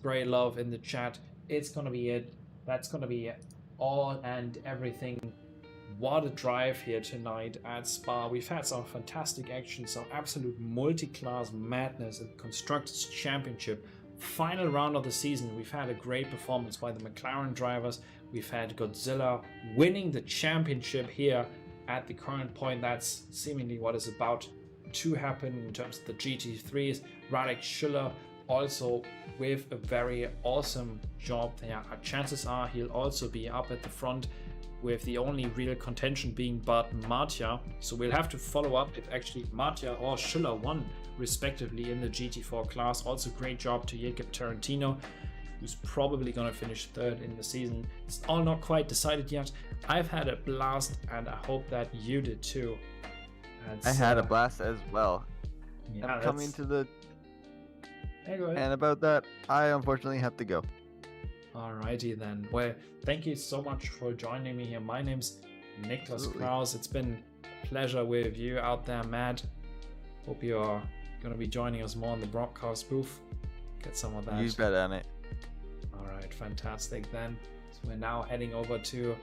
great love in the chat. It's gonna be it. That's gonna be all and everything. What a drive here tonight at Spa. We've had some fantastic action, some absolute multi-class madness at the Constructors Championship. Final round of the season, we've had a great performance by the McLaren drivers. We've had Godzilla winning the championship here at the current point. That's seemingly what is about to happen in terms of the GT3s. Radek Schüller also with a very awesome job there. Chances are he'll also be up at the front, with the only real contention being Barton Mattia. So we'll have to follow up if actually Mattia or Schüller won respectively in the GT4 class. Also great job to Jacob Tarantino, who's probably going to finish third in the season. It's all not quite decided yet. I've had a blast and I hope that you did too. I had a blast as well. Yeah, coming to the... Hey, go ahead. And about that, I unfortunately have to go. Alrighty then. Well, thank you so much for joining me here. My name's Niklas Kraus. It's been a pleasure with you out there, Matt. Hope you're going to be joining us more on the broadcast booth. Get some of that. You bet on it. Alright, fantastic then. So we're now heading over to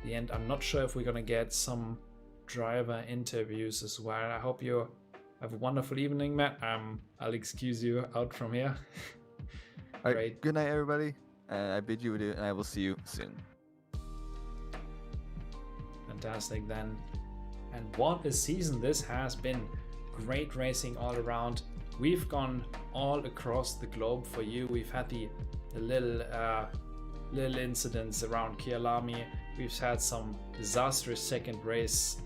the end. I'm not sure if we're going to get some driver interviews as well. I hope you have a wonderful evening, Matt. I'll excuse you out from here. All right, good night, everybody. And I bid you adieu, and I will see you soon. Fantastic then. And what a season this has been. Great racing all around. We've gone all across the globe for you. We've had the little incidents around Kyalami. We've had some disastrous second race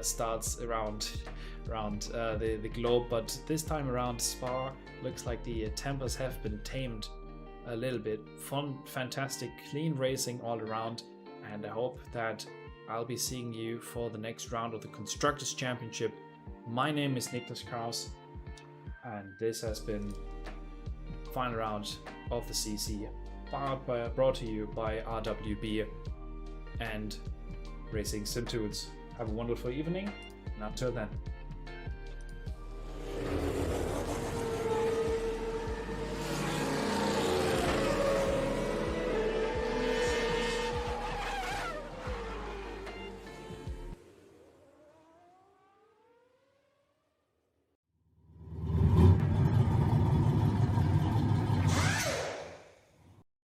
starts around the globe, but this time around Spa looks like the tempers have been tamed a little bit. Fun, fantastic, clean racing all around, and I hope that I'll be seeing you for the next round of the Constructors Championship. My name is Niklas Kraus, and this has been final round of the CC, brought to you by RWB and Racing Sim Tools. Have a wonderful evening, and until then.